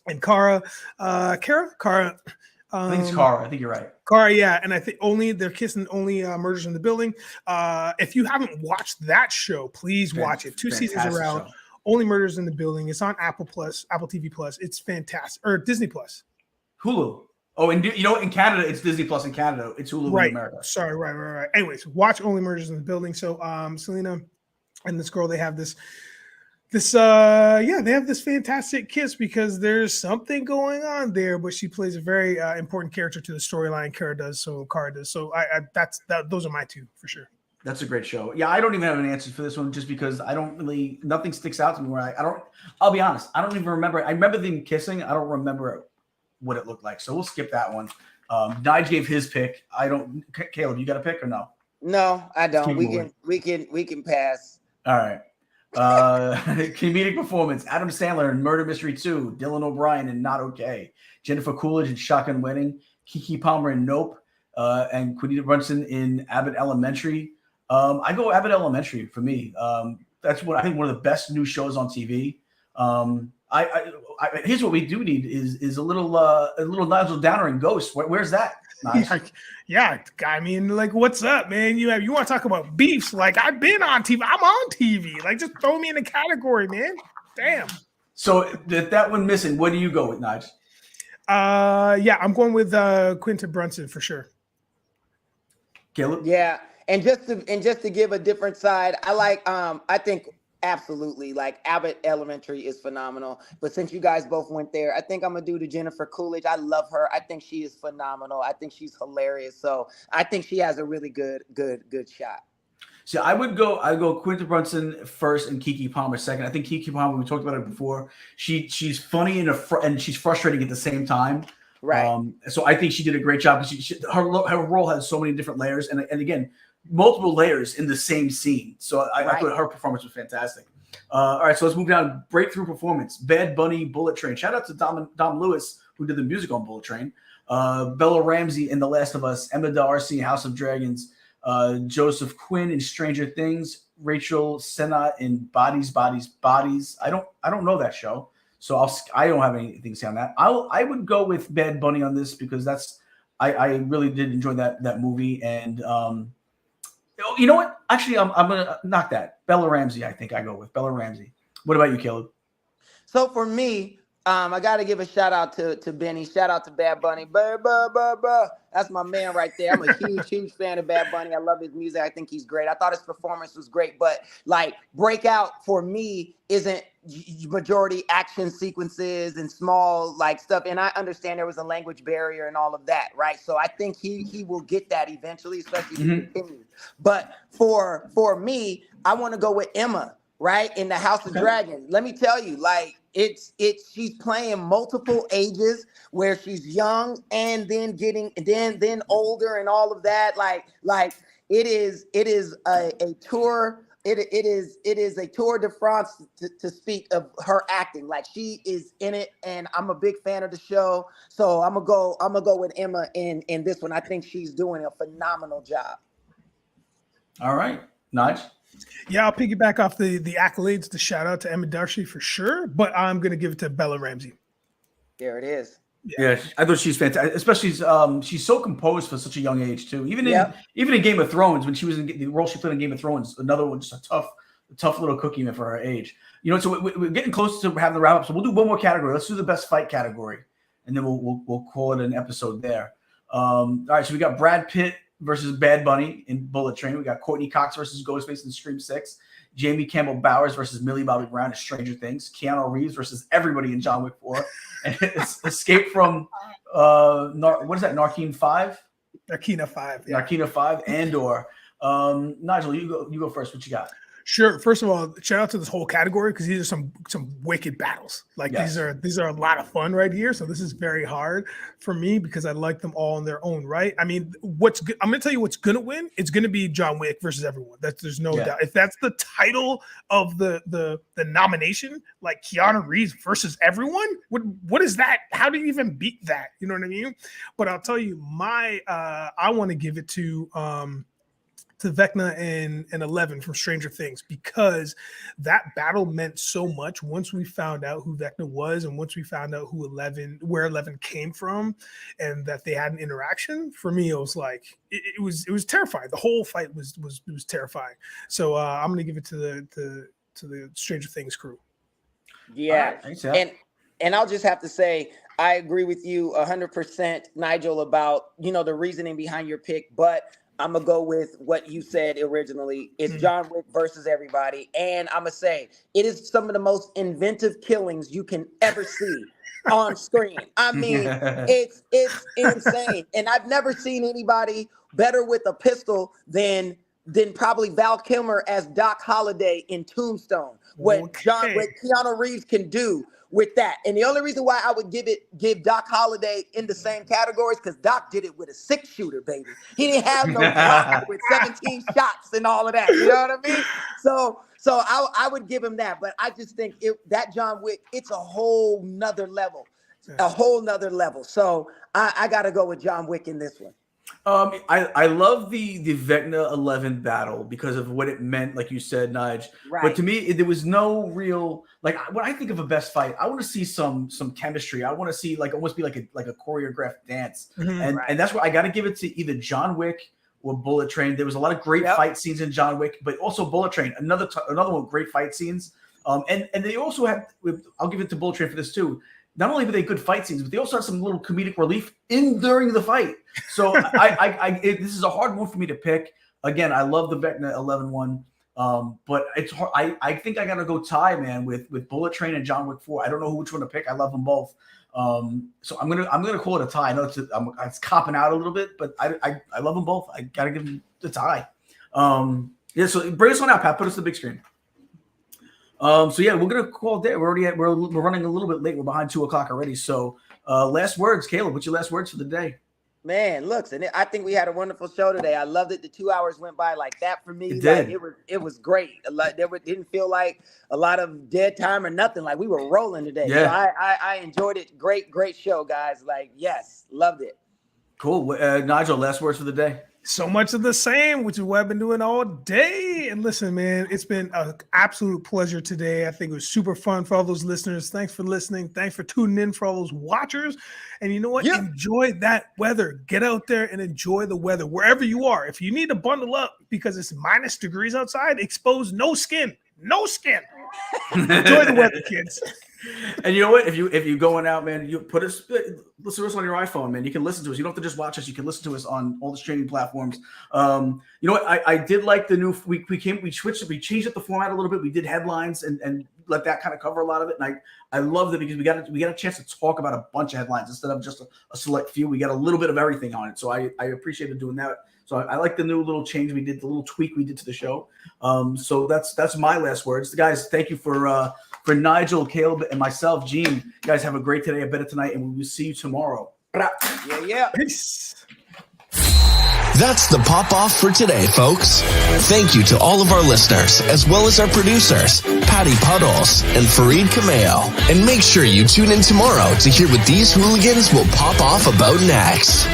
and Cara. I think it's Cara. I think you're right. Cara, yeah. And I think they're kissing only Murders in the Building. If you haven't watched that show, please watch it. 2 seasons around. Show. Only Murders in the Building. It's on Apple TV Plus. It's fantastic. Or Disney Plus. Hulu. Oh, and you know, in Canada, it's Disney Plus in Canada. It's Hulu in America. Sorry, right. Anyways, watch Only Murders in the Building. So Selena and this girl, they have this This they have this fantastic kiss because there's something going on there, but she plays a very important character to the storyline. Cara does. So those are my two for sure. That's a great show. Yeah, I don't even have an answer for this one just because nothing sticks out to me where I'll be honest, I don't even remember. I remember them kissing. I don't remember what it looked like. So we'll skip that one. Nige gave his pick. Caleb, you got a pick or no? No, I don't. We can pass. All right. Comedic performance: Adam Sandler in Murder Mystery 2, Dylan O'Brien in Not Okay, Jennifer Coolidge in Shotgun Wedding, Keke Palmer in Nope, and Katrina Johnson in Abbott Elementary. I go Abbott Elementary for me. That's what I think one of the best new shows on TV. Here's what we do need is a little Nigel Downer in Ghost. Where's that? Nice. Yeah, I mean, like, what's up, man? You want to talk about beefs? Like, I've been on TV. I'm on TV. Like, just throw me in the category, man. Damn. So that one missing. What do you go with, Nige? I'm going with Quinta Brunson for sure. Caleb? Yeah, and just to give a different side, I think absolutely, like, Abbott Elementary is phenomenal. But since you guys both went there, I think I'm gonna do the Jennifer Coolidge. I love her. I think she is phenomenal. I think she's hilarious. So I think she has a really good shot. So I'd go Quinta Brunson first and Keke Palmer second. I think Keke Palmer, we talked about it before. She's funny and she's frustrating at the same time. Right. So I think she did a great job. Her role has so many different layers, and again, multiple layers in the same scene. So I thought her performance was fantastic. All right, so let's move down. Breakthrough performance: Bad Bunny, Bullet Train. Shout out to Dom Lewis, who did the music on Bullet Train. Bella Ramsey in The Last of Us. Emma D'Arcy in House of Dragons. Joseph Quinn in Stranger Things. Rachel Senna in Bodies. I don't know that show, so I don't have anything to say on that. I would go with Bad Bunny on this because I really did enjoy that movie. And you know what? Actually, I'm gonna knock that. Bella Ramsey. I think I go with Bella Ramsey. What about you, Caleb? So for me, I got to give a shout out to Benny. Shout out to Bad Bunny. That's my man right there. I'm a huge fan of Bad Bunny. I love his music. I think he's great. I thought his performance was great. But like, Breakout for me isn't majority action sequences and small like stuff. And I understand there was a language barrier and all of that, right? So I think he will get that eventually, especially if he continues. But for me, I want to go with Emma, right? In the House of Dragon. Let me tell you, like, she's playing multiple ages where she's young and then getting then older and all of that. Like it is a tour. It is a tour de France to speak of her acting. Like, she is in it, and I'm a big fan of the show. So I'm gonna go with Emma in this one. I think she's doing a phenomenal job. All right, Nige. Yeah, I'll piggyback off the accolades, the shout out to Emma D'Arcy for sure, but I'm going to give it to Bella Ramsey. There it is. Yeah, I thought she's fantastic. Especially she's so composed for such a young age too. Even in Game of Thrones, when she was in the role she played in Game of Thrones, another one, just a tough little cookie for her age. You know, so we're getting close to having the wrap up. So we'll do one more category. Let's do the best fight category, and then we'll call it an episode there. All right, so we got Brad Pitt versus Bad Bunny in Bullet Train. We got Courtney Cox versus Ghostface in Scream 6. Jamie Campbell Bowers versus Millie Bobby Brown in Stranger Things. Keanu Reeves versus everybody in John Wick 4. And Escape from what is that? Narkina 5. Narkina 5. Yeah. Narkina 5. Andor. Nigel, you go first. What you got? Sure. First of all, shout out to this whole category because these are some wicked battles. Like, these are a lot of fun right here. So this is very hard for me because I like them all in their own right. I mean, I'm going to tell you what's going to win. It's going to be John Wick versus everyone. There's no doubt. If that's the title of the nomination, like Keanu Reeves versus everyone, what is that? How do you even beat that? You know what I mean? But I'll tell you, I want to give it to Vecna and 11 from Stranger Things, because that battle meant so much once we found out who Vecna was and once we found out where 11 came from and that they had an interaction. For me, it was like it was terrifying. The whole fight was terrifying. So I'm gonna give it to the Stranger Things crew. Yeah. And I'll just have to say, I agree with you 100%, Nigel, about the reasoning behind your pick, but I'm going to go with what you said originally. It's John Wick versus everybody. And I'm going to say it is some of the most inventive killings you can ever see on screen. I mean, it's insane. And I've never seen anybody better with a pistol than probably Val Kilmer as Doc Holliday in Tombstone. What Keanu Reeves can do with that. And the only reason why I would give Doc Holliday in the same categories, because Doc did it with a 6-shooter, baby. He didn't have no Glock with 17 shots and all of that. You know what I mean? So I would give him that. But I just think that John Wick, it's a whole nother level. A whole nother level. So I got to go with John Wick in this one. I love the Vecna 11 battle because of what it meant, like you said, Nige. Right. But to me, there was no real, like, when I think of a best fight, I want to see some chemistry. I want to see almost be like a choreographed dance, and that's where I got to give it to either John Wick or Bullet Train. There was a lot of great fight scenes in John Wick, but also Bullet Train, another one, great fight scenes. And they also had, I'll give it to Bullet Train for this too. Not only were they good fight scenes, but they also had some little comedic relief during the fight. So this is a hard one for me to pick. Again, I love the Vecna 11 one, but it's hard. I think I gotta go tie, man, with Bullet Train and John Wick 4. I don't know which one to pick. I love them both. So I'm gonna call it a tie. I know it's copping out a little bit, but I love them both. I gotta give them the tie. So bring us on out, Pat. Put us to the big screen. So yeah, we're gonna call it there. We're running a little bit late. We're behind 2:00 already. So last words, Caleb. What's your last words for the day? Man, look, and I think we had a wonderful show today. I loved it. The 2 hours went by like that for me. It did. It was great. Didn't feel like a lot of dead time or nothing. Like we were rolling today. Yeah. So I enjoyed it. Great show, guys. Like, yes, loved it. Cool. Nigel, last words for the day. So much of the same, which is what I've been doing all day. And listen, man, it's been an absolute pleasure today. I think it was super fun for all those listeners. Thanks for listening. Thanks for tuning in for all those watchers. And you know what? Yep. Enjoy that weather. Get out there and enjoy the weather wherever you are. If you need to bundle up because it's minus degrees outside, expose no skin. No skin. Enjoy the weather, kids. And you know what? If you going out, man, you listen to us on your iPhone, man. You can listen to us. You don't have to just watch us. You can listen to us on all the streaming platforms. You know what? I did like the new. We switched. We changed up the format a little bit. We did headlines and let that kind of cover a lot of it. And I loved it because we got a chance to talk about a bunch of headlines instead of just a select few. We got a little bit of everything on it. So I appreciated doing that. So I like the new little change we did, the little tweak we did to the show. So that's my last words. Guys, thank you for Nigel, Caleb, and myself, Gene. You guys have a great today, a better tonight, and we will see you tomorrow. Yeah. Peace. That's the pop off for today, folks. Thank you to all of our listeners, as well as our producers, Patty Puddles and Fareed Kameo. And make sure you tune in tomorrow to hear what these hooligans will pop off about next.